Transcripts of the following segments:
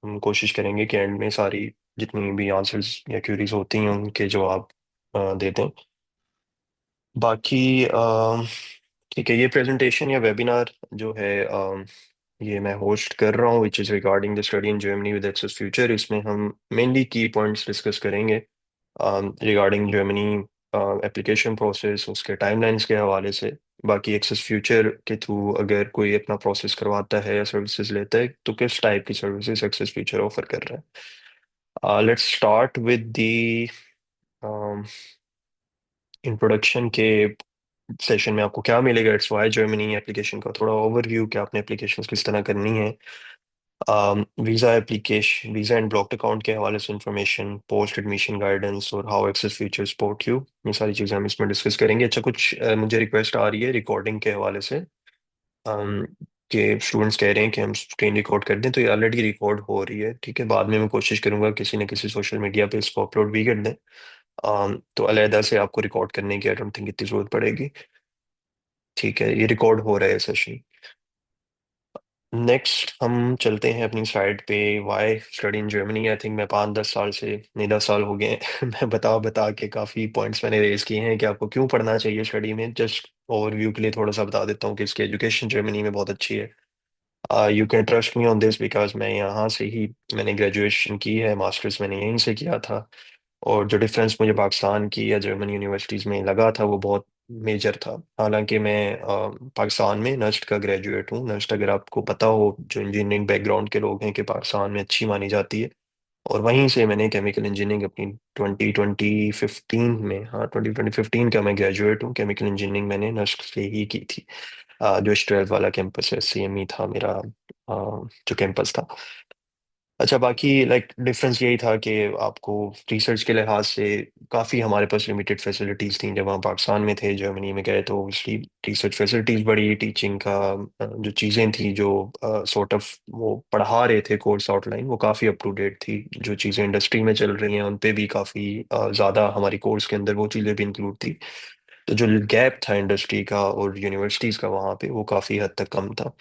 हम कोशिश करेंगे कि एंड में सारी जितनी भी आंसर्स या क्यूरीज होती हैं उनके जवाब दे दें। बाकी ठीक है, ये प्रेजेंटेशन या वेबिनार जो है ये मैं होस्ट कर रहा हूँ, which is regarding the study in Germany with access future. इसमें हम मेनली की पॉइंट्स डिस्कस करेंगे रिगार्डिंग जर्मनी एप्लीकेशन प्रोसेस, उसके टाइमलाइंस के हवाले से। बाकी एक्सेस फ्यूचर के थ्रू अगर कोई अपना प्रोसेस करवाता है या सर्विसेज लेता है तो किस टाइप की सर्विसेज एक्सेस फ्यूचर ऑफर कर रहा है। Let's start with the introduction के सेशन में आपको क्या मिलेगा। इट्स वाई जर्मनी एप्लीकेशन का थोड़ा ओवरव्यू, क्या आपने एप्लीकेशन किस तरह करनी है, visa application, visa and blocked account के हवाले से इंफॉर्मेशन, पोस्ट एडमिशन गाइडेंस और how access feature support you, ये सारी चीज़ें हम इसमें डिस्कस करेंगे। अच्छा, कुछ मुझे रिक्वेस्ट आ रही है रिकॉर्डिंग के हवाले से, um, कि स्टूडेंट्स कह रहे हैं कि हम स्क्रीन रिकॉर्ड कर दें, तो ये ऑलरेडी रिकॉर्ड हो रही है। ठीक है, बाद में मैं कोशिश करूंगा किसी न किसी सोशल मीडिया पे इसको अपलोड भी कर दें। तो अलहदा से आपको रिकॉर्ड करने की आई डोंट थिंक इतनी जरूरत पड़ेगी। ठीक है, ये रिकॉर्ड हो रहा है सेशन। नेक्स्ट हम चलते हैं अपनी साइड पे, why study in Germany. I think मैं 5-10 साल से, नहीं 10 साल हो गए हैं मैं बता बता के काफ़ी पॉइंट्स मैंने रेज किए हैं कि आपको क्यों पढ़ना चाहिए स्टडी में। जस्ट ओवरव्यू के लिए थोड़ा सा बता देता हूँ कि इसकी एजुकेशन जर्मनी में बहुत अच्छी है। You can trust me on this because मैं यहाँ से ही, मैंने ग्रेजुएशन की है, मास्टर्स मैंने यहीं से किया था। और जो डिफरेंस मुझे पाकिस्तान की या जर्मन यूनिवर्सिटीज़ में लगा था वो बहुत मेजर था। हालांकि मैं पाकिस्तान में नस्ट का ग्रेजुएट हूँ। नस्ट, अगर आपको पता हो, जो इंजीनियरिंग बैकग्राउंड के लोग हैं, कि पाकिस्तान में अच्छी मानी जाती है। और वहीं से मैंने केमिकल इंजीनियरिंग अपनी 2015 में, हाँ 2015 का मैं ग्रेजुएट हूँ। केमिकल इंजीनियरिंग मैंने नस्ट से ही की थी। जो ट्वेल्थ वाला कैंपस है, CME था मेरा जो कैंपस था। अच्छा, बाकी लाइक डिफरेंस यही था कि आपको रिसर्च के लिहाज से काफ़ी हमारे पास लिमिटेड फैसिलिटीज़ थी जब हम पाकिस्तान में थे। जर्मनी में गए तो इसलिए रिसर्च फैसिलिटीज़ बड़ी, टीचिंग का जो चीज़ें थी, जो सॉर्ट ऑफ वो पढ़ा रहे थे कोर्स आउटलाइन, वो काफ़ी अप टू डेट थी। जो चीज़ें इंडस्ट्री में चल रही हैं उन पे भी काफ़ी ज़्यादा हमारी कोर्स के अंदर वो चीज़ें भी इंक्लूड थी। तो जो गैप था इंडस्ट्री का और यूनिवर्सिटीज़ का वहाँ पे, वो काफ़ी हद तक कम था।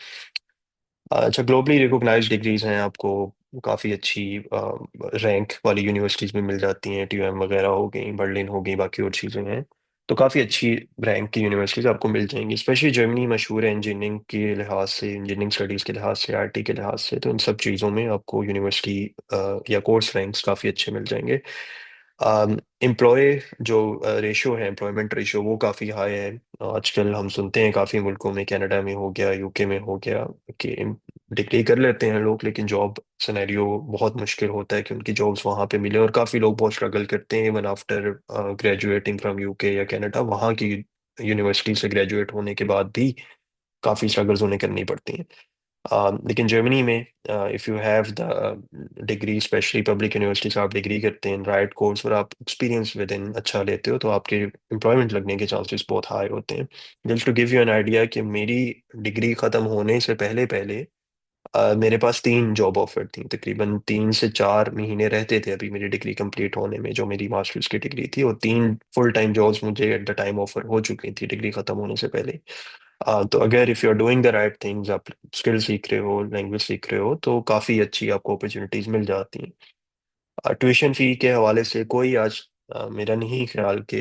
अच्छा, ग्लोबली रिकॉग्नाइज्ड डिग्रीज हैं, आपको काफ़ी अच्छी रैंक वाली यूनिवर्सिटीज़ में मिल जाती हैं। TUM वगैरह हो गई, बर्लिन हो गई, बाकी और चीज़ें हैं। तो काफ़ी अच्छी रैंक की यूनिवर्सिटीज़ आपको मिल जाएंगी। स्पेशली जर्मनी मशहूर है इंजीनियरिंग के लिहाज से, इंजीनियरिंग स्टडीज़ के लिहाज से, IT के लिहाज से। तो इन सब चीज़ों में आपको यूनिवर्सिटी या कोर्स रैंक्स काफ़ी अच्छे मिल जाएंगे। एम्प्लॉय जो रेशो है, एम्प्लॉयमेंट रेशो, वो काफ़ी हाई है। आजकल हम सुनते हैं काफ़ी मुल्कों में, कनाडा में हो गया, UK में हो गया, कि डिग्री कर लेते हैं लोग लेकिन जॉब सिनेरियो बहुत मुश्किल होता है कि उनकी जॉब्स वहाँ पे मिले। और काफ़ी लोग बहुत स्ट्रगल करते हैं even after graduating from UK या कनाडा। वहाँ की यूनिवर्सिटी से ग्रेजुएट होने के बाद भी काफ़ी स्ट्रगल्स उन्हें करनी पड़ती हैं। लेकिन जर्मनी में if you have the degree, specially public university से आप डिग्री करते हैं राइट कोर्स और आप एक्सपीरियंस विद इन अच्छा लेते हो, तो आपके एम्प्लॉयमेंट लगने के चांसेस बहुत हाई होते हैं। Just to give you an idea कि मेरी डिग्री ख़त्म होने से पहले पहले मेरे पास 3 जॉब ऑफर थी। तकरीबन 3 से 4 महीने रहते थे अभी मेरी डिग्री कंप्लीट होने में, जो मेरी मास्टर्स की डिग्री थी। और 3 फुल टाइम जॉब्स मुझे एट द टाइम ऑफर हो चुकी थी डिग्री खत्म होने से पहले। तो अगर if you are doing the right things, आप स्किल सीख रहे हो, लैंग्वेज सीख रहे हो, तो काफ़ी अच्छी आपको अपॉर्चुनिटीज़ मिल जाती हैं। ट्यूशन फी के हवाले से कोई आज मेरा नहीं ख्याल कि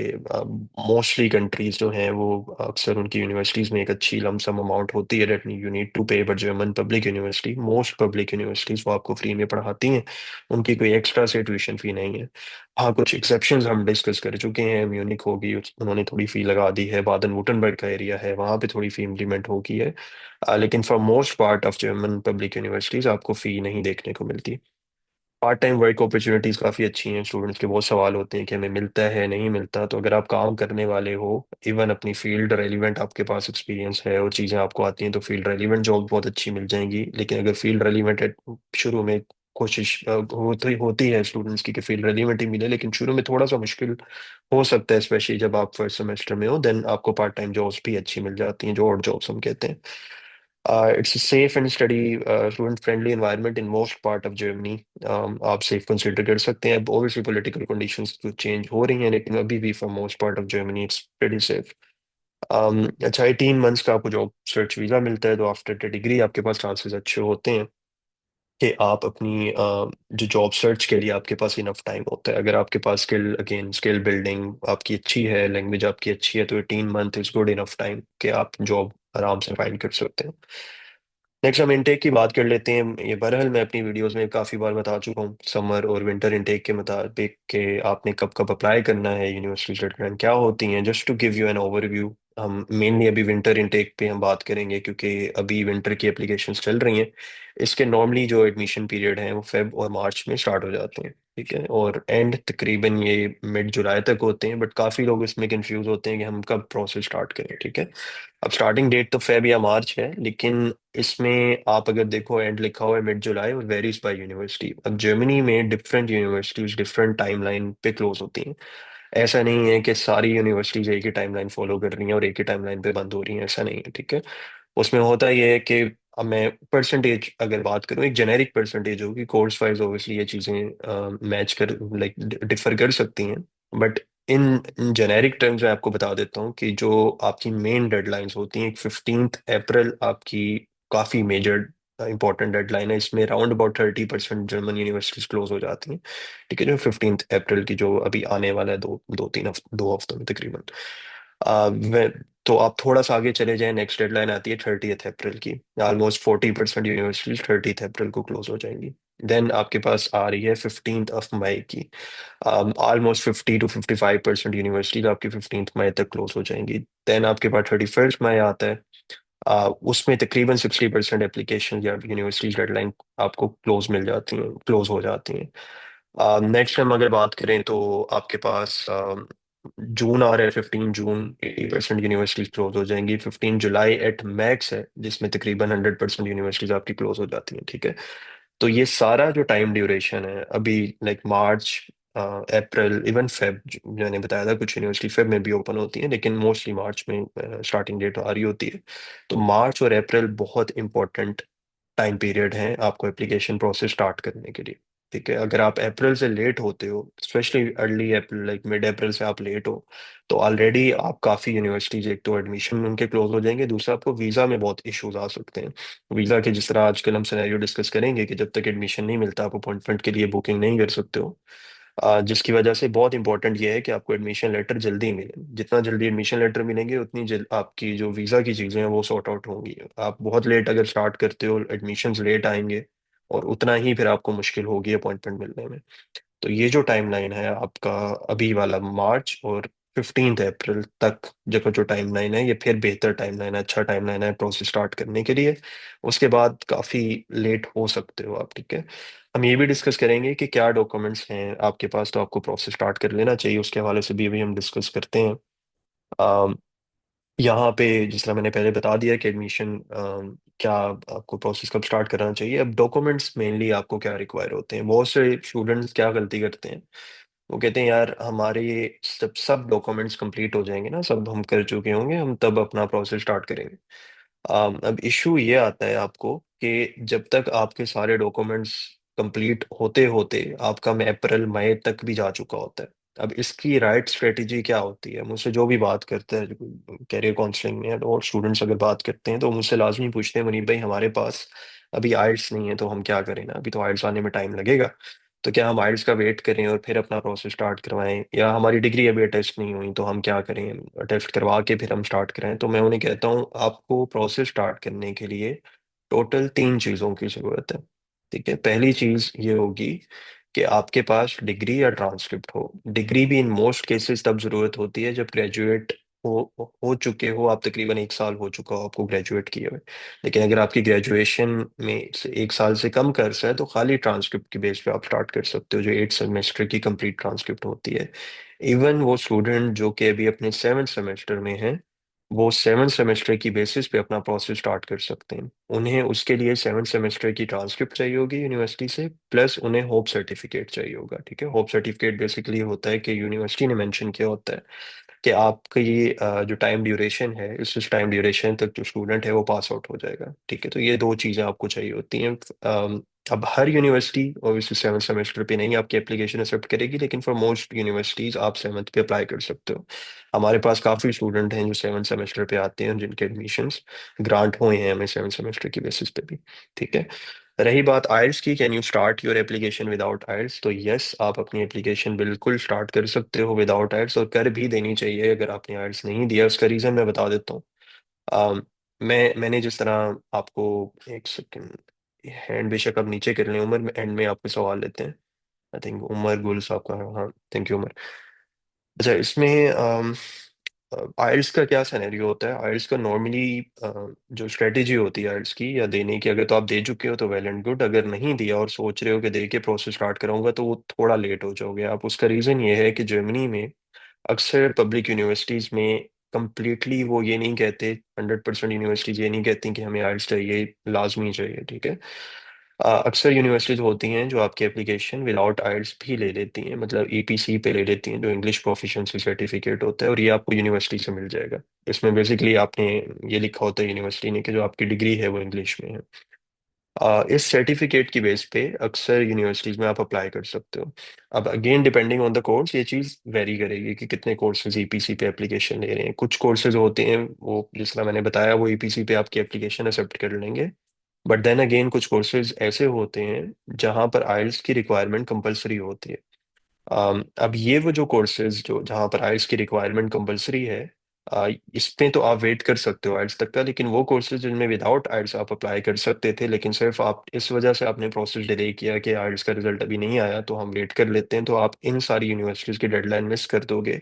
मोस्टली कंट्रीज जो हैं वो अक्सर उनकी यूनिवर्सिटीज़ में एक अच्छी लमसम अमाउंट होती है दैट यू नीड टू पे। But German public university, most public universities वो आपको फ्री में पढ़ाती हैं। उनकी कोई एक्स्ट्रा से ट्यूशन फी नहीं है। हाँ, कुछ एक्सेप्शंस हम डिस्कस कर चुके हैं। म्यूनिक होगी, उन्होंने थोड़ी फी लगा दी है। बादन वुटनबर्ग का एरिया है, वहाँ पे थोड़ी फी इम्प्लीमेंट होगी है। लेकिन for most part of German public universities आपको फी नहीं देखने को मिलती। पार्ट टाइम वर्क अपॉर्चुनिटीज़ काफ़ी अच्छी हैं। स्टूडेंट्स के बहुत सवाल होते हैं कि हमें मिलता है नहीं मिलता। तो अगर आप काम करने वाले हो, इवन अपनी फील्ड रेलिवेंट आपके पास एक्सपीरियंस है और चीज़ें आपको आती हैं, तो फील्ड रेलिवेंट जॉब बहुत अच्छी मिल जाएंगी। लेकिन अगर फील्ड रेलिवेंट शुरू में कोशिश होती है स्टूडेंट्स की कि फील्ड रेलिवेंट ही मिले, लेकिन शुरू में थोड़ा सा मुश्किल हो सकता है, स्पेशली जब आप फर्स्ट सेमेस्टर में हो। देन आपको पार्ट टाइम जॉब्स भी अच्छी मिल जाती हैं, जो और जॉब्स हम कहते हैं। It's a safe and study student friendly environment in most part of Germany. आप सेफ कंसिडर कर सकते हैं। अब obviously पॉलिटिकल कंडीशंस तो चेंज हो रही हैं, लेकिन अभी भी for most part of Germany it's pretty safe. अच्छा, 18 मंथ्स का आपको जॉब सर्च वीज़ा मिलता है, तो आफ्टर द डिग्री आपके पास चांसेस अच्छे होते हैं कि आप अपनी जो जॉब सर्च के लिए आपके पास इनफ टाइम होता है। अगर आपके पास स्किल बिल्डिंग आपकी अच्छी है, लैंग्वेज आपकी अच्छी है, तो 18 month is good enough time कि आप जॉब आराम से फाइंड कर सकते हैं। नेक्स्ट हम इनटेक की बात कर लेते हैं। ये बहरहाल मैं अपनी वीडियोस में काफ़ी बार बता चुका हूँ, समर और विंटर इनटेक के मुताबिक कि आपने कब कब अप्लाई करना है, यूनिवर्सिटी डेडलाइन क्या होती हैं। Just to give you an overview, हम मेनली अभी विंटर इनटेक पे हम बात करेंगे क्योंकि अभी विंटर की एप्लीकेशंस चल रही हैं। इसके नॉर्मली जो एडमिशन पीरियड है वो फेब और मार्च में स्टार्ट हो जाते हैं, ठीक है, और एंड तकरीबन ये मिड जुलाई तक होते हैं। बट काफ़ी लोग इसमें कंफ्यूज होते हैं कि हम कब प्रोसेस स्टार्ट करें, ठीक है। अब स्टार्टिंग डेट तो फेब या मार्च है, लेकिन इसमें आप अगर देखो एंड लिखा हुआ है मिड जुलाई और वेरीज बाय यूनिवर्सिटी। अब जर्मनी में डिफरेंट यूनिवर्सिटीज डिफरेंट टाइमलाइन पे क्लोज होती हैं। ऐसा नहीं है कि सारी यूनिवर्सिटीज एक ही टाइमलाइन फॉलो कर रही हैं और एक ही टाइमलाइन पे बंद हो रही हैं, ऐसा नहीं है, ठीक है। उसमें होता ये है कि अब मैं परसेंटेज अगर बात करूं, एक जेनेरिक परसेंटेज होगी, कोर्स वाइज ऑब्वियसली ये चीज़ें मैच कर लाइक डिफर कर सकती हैं। बट इन जेनेरिक टर्म्स में आपको बता देता हूँ कि जो आपकी मेन डेडलाइंस होती हैं, एक 15 अप्रैल आपकी काफ़ी मेजर इंपॉर्टेंट डेडलाइन है। इसमें round about 30% German universities close हो जाती हैं, ठीक है, जो 15 अप्रैल की जो अभी आने वाला है, दो हफ्तों में तकरीबन। तो आप थोड़ा सा आगे चले जाएं, नेक्स्ट डेडलाइन आती है 30 अप्रैल की। ऑलमोस्ट 40% यूनिवर्सिटीज 30 अप्रैल को क्लोज हो जाएंगी। देन आपके पास आ रही है 15 मई की। ऑलमोस्ट 50 to 55% यूनिवर्सिटीज आपकी 15 मई तक क्लोज हो जाएंगी। देन आपके पास 31 मई आता है। उसमें तकरीबन 60% एप्लीकेशन या यूनिवर्सिटीज डेडलाइन आपको क्लोज मिल जाती हैं, क्लोज हो जाती हैं। नेक्स्ट हम अगर बात करें तो आपके पास जून आ रहा है, 15 जून 80% यूनिवर्सिटीज क्लोज हो जाएंगी। 15 जुलाई एट मैक्स है, जिसमें तकरीबन 100% यूनिवर्सिटीज आपकी क्लोज हो जाती हैं, ठीक है। तो ये सारा जो टाइम ड्यूरेशन है अभी, लाइक मार्च, अप्रैल, इवन फेब, मैंने बताया था कुछ यूनिवर्सिटी फेब में भी ओपन होती है, लेकिन मोस्टली मार्च में स्टार्टिंग डेट आ रही होती है। तो मार्च और अप्रैल बहुत इंपॉर्टेंट टाइम पीरियड है आपको एप्लीकेशन प्रोसेस स्टार्ट करने के लिए, ठीक है। अगर आप अप्रैल से लेट होते हो, स्पेशली अर्ली अप्रैल लाइक मिड अप्रैल से आप लेट हो, तो ऑलरेडी आप काफ़ी यूनिवर्सिटीज, एक तो एडमिशन उनके क्लोज हो जाएंगे, दूसरा आपको वीज़ा में बहुत इश्यूज आ सकते हैं। वीज़ा के जिस तरह आजकल हम सिनेरियो डिस्कस करेंगे कि जब तक एडमिशन नहीं मिलता आप अपॉइंटमेंट के लिए बुकिंग नहीं कर सकते हो। जिसकी वजह से बहुत इंपॉर्टेंट ये है कि आपको एडमिशन लेटर जल्दी मिले। जितना जल्दी एडमिशन लेटर मिलेंगे उतनी जल्द आपकी जो वीज़ा की चीज़ें हैं वो सॉर्ट आउट होंगी। आप बहुत लेट अगर स्टार्ट करते हो, एडमिशन्स लेट आएंगे और उतना ही फिर आपको मुश्किल होगी अपॉइंटमेंट मिलने में। तो ये जो टाइमलाइन है आपका अभी वाला, मार्च और 15 अप्रैल तक जगह जो टाइमलाइन है, ये फिर बेहतर टाइमलाइन है, अच्छा टाइमलाइन है प्रोसेस स्टार्ट करने के लिए। उसके बाद काफ़ी लेट हो सकते हो आप, ठीक है। हम ये भी डिस्कस करेंगे कि क्या डॉक्यूमेंट्स हैं आपके पास तो आपको प्रोसेस स्टार्ट कर लेना चाहिए, उसके हवाले से भी अभी हम डिस्कस करते हैं। यहाँ पे जिस तरह मैंने पहले बता दिया कि एडमिशन क्या आपको प्रोसेस कब स्टार्ट करना चाहिए। अब डॉक्यूमेंट्स मेनली आपको क्या रिक्वायर होते हैं, बहुत से स्टूडेंट्स क्या गलती करते हैं, वो कहते हैं यार हमारे सब सब डॉक्यूमेंट्स कंप्लीट हो जाएंगे ना, सब हम कर चुके होंगे, हम तब अपना प्रोसेस स्टार्ट करेंगे। अब इशू ये आता है आपको कि जब तक आपके सारे डॉक्यूमेंट्स कंप्लीट होते होते आपका में अप्रैल मई तक भी जा चुका होता है। अब इसकी राइट स्ट्रेटेजी क्या होती है, मुझसे जो भी बात करते हैं कैरियर काउंसलिंग में और स्टूडेंट्स अगर बात करते हैं तो मुझसे लाजमी पूछते हैं, मुनीब भाई हमारे पास अभी आइल्स नहीं है तो हम क्या करें ना, अभी तो आइल्स आने में टाइम लगेगा, तो क्या हम आइल्स का वेट करें और फिर अपना प्रोसेस स्टार्ट करवाएं, या हमारी डिग्री अभी अटेस्ट नहीं हुई तो हम क्या करें, अटेस्ट करवा के फिर हम स्टार्ट कराएं। तो मैं उन्हें कहता हूँ आपको प्रोसेस स्टार्ट करने के लिए टोटल 3 चीज़ों की ज़रूरत है, ठीक है। पहली चीज़ ये होगी कि आपके पास डिग्री या ट्रांसक्रिप्ट हो। डिग्री भी इन मोस्ट केसेस तब ज़रूरत होती है जब ग्रेजुएट हो चुके हो आप, तकरीबन 1 साल हो चुका हो आपको ग्रेजुएट किए हुए। लेकिन अगर आपकी ग्रेजुएशन में से 1 साल से कम कर्स है तो खाली ट्रांसक्रिप्ट के बेस पे आप स्टार्ट कर सकते हो, जो 8 सेमेस्टर की कंप्लीट ट्रांसक्रिप्ट होती है। इवन वो स्टूडेंट जो कि अभी अपने 7th सेमेस्टर में हैं, वो 7th सेमेस्टर की बेसिस पे अपना प्रोसेस स्टार्ट कर सकते हैं। उन्हें उसके लिए 7th सेमेस्टर की ट्रांसक्रिप्ट चाहिए होगी यूनिवर्सिटी से, प्लस उन्हें होप सर्टिफिकेट चाहिए होगा, ठीक है। होप सर्टिफिकेट बेसिकली होता है कि यूनिवर्सिटी ने मेंशन किया होता है कि आपका ये जो टाइम ड्यूरेशन है, इस टाइम ड्यूरेशन तक जो स्टूडेंट है वो पास आउट हो जाएगा, ठीक है। तो ये 2 चीज़ें आपको चाहिए होती हैं। अब हर यूनिवर्सिटी ऑब्वियसली 7th सेमेस्टर पे नहीं आपकी एप्लीकेशन एक्सेप्ट करेगी, लेकिन फॉर मोस्ट यूनिवर्सिटीज आप 7th पे अप्लाई कर सकते हो। हमारे पास काफ़ी स्टूडेंट हैं जो 7th सेमेस्टर पे आते हैं जिनके एडमिशन्स ग्रांट हुए हैं हमें 7th सेमेस्टर की बेसिस पे भी, ठीक है। रही बात आयल्स की, can you start your application without IELTS, तो यस, आप अपनी एप्लीकेशन बिल्कुल स्टार्ट कर सकते हो विदाउट आयल्स, और कर भी देनी चाहिए अगर आपने आयल्स नहीं दिया। उसका रीज़न मैं बता देता हूँ। अम, मैंने जिस तरह आपको, एक सेकंड, हैंड बेशक आप नीचे कर लें उमर, एंड में आपके सवाल लेते हैं। आई थिंक उमर गुल साहब का है, हाँ, थैंक यू उमर। अच्छा, इसमें आयल्स का क्या सिनेरियो होता है? आयल्स का नॉर्मली जो स्ट्रेटेजी होती है आयल्स की या देने की, अगर तो आप दे चुके हो तो वेल एंड गुड, अगर नहीं दिया और सोच रहे हो कि दे के प्रोसेस स्टार्ट कराऊंगा, तो वो थोड़ा लेट हो जाओगे आप। उसका रीज़न ये है कि जर्मनी में अक्सर पब्लिक यूनिवर्सिटीज़ में कंप्लीटली वो ये नहीं कहते, 100% यूनिवर्सिटीज़ ये नहीं कहती कि हमें आयल्स चाहिए, लाजमी चाहिए, ठीक है। अक्सर यूनिवर्सिटीज होती हैं जो आपकी एप्लीकेशन विदाउट आइल्स भी ले लेती हैं, मतलब ईपीसी पे ले लेती हैं, जो इंग्लिश प्रोफिशिएंसी सर्टिफिकेट होता है, और ये आपको यूनिवर्सिटी से मिल जाएगा। इसमें बेसिकली आपने ये लिखा होता है यूनिवर्सिटी ने कि जो आपकी डिग्री है वो इंग्लिश में है। इस सर्टिफिकेट की बेस पे अक्सर यूनिवर्सिटीज में आप अप्लाई कर सकते हो। अब again depending on the course ये चीज़ वेरी करेगी कि कितने कोर्सेज ईपीसी पे एप्लीकेशन ले रहे हैं। कुछ कोर्सेज होते हैं वो, जिस तरह मैंने बताया, वो ईपीसी पे आपकी एप्लीकेशन एक्सेप्ट कर लेंगे। बट देन अगेन कुछ कोर्सेज ऐसे होते हैं जहां पर आइल्स की रिक्वायरमेंट कंपलसरी होती है। अब ये वो जो कोर्सेज जो जहाँ पर आइल्स की रिक्वायरमेंट कंपलसरी है, इस पे तो आप वेट कर सकते हो आइल्स तक का, लेकिन वो कोर्सेज जिनमें विदाउट आइल्स आप अप्लाई कर सकते थे, लेकिन सिर्फ आप इस वजह से आपने प्रोसेस डिले किया कि आइल्स का रिजल्ट अभी नहीं आया तो हम वेट कर लेते हैं, तो आप इन सारी यूनिवर्सिटीज की डेडलाइन मिस कर दोगे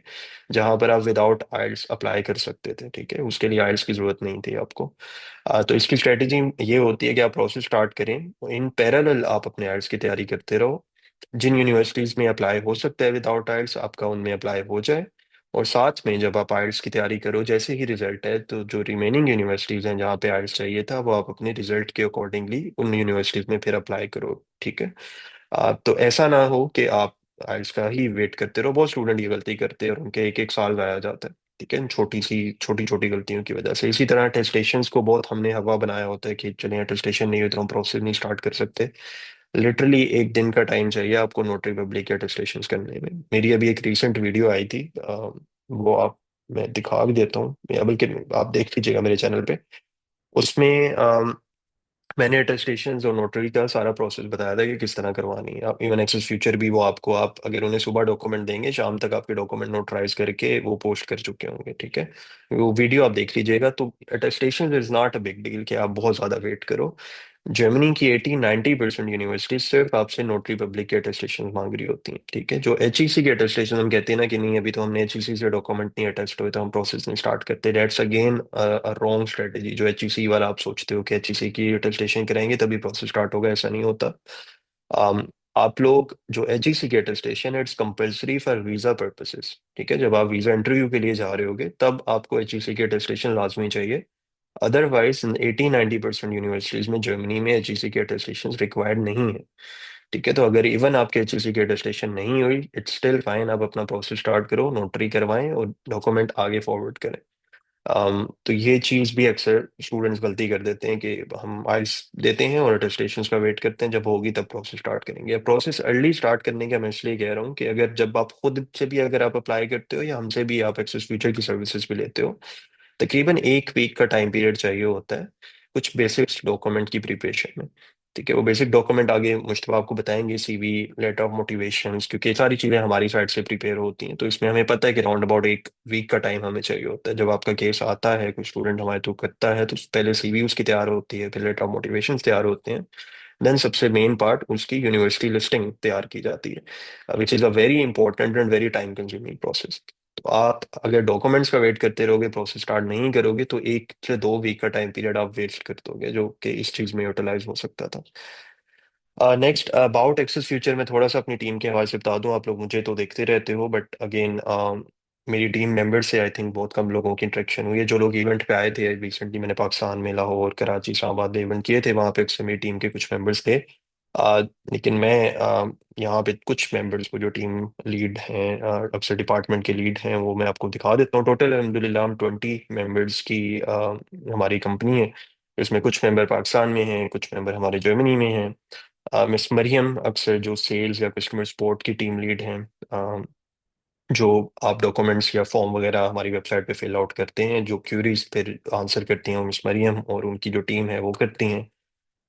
जहां पर आप विदाउट आइल्स अप्लाई कर सकते थे, ठीक है। उसके लिए आइल्स की जरूरत नहीं थी आपको। तो इसकी स्ट्रेटेजी ये होती है कि आप प्रोसेस स्टार्ट करें, इन पैरेलल आप अपने आइल्स की तैयारी करते रहो। जिन यूनिवर्सिटीज में अप्लाई हो सकता है विदाउट आइल्स, आपका उनमें अप्लाई हो जाए। और साथ में जब आप आइल्स की तैयारी करो, जैसे ही रिजल्ट है, तो जो रिमेनिंग यूनिवर्सिटीज हैं जहाँ पे आइल्स चाहिए था, वो आप अपने रिजल्ट के अकॉर्डिंगली उन यूनिवर्सिटीज में फिर अप्लाई करो, ठीक है। तो ऐसा ना हो कि आप आइल्स का ही वेट करते रहो। बहुत स्टूडेंट ये गलती करते हैं और उनके एक एक साल वाया जाता है, ठीक है, इन छोटी छोटी गलतियों की वजह से। इसी तरह अटेस्टेशंस को बहुत हमने हवा बनाया होता है कि चलिए अटेस्टेशन नहीं हुई तो हम प्रोसेस नहीं स्टार्ट कर सकते। लिटरली एक दिन का टाइम चाहिए आपको नोटरी पब्लिक के अटेस्टेशन करने में। मेरी अभी एक रीसेंट वीडियो आई थी, वो आप, मैं दिखा भी देता हूँ, या बल्कि आप देख लीजिएगा मेरे चैनल पे। उसमें मैंने अटेस्टेशन और नोटरी का सारा प्रोसेस बताया था कि किस तरह करवानी है। आप इवन एक्सेस फ्यूचर भी वो आपको, आप अगर उन्हें सुबह डॉक्यूमेंट देंगे, शाम तक आपके डॉक्यूमेंट नोटराइज करके वो पोस्ट कर चुके होंगे, ठीक है। वो वीडियो आप देख लीजिएगा। तो attestation is not a big deal कि आप बहुत ज्यादा वेट करो। जर्मनी की 80-90% यूनिवर्सिटीज सिर्फ आपसे नोटरी पब्लिक के अटेस्टेशन मांग रही होती हैं, ठीक है। जो एचईसी के अटेस्टेशन हम कहते हैं ना कि नहीं अभी तो हमने एचईसी से डॉक्यूमेंट नहीं अटेस्ट हुए तो हम प्रोसेस नहीं स्टार्ट करते, दैट्स अगेन रॉन्ग स्ट्रेटेजी। जो एचईसी वाला आप सोचते हो कि एचईसी की अटेस्टेशन कराएंगे तभी प्रोसेस स्टार्ट होगा, ऐसा नहीं होता। um, आप लोग जो एचईसी की अटेस्टेशन है, it's compulsory for visa purposes, ठीक है। जब आप वीजा इंटरव्यू के लिए जा रहे होगे तब आपको एचईसी की अटेस्टेशन लाजमी चाहिए। अदरवाइज 80-90% यूनिवर्सिटीज में जर्मनी में एचईसी की अटेस्टेशन रिक्वायर्ड नहीं है, ठीक है। तो अगर इवन आपके एचईसी की अटेस्टेशन नहीं हुई, इट्स स्टिल फाइन, आप अपना प्रोसेस स्टार्ट करो, नोटरी करवाएं और डॉक्यूमेंट आगे फॉरवर्ड करें। तो ये चीज़ भी अक्सर स्टूडेंट्स गलती कर देते हैं कि हम आइल्स देते हैं और अटेस्टेशन का वेट करते हैं, जब होगी तब प्रोसेस स्टार्ट करेंगे। प्रोसेस अर्ली स्टार्ट करने का मैं इसलिए कह रहा हूँ कि अगर जब आप खुद से भी अगर आप अप्लाई करते हो या हमसे भी आप एक्सेस फ्यूचर की सर्विसेज भी लेते हो, तकरीबन एक वीक का टाइम पीरियड चाहिए होता है कुछ बेसिक्स डॉक्यूमेंट की प्रिपरेशन में, ठीक है। वो बेसिक डॉक्यूमेंट आगे मुश्तबा आपको बताएंगे, सीवी, लेटर ऑफ मोटिवेशन, क्योंकि ये सारी चीज़ें हमारी साइड से प्रिपेयर होती हैं, तो इसमें हमें पता है कि राउंड अबाउट एक वीक का टाइम हमें चाहिए होता है। जब आपका केस आता है, कोई स्टूडेंट हमारे थ्रू करता है, तो पहले सीवी उसकी तैयार होती है, फिर लेटर ऑफ मोटिवेशन तैयार होते हैं, देन सबसे मेन पार्ट उसकी यूनिवर्सिटी लिस्टिंग तैयार की जाती है, which is a very important and very time consuming process. तो आप अगर डॉक्यूमेंट्स का वेट करते रहोगे, प्रोसेस स्टार्ट नहीं करोगे, तो 1 से 2 वीक का टाइम पीरियड आप वेस्ट कर दोगे, जो कि इस चीज़ में यूटिलाइज हो सकता था। नेक्स्ट अबाउट एक्सेस फ्यूचर में थोड़ा सा अपनी टीम के हवाले से बता दूं। आप लोग मुझे तो देखते रहते हो, बट अगेन मेरी टीम मेंबर से आई थिंक बहुत कम लोगों की इंटरेक्शन हुई है। जो लोग इवेंट पे आए थे रिसेंटली, मैंने पाकिस्तान में, लाहौर, कराची, इस्लामाबाद में इवेंट किए थे, वहाँ पे अक्सर मेरी टीम के कुछ मेंबर्स थे। लेकिन मैं यहाँ पे कुछ मेंबर्स को जो टीम लीड हैं, अक्सर डिपार्टमेंट के लीड हैं, वो मैं आपको दिखा देता हूँ। टोटल अलहमदिल्ला हम 20 मेंबर्स की हमारी कंपनी है। इसमें कुछ मेंबर पाकिस्तान में हैं, कुछ मेंबर हमारे जर्मनी में हैं। मिस मरियम अक्सर जो सेल्स या कस्टमर सपोर्ट की टीम लीड हैं, जो आप डॉक्यूमेंट्स या फॉर्म वगैरह हमारी वेबसाइट पे फिल आउट करते हैं, जो क्यूरीज फिर आंसर करती हैं वो मिस मरियम और उनकी जो टीम है वो करती हैं।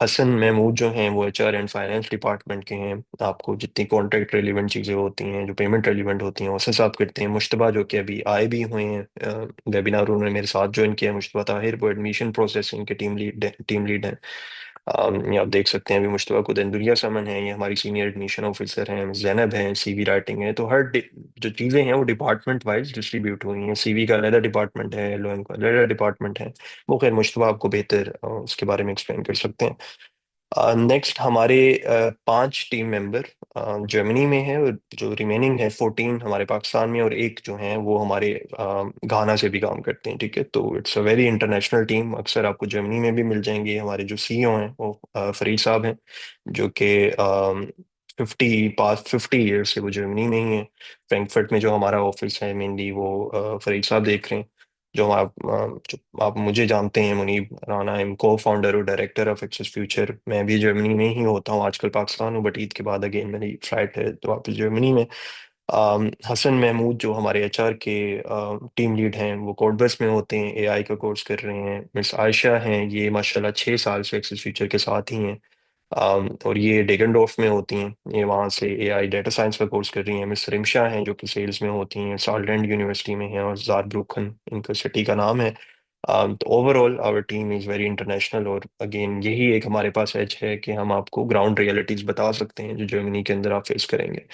हसन महमूद जो हैं वो एचआर एंड फाइनेंस डिपार्टमेंट के हैं। आपको जितनी कॉन्ट्रैक्ट रेलिवेंट चीज़ें होती हैं, जो पेमेंट रेलिवेंट होती हैं, वो सब आप करते हैं। मुश्तबा जो कि अभी आए भी हुए हैं वेबिनार, उन्होंने मेरे साथ ज्वाइन किया है। मुश्तबा ताहिर वो एडमिशन प्रोसेसिंग के टीम लीड हैं। ये आप देख सकते हैं। अभी मुश्तबा खुद इंदुरिया समन है, ये हमारी सीनियर एडमिशन ऑफिसर हैं। जैनब हैं, सीवी राइटिंग है। तो जो चीज़ें हैं वो डिपार्टमेंट वाइज डिस्ट्रीब्यूट हुई हैं। सीवी का अलग डिपार्टमेंट है, एलओएम का अलग डिपार्टमेंट है। वो खैर मुश्तबा आपको बेहतर उसके बारे में एक्सप्लेन कर सकते हैं। नेक्स्ट हमारे 5 टीम मेंबर जर्मनी में है, और जो रिमेनिंग है 14 हमारे पाकिस्तान में, और एक जो है वो हमारे घाना से भी काम करते हैं। ठीक है, तो it's a very international team. अक्सर आपको जर्मनी में भी मिल जाएंगे। हमारे जो सीईओ हैं वो फरीद साहब हैं, जो कि 50 ईयर्स से वो जर्मनी में ही है। फ्रैंकफर्ट में जो हमारा ऑफिस है मेनली वो फरीद साहब देख रहे हैं। जो आप मुझे जानते हैं, मुनीब राना, आई एम को फाउंडर और डायरेक्टर ऑफ एक्सेस फ्यूचर। मैं भी जर्मनी में ही होता हूँ, आजकल पाकिस्तान हूँ, बट ईद के बाद अगेन मेरी फ्लाइट है तो वापस जर्मनी में। हसन महमूद जो हमारे एचआर के टीम लीड हैं, वो कोडबस में होते हैं, एआई का कोर्स कर रहे हैं। मिस आयशा हैं, ये माशाल्लाह 6 साल से एक्सेस फ्यूचर के साथ ही हैं। और ये डेगनडोर्फ में होती हैं, ये वहाँ से एआई डेटा साइंस का कोर्स कर रही हैं। मिस रिमशा हैं जो कि सेल्स में होती हैं, साल्टलैंड यूनिवर्सिटी में हैं, और ज़ारब्रुखन इनका सिटी का नाम है। तो overall our team is very international, और अगेन यही एक हमारे पास एज है कि हम आपको ग्राउंड रियलिटीज़ बता सकते हैं जो जर्मनी के अंदर आप फेस करेंगे।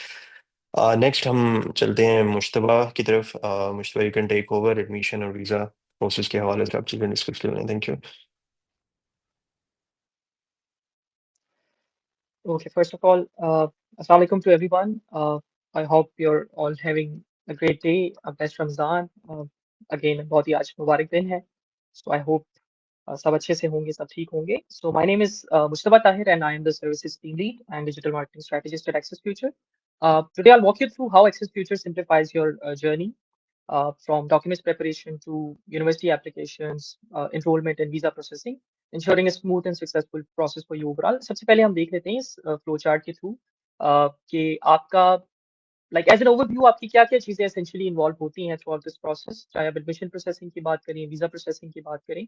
नेक्स्ट हम चलते हैं मुश्तबा की तरफ। Mushtaba, you can take over admission और वीज़ा प्रोसेस के हवाले से आप चीज़ें डिस्कस कर लें। Thank you. Okay, first of all, Assalamu alaikum to everyone. I hope you're all having a great day, a best Ramzan. Again, बहुत ही आज मुबारक दिन है. So I hope सब अच्छे से होंगे, सब ठीक होंगे. So my name is Mustafa Tahir, and I am the services team lead and digital marketing strategist at Access Future. Today I'll walk you through how Access Future simplifies your journey from documents preparation to university applications, enrollment and visa processing, ensuring a smooth and successful process for you overall. सबसे पहले हम देख लेते हैं इस flow chart के through कि आपका लाइक एज एन ओवरव्यू आपकी क्या क्या चीजें एसेंशियली इन्वॉल्व होती हैं थ्रू आउट दिस प्रोसेस, चाहे आप एडमिशन प्रोसेसिंग की बात करें, वीजा प्रोसेसिंग की बात करें।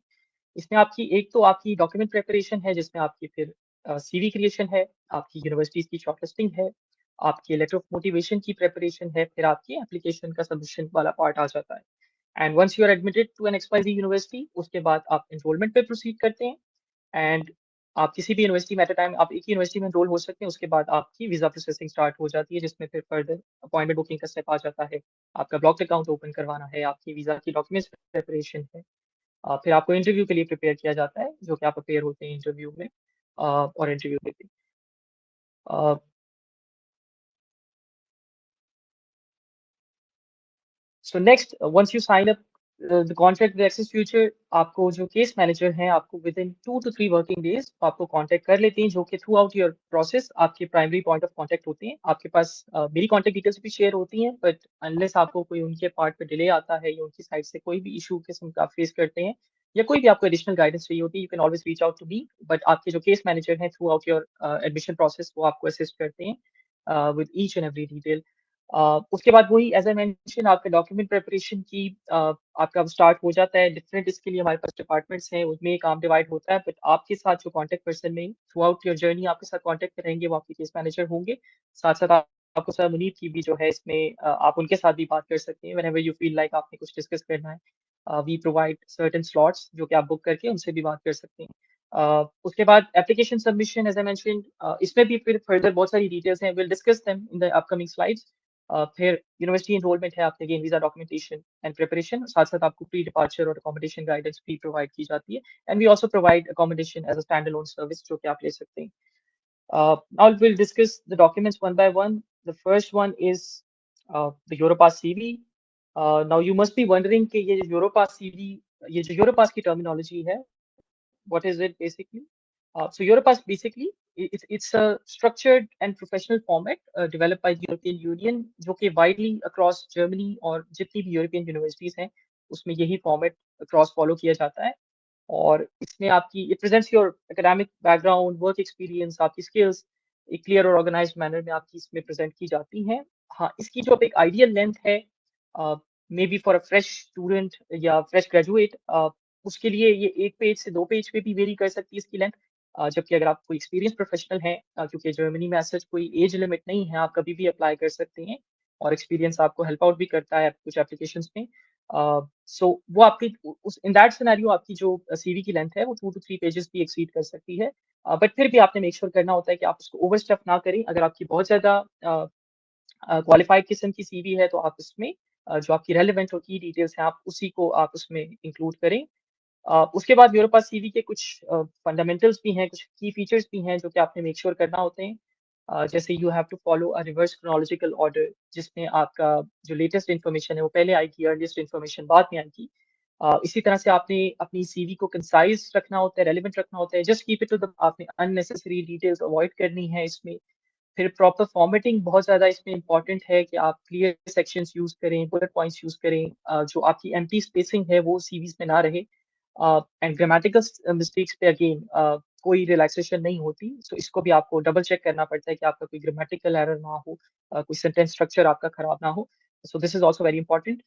इसमें आपकी एक तो आपकी डॉक्यूमेंट प्रिपरेशन है, जिसमें आपकी फिर सीवी क्रिएशन है, आपकी यूनिवर्सिटीज की शॉर्टलिस्टिंग है, आपकी लेटर ऑफ मोटिवेशन की प्रिपरेशन है, फिर आपकी एप्लीकेशन का सबमिशन वाला पार्ट आ जाता है। And once you are admitted to an XYZ university, उसके बाद आप एनरोलमेंट पे प्रोसीड करते हैं। एंड आप किसी भी यूनिवर्सिटी में एट अ टाइम आप एक ही यूनिवर्सिटी में एनरोल हो सकते हैं। उसके बाद आपकी वीजा प्रोसेसिंग स्टार्ट हो जाती है, जिसमें फिर फर्दर अपॉइंटमेंट बुकिंग का स्टेप आ जाता है। आपका ब्लॉक अकाउंट ओपन करवाना है, आपकी वीजा की डॉक्यूमेंट्स प्रिपरेशन है। फिर आपको इंटरव्यू के लिए प्रिपेयर किया जाता है, जो कि आप प्रिपेयर होते हैं इंटरव्यू में और इंटरव्यू देते हैं। So next once you sign up the contract with Access Future, आपको जो केस मैनेजर हैं आपको within 2 to 3 working days आपको कांटेक्ट कर लेते हैं, जो कि थ्रू आउट योर प्रोसेस आपके प्राइमरी पॉइंट ऑफ कांटेक्ट होते हैं। आपके पास मेरी कांटेक्ट डिटेल्स भी शेयर होती हैं, बट अनलेस आपको कोई उनके पार्ट पे डिले आता है या उनकी साइड से कोई भी इशू किस्म का फेस करते हैं या कोई भी आपको एडिशनल गाइडेंस चाहिए होती है, you can always reach out to me. But आपके जो केस मैनेजर हैं throughout your admission process, वो आपको असिस्ट करते हैं with each and every detail. उसके बाद वही एज आई मेंशन आपके डॉक्यूमेंट प्रिपरेशन की आपका स्टार्ट हो जाता है। डिफरेंट इसके लिए हमारे पास डिपार्टमेंट्स हैं, उसमें काम डिवाइड होता है, बट आपके साथ जो कांटेक्ट पर्सन में थ्रू आउट योर जर्नी आपके साथ कांटेक्ट करेंगे वो आपके केस मैनेजर होंगे। साथ साथ आपको सर मुनीब की भी जो है इसमें आप उनके साथ भी बात कर सकते हैं व्हेनेवर यू फील लाइक आपने कुछ डिस्कस करना है। वी प्रोवाइड सर्टेन स्लॉट्स जो कि आप बुक करके उनसे भी बात कर सकते हैं। उसके बाद application submission as I mention, इसमें भी फिर फर्दर बहुत सारी डिटेल्स हैं, will discuss them in the upcoming slides. फिर यूनिवर्सिटी एनरोलमेंट है, आपके again visa documentation and preparation, साथ साथ आपको प्री डिपार्चर और अकोमोडेशन गाइडेंस भी प्रोवाइड की जाती है। And we also provide accommodation as a stand alone service, जो कि आप ले सकते हैं। Now we'll discuss the documents one by one. The first one is the Europass CV. Now you must be wondering कि ये जो Europass CV, ये जो Europass की terminology है, what is it basically? So Europass basically it's a structured and professional format developed by the European Union, जो कि widely across Germany और जितनी भी European universities हैं उसमें यही format across follow किया जाता है। और इसमें आपकी it presents your academic background, work experience, आपकी स्किल्स एक क्लियर और ऑर्गेनाइज्ड मैनर में आपकी इसमें प्रेजेंट की जाती हैं। हाँ, इसकी जो एक आइडियल लेंथ है may be for a fresh student या फ्रेश ग्रेजुएट, उसके लिए ये 1 पेज से 2 पेज पे भी वेरी कर सकती है इसकी लेंथ। जबकि अगर आप कोई एक्सपीरियंस प्रोफेशनल हैं, क्योंकि जर्मनी में ऐसा कोई एज लिमिट नहीं है, आप कभी भी अप्लाई कर सकते हैं और एक्सपीरियंस आपको हेल्प आउट भी करता है कुछ एप्लीकेशंस में। सो वो आपकी उस इन दैट सिनेरियो आपकी जो सीवी की लेंथ है वो 2 टू 3 पेजेस भी एक्सीड कर सकती है। बट फिर भी आपने मेक श्योर करना होता है कि आप उसको ओवरस्टफ ना करें। अगर आपकी बहुत ज़्यादा क्वालिफाइड किस्म की सीवी है तो आप उसमें जो आपकी रेलेवेंट और की डिटेल्स हैं, आप उसी को आप उसमें इंक्लूड करें। उसके बाद मेरे पास सीवी के कुछ फंडामेंटल्स भी हैं, कुछ की फीचर्स भी हैं जो कि आपने मेक श्योर करना होते हैं। जैसे you have to follow a reverse chronological order, जिसमें आपका जो लेटेस्ट इन्फॉर्मेशन है वो पहले आएगी, अर्लीस्ट इन्फॉर्मेशन बाद में आएगी। इसी तरह से आपने अपनी सीवी को कंसाइज़ रखना होता है, रेलेवेंट रखना होता है, just keep it to the आपने अननेसेसरी डिटेल्स अवॉइड करनी है इसमें। फिर प्रॉपर फॉर्मेटिंग बहुत ज़्यादा इसमें इम्पोर्टेंट है कि आप क्लियर सेक्शंस यूज़ करें, बुलेट पॉइंट्स यूज़ करें, जो आपकी एम्प्टी स्पेसिंग है वो सीवीज़ में ना रहे। एंड ग्रामेटिकल मिस्टेक्स पे अगेन कोई रिलैक्सेशन नहीं होती, सो इसको भी आपको डबल चेक करना पड़ता है कि आपका कोई ग्रामेटिकल एरर ना हो, कोई सेंटेंस स्ट्रक्चर आपका खराब ना हो। So this is also very important.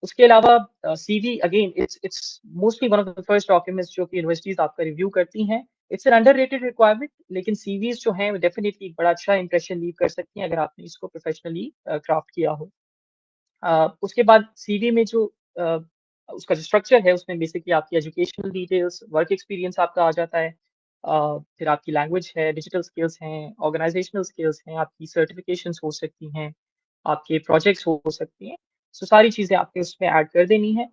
उसके अलावा CV again it's mostly one of the first documents जो कि यूनिवर्सिटीज़ आपका रिव्यू करती हैं। इट्स एन अंडररेटेड रिक्वायरमेंट, लेकिन सीवीज़ जो हैं वो डेफिनिटली एक बड़ा अच्छा इंप्रेशन लीव कर सकती हैं अगर आपने इसको प्रोफेशनली क्राफ्ट किया हो। उसके बाद सीवी में जो अ, उसका जो स्ट्रक्चर है उसमें बेसिकली आपकी एजुकेशनल डिटेल्स, वर्क एक्सपीरियंस आपका आ जाता है। फिर आपकी लैंग्वेज है, डिजिटल स्किल्स हैं, ऑर्गेनाइजेशनल स्किल्स हैं, आपकी सर्टिफिकेशंस हो सकती हैं, आपके प्रोजेक्ट्स हो सकती हैं। सो सारी चीज़ें आपने उसमें ऐड कर देनी है।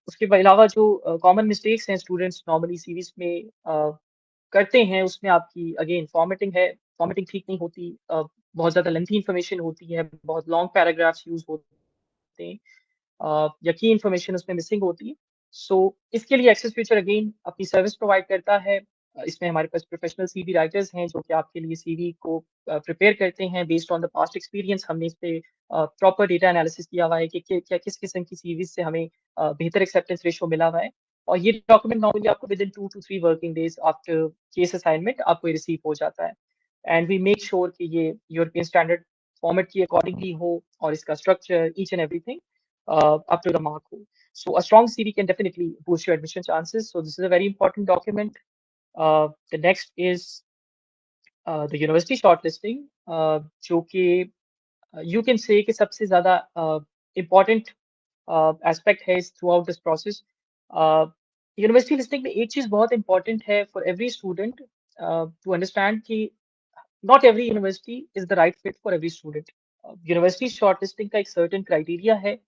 उसके अलावा जो कॉमन मिस्टेक्स हैं स्टूडेंट्स नॉर्मली सीवीज़ में करते हैं, उसमें आपकी अगेन फॉर्मेटिंग है, फॉर्मेटिंग ठीक नहीं होती, बहुत ज़्यादा लेंथी इन्फॉर्मेशन होती है, बहुत लॉन्ग पैराग्राफ्स यूज़ होते हैं, या की इन्फॉर्मेशन उसमें मिसिंग होती है। सो इसके लिए एक्सेस फ्यूचर अगेन अपनी सर्विस प्रोवाइड करता है। इसमें हमारे पास प्रोफेशनल सीवी राइटर्स हैं जो कि आपके लिए सीवी को प्रिपेयर करते हैं based on the past experience. हमने इस पे प्रॉपर डेटा एनालिसिस किया हुआ है कि क्या किस किस्म की सीवीज़ से हमें बेहतर एक्सेप्टेंस रेशियो मिला हुआ है। और ये डॉक्यूमेंट नॉर्मली आपको within 2 to 3 working days after case assignment आपको ये रिसीव हो जाता है। एंड वी मेक श्योर कि ये यूरोपियन स्टैंडर्ड फॉर्मेट के अकॉर्डिंगली हो और इसका structure each and everything up to the mark हो। So a strong CV can definitely boost your admission chances. So this is a very important document. The next is the university shortlisting, जो कि you can say कि सबसे ज़्यादा important aspect है इस throughout this process. University listing में एक चीज़ बहुत इंपॉर्टेंट है for every student to understand कि not every university is the right fit for every student. University shortlisting का एक सर्टेन क्राइटेरिया है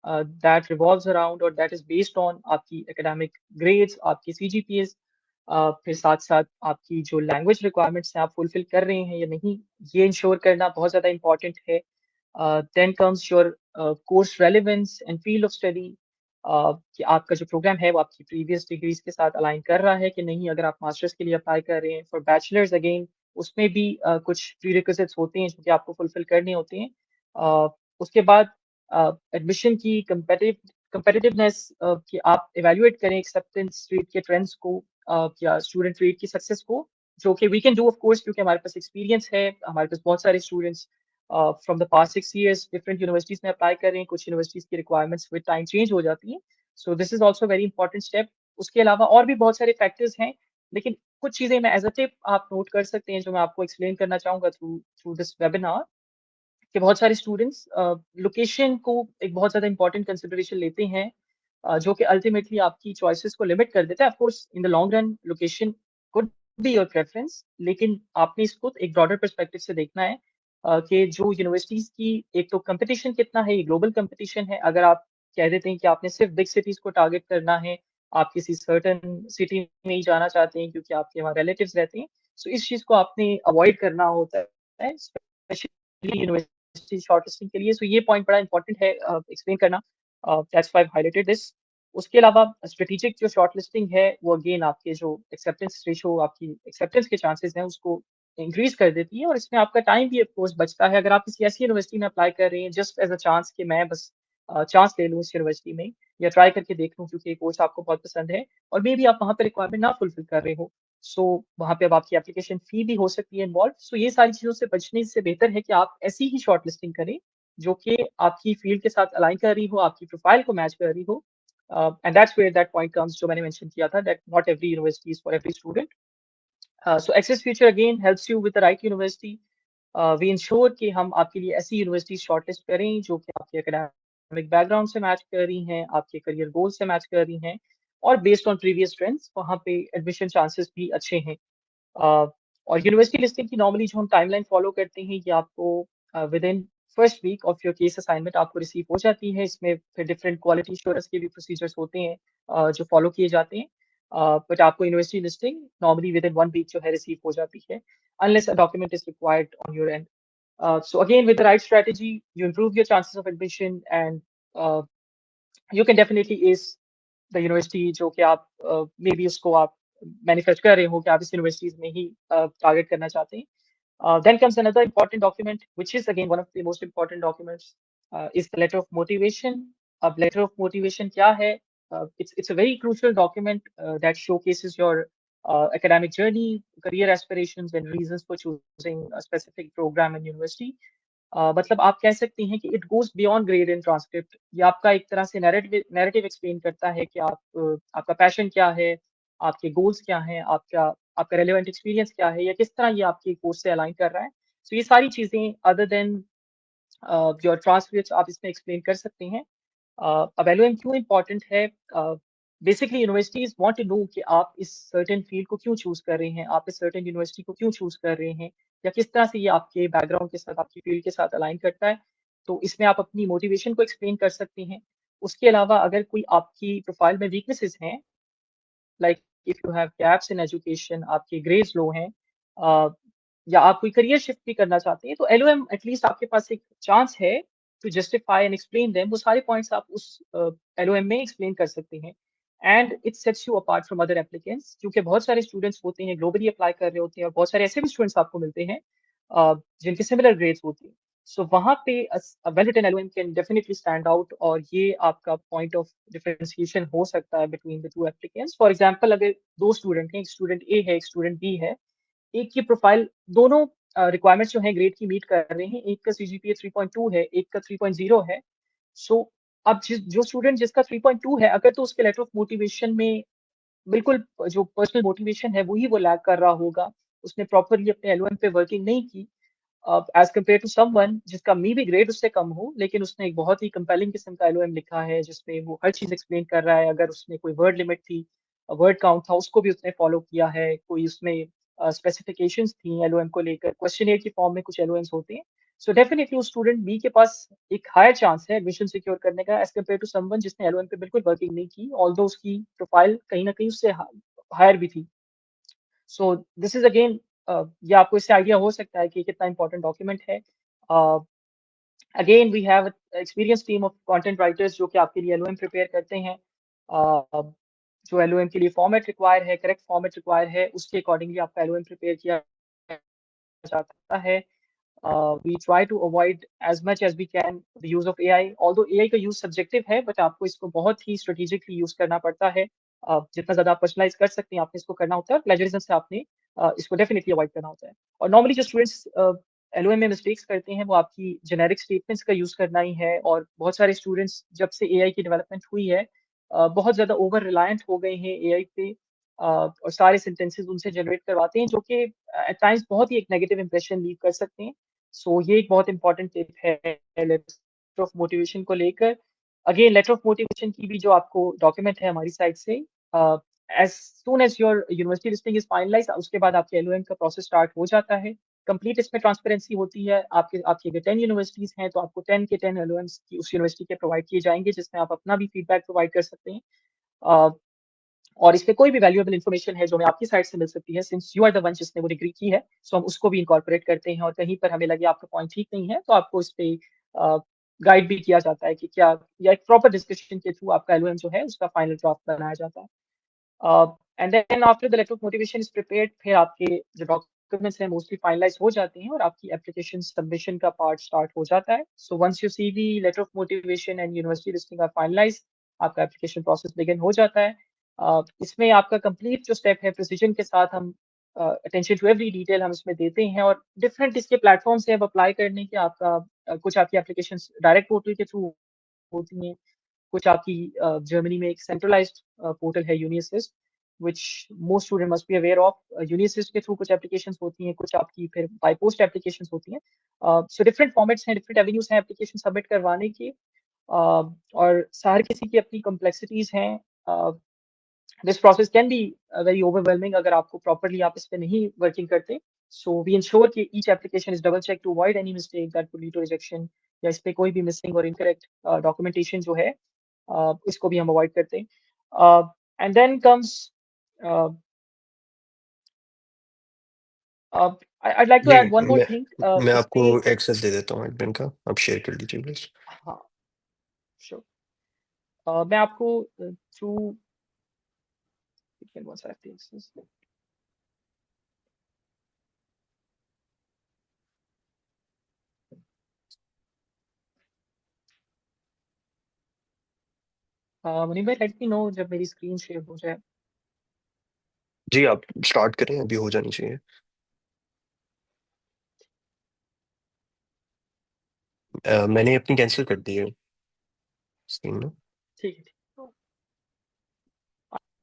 दैट रिवॉल्व्स अराउंड और दैट इज बेस्ड ऑन आपकी एकेडमिक ग्रेड्स, आपकी सीजीपीएस, फिर साथ साथ आपकी जो लैंग्वेज रिक्वायरमेंट्स हैं आप फुलफिल कर रहे हैं या नहीं, ये इंश्योर करना बहुत ज़्यादा इंपॉर्टेंट है। Then comes your course relevance and field of study, कि आपका जो प्रोग्राम है वो आपकी प्रीवियस डिग्रीज के साथ अलाइन कर रहा है कि नहीं। अगर आप मास्टर्स के लिए अप्लाई कर रहे हैं फॉर बैचलर्स अगेन उसमें भी कुछ प्रीरिक्विजिट्स होते हैं जो कि आपको फुलफिल करने होते हैं। उसके बाद एडमिशन की competitiveness, कि आप इवैल्यूएट करें एक्सेप्टेंस रेट के ट्रेंड्स को, या स्टूडेंट रेट की सक्सेस को, जो कि we can do of course क्योंकि हमारे पास एक्सपीरियंस है, हमारे पास बहुत सारे students from the past 6 years different universities में अप्लाई कर रहे हैं। कुछ यूनिवर्सिटीज की रिक्वायरमेंट्स विद टाइम चेंज हो जाती हैं। So this is also very important step. उसके अलावा और भी बहुत सारे फैक्टर्स हैं, लेकिन कुछ चीजें मैं एज अ टिप आप नोट कर सकते हैं जो मैं आपको एक्सप्लेन करना चाहूंगा थ्रू थ्रू दिस वेबिनार, कि बहुत सारे स्टूडेंट्स लोकेशन को एक बहुत ज़्यादा इंपॉर्टेंट कंसिडरेशन लेते हैं, जो कि अल्टीमेटली आपकी चॉइसेस को लिमिट कर देता है। Of course in the long run location could be your preference, लेकिन आपने इसको एक ब्रॉडर पर्सपेक्टिव से देखना है, कि जो यूनिवर्सिटीज़ की एक तो कंपटीशन कितना है, ये ग्लोबल कंपटीशन है। अगर आप कह देते हैं कि आपने सिर्फ बिग सिटीज़ को टारगेट करना है, आप किसी सर्टेन सिटी में ही जाना चाहते हैं क्योंकि आपके वहाँ रिलेटिव्स रहते हैं, सो इस चीज़ को आपने अवॉइड करना होता है, स्पेशली यूनिवर्सिटी शॉर्टलिस्टिंग के लिए। सो ये पॉइंट बड़ा इंपॉर्टेंट है एक्सप्लेन करना। That's why I highlighted this. उसके अलावा स्ट्रेटेजिक जो शॉर्टलिस्टिंग है वो अगेन आपके जो एक्सेप्टेंस रेशियो, आपकी एक्सेप्टेंस के चांसेस हैं उसको इंक्रीज कर देती है, और इसमें आपका टाइम भी ऑफ कोर्स बचता है। अगर आप किसी ऐसी यूनिवर्सिटी में अप्लाई कर रहे हैं जस्ट एज अ चांस कि मैं बस चांस ले लूँ इस यूनिवर्सिटी में या ट्राई करके देख लूँ क्योंकि कोर्स आपको बहुत पसंद है, और मे बी आप वहाँ पे रिक्वायरमेंट ना फुलफिल कर रहे हो, सो वहाँ पे अब आपकी एप्लीकेशन फी भी हो सकती है इन्वॉल्व। सो ये सारी चीज़ों से बचने से बेहतर है कि आप ऐसी ही शॉर्टलिस्टिंग करें जो कि आपकी फील्ड के साथ अलाइन कर रही हो, आपकी प्रोफाइल को मैच कर रही हो। And that's where that point comes जो मैंने मेंशन किया था, that not every university is for every student. So Access Future again helps you with the right university. We ensure कि हम आपके लिए ऐसी यूनिवर्सिटी शॉर्टलिस्ट करें जो कि आपके एकेडमिक बैकग्राउंड से मैच कर रही हैं, आपके करियर गोल से मैच कर रही हैं और बेस्ड ऑन प्रीवियस ट्रेंड्स वहाँ पे एडमिशन चांसेस भी अच्छे हैं। अ, और यूनिवर्सिटी लिस्टिंग की नॉर्मली जो हम टाइमलाइन फॉलो करते हैं ये आपको within first week of your case assignment आपको रिसीव हो जाती है। इसमें फिर डिफरेंट क्वालिटी एश्योरेंस के भी प्रोसीजर्स होते हैं जो फॉलो किए जाते हैं। बट आपको university listing normally within 1 week जो है रिसीव हो जाती है unless a document is required on your end. So again, with the right strategy, you improve your chances of admission and uh, you can definitely ace the university जो कि आप may be उसको आप manifest कर रहे हो कि आप इस यूनिवर्सिटीज में ही टारगेट करना चाहते हैं। Then comes another important document, which is again one of the most important documents, is the letter of motivation. अब letter of motivation क्या है? It's a very crucial document that showcases your academic journey, career aspirations, and reasons for choosing a specific program and university. मतलब आप कह सकते हैं कि it goes beyond grade and transcript. ये आपका एक तरह से नैरेटिव एक्सप्लेन करता है कि आप आपका पैशन क्या है, आपके गोल्स क्या हैं, आपका आपका रेलेवेंट एक्सपीरियंस क्या है या किस तरह ये आपके कोर्स से अलाइन कर रहा है। सो ये सारी चीज़ें अदर देन योर ट्रांसक्रिप्ट्स आप इसमें एक्सप्लेन कर सकते हैं। अब एलओएम क्यों इम्पोर्टेंट है? Basically universities want to know कि आप इस सर्टेन फील्ड को क्यों चूज कर रहे हैं, आप इस सर्टेन यूनिवर्सिटी को क्यों चूज कर रहे हैं या किस तरह से ये आपके बैकग्राउंड के साथ, आपकी फील्ड के साथ अलाइन करता है। तो इसमें आप अपनी मोटिवेशन को एक्सप्लेन कर सकते हैं। उसके अलावा अगर कोई आपकी प्रोफाइल में वीकनेसेस हैं, like if you have gaps in education, आपके ग्रेड्स लो हैं, अ, या आप कोई करियर शिफ्ट भी करना चाहते हैं, तो एलओएम एटलीस्ट आपके पास एक चांस है to justify and explain them. वो सारे पॉइंट्स आप उस एलओएम में एक्सप्लेन कर सकते हैं and it sets you apart from other applicants, क्योंकि बहुत सारे स्टूडेंट्स होते हैं ग्लोबली अप्लाई कर रहे होते हैं और बहुत सारे ऐसे भी स्टूडेंट्स आपको मिलते हैं जिनके सिमिलर ग्रेड्स होते हैं। सो वहाँ पे well written LOM can definitely stand out और ये आपका पॉइंट ऑफ डिफरेंशिएशन हो सकता है between the two applicants. For example अगर दो स्टूडेंट हैं, एक स्टूडेंट ए है, एक स्टूडेंट बी है, एक की प्रोफाइल दोनों रिक्वायरमेंट्स जो हैं ग्रेड की मीट कर रहे हैं, एक का सीजीपीए 3.2 है, एक का 3.0 है। सो अब जो स्टूडेंट जिसका 3.2 है, अगर तो उसके लेटर ऑफ मोटिवेशन में बिल्कुल जो पर्सनल मोटिवेशन है वही वो लैक कर रहा होगा, उसने प्रॉपरली अपने एलओएम पे वर्किंग नहीं की, एज कम्पेयर टू समवन जिसका मे बी ग्रेड उससे कम हो लेकिन उसने एक बहुत ही कंपेलिंग किस्म का एलओएम लिखा है जिसमें वो हर चीज एक्सप्लेन कर रहा है। अगर उसमें कोई वर्ड लिमिट थी, वर्ड काउंट था, उसको भी उसने फॉलो किया है, कोई उसमें स्पेसिफिकेशंस थी एलओएम को लेकर, क्वेश्चनियर की फॉर्म में कुछ एलओएम्स होते हैं। सो डेफिनेटली उस स्टूडेंट बी के पास एक हायर चांस है एडमिशन सिक्योर करने का एज कम्पेयर टू समवन जिसने एलओएम पे बिल्कुल वर्किंग नहीं की, ऑल्दो उसकी प्रोफाइल कहीं ना कहीं उससे हायर भी थी। सो दिस इज अगेन, ये आपको इससे आइडिया हो सकता है कि कितना इंपॉर्टेंट डॉक्यूमेंट है। Again we have experience team of content writers जो कि आपके लिए एलओएम प्रिपेयर करते हैं। जो एलओएम के लिए फॉर्मेट रिक्वायर है, करेक्ट फॉर्मेट रिक्वायर है, उसके अकॉर्डिंगली आपका एलओएम प्रिपेयर किया जाता है। We try to avoid as much as we can the use of AI. Although AI का यूज सब्जेक्टिव है, बट आपको इसको बहुत ही स्ट्रेटेजिकली यूज करना पड़ता है। जितना ज्यादा आप पर्सनलाइज कर सकते हैं आपने इसको करना होता है, प्लेजरिज्म से आपने इसको डेफिनेटली अवॉइड करना होता है। और नॉर्मली जो स्टूडेंट्स एलओएम में मिस्टेक्स करते हैं वो आपकी जेनेरिक स्टेटमेंट्स का यूज करना ही है। और बहुत सारे स्टूडेंट्स जब से एआई की डेवलपमेंट हुई है बहुत ज्यादा ओवर रिलायंट हो गए हैं एआई पे, और सारे सेंटेंसेस उनसे जनरेट करवाते हैं जो कि एट टाइम्स बहुत ही एक नेगेटिव इंप्रेशन लीव कर सकते हैं। सो ये एक बहुत इंपॉर्टेंट टिप है लेटर ऑफ मोटिवेशन को लेकर। अगेन लेटर ऑफ मोटिवेशन की भी जो आपको डॉक्यूमेंट है हमारी साइड से, as soon as your university listing is finalise, उसके बाद आपके एलओएम का प्रोसेस स्टार्ट हो जाता है। कंप्लीट इसमें ट्रांसपेरेंसी होती है। आपकी अगर 10 यूनिवर्सिटीज हैं तो आपको 10 के 10 एलओएम्स की उस यूनिवर्सिटी के प्रोवाइड किए जाएंगे जिसमें आप अपना भी फीडबैक प्रोवाइड कर सकते हैं। और इसमें कोई भी वैल्यूएबल इन्फॉर्मेशन है जो हमें आपकी साइड से मिल सकती है, since you are the one जिसने वो डिग्री की है, सो हम उसको भी इनकॉर्पोरेट करते हैं। और कहीं पर हमें लगे आपका पॉइंट ठीक नहीं है तो आपको इस पे गाइड भी किया जाता है कि क्या, या एक प्रॉपर डिस्कशन के थ्रू आपका एलओएम जो है उसका फाइनल ड्राफ्ट बनाया जाता है। And then after the letter of motivation is prepared, फिर आपके जो डॉक्यूमेंट्स हैं मोस्टली फाइनलाइज हो जाते हैं और आपकी एप्लीकेशन सबमिशन का पार्ट स्टार्ट हो जाता है। So once you CV, letter of motivation and university listing are finalise, आपका एप्लीकेशन प्रोसेस बिगिन हो जाता है। इसमें आपका कंप्लीट जो स्टेप है प्रिसीजन के साथ हम अटेंशन टू एवरी डिटेल हम इसमें देते हैं। और डिफरेंट इसके प्लेटफॉर्म्स हैं अब अप्लाई करने के, आपका कुछ आपकी एप्लीकेशन डायरेक्ट पोर्टल के थ्रू होती हैं, कुछ आपकी जर्मनी में एक सेंट्रलाइज्ड पोर्टल है यूनिअसिस्ट, which most student must be aware of. Unisys के थ्रू कुछ applications होती हैं, कुछ आपकी फिर by post applications होती हैं. So different formats हैं, different avenues हैं application submit करवाने के. और हर किसी की अपनी complexities हैं. This process can be very overwhelming अगर आपको properly आप इस पे नहीं working करते. So we ensure कि each application is double checked to avoid any mistake that could lead to rejection, या इस पे कोई भी missing और incorrect documentation जो है इसको भी हम avoid करते हैं. Uh, and then comes uh, I'd like to ji add one more मैं thing. मैं आपको इसमें एक्सेस दे देता हूँ एडमिन का, आप शेयर कर लीजिए प्लीज। हाँ, sure. मैं आपको through one second. मुनीब भाई, let me know जब मेरी स्क्रीन शेयर हो जाए. जी आप स्टार्ट करें, अभी हो जानी चाहिए। मैंने अपनी कैंसिल कर दी है स्क्रीन ना। ठीक है, ठीक.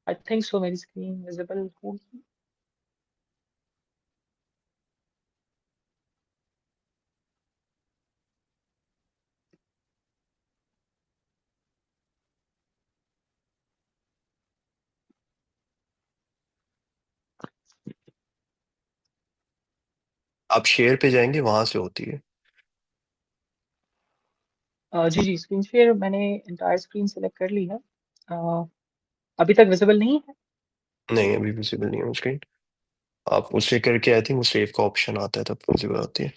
आई थिंक सो मेरी स्क्रीन विजिबल होगी. आप शेयर पे जाएंगे, वहां से होती है। जी जी, स्क्रीन शेयर मैंने इंटायर स्क्रीन सेलेक्ट कर ली है. अ, अभी तक विजिबल नहीं है. नहीं अभी विजिबल नहीं है स्क्रीन। आप उससे करके आई थिंक वो सेव का ऑप्शन आता है तब विजिबल आती है।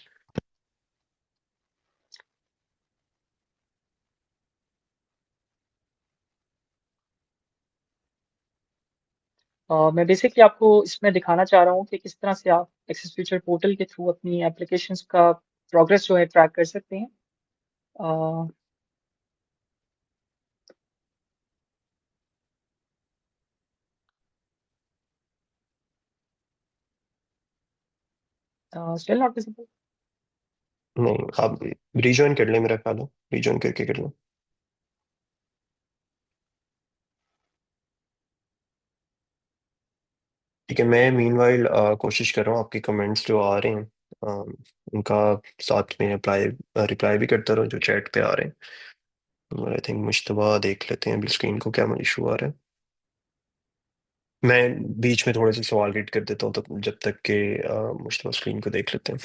मैं बेसिकली आपको इसमें दिखाना चाह रहा हूँ कि किस तरह से आप एक्सेस फ्यूचर पोर्टल के थ्रू अपनी एप्लीकेशंस का प्रोग्रेस जो है ट्रैक कर सकते हैं. Still not visible. नहीं आप रिजॉइन कर लें, मेरा ख्याल है रिजॉइन करके कर लें। ठीक है, मैं मीनवाइल कोशिश कर रहा हूँ आपके कमेंट्स जो आ रहे हैं उनका साथ में अप्लाई रिप्लाई भी करता रहो जो चैट पे आ रहे हैं। आई थिंक मुश्तबा देख लेते हैं अभी स्क्रीन को क्या इशू आ रहा है। मैं बीच में थोड़े से सवाल रीड कर देता हूँ तब जब तक कि मुश्तबा स्क्रीन को देख लेते हैं।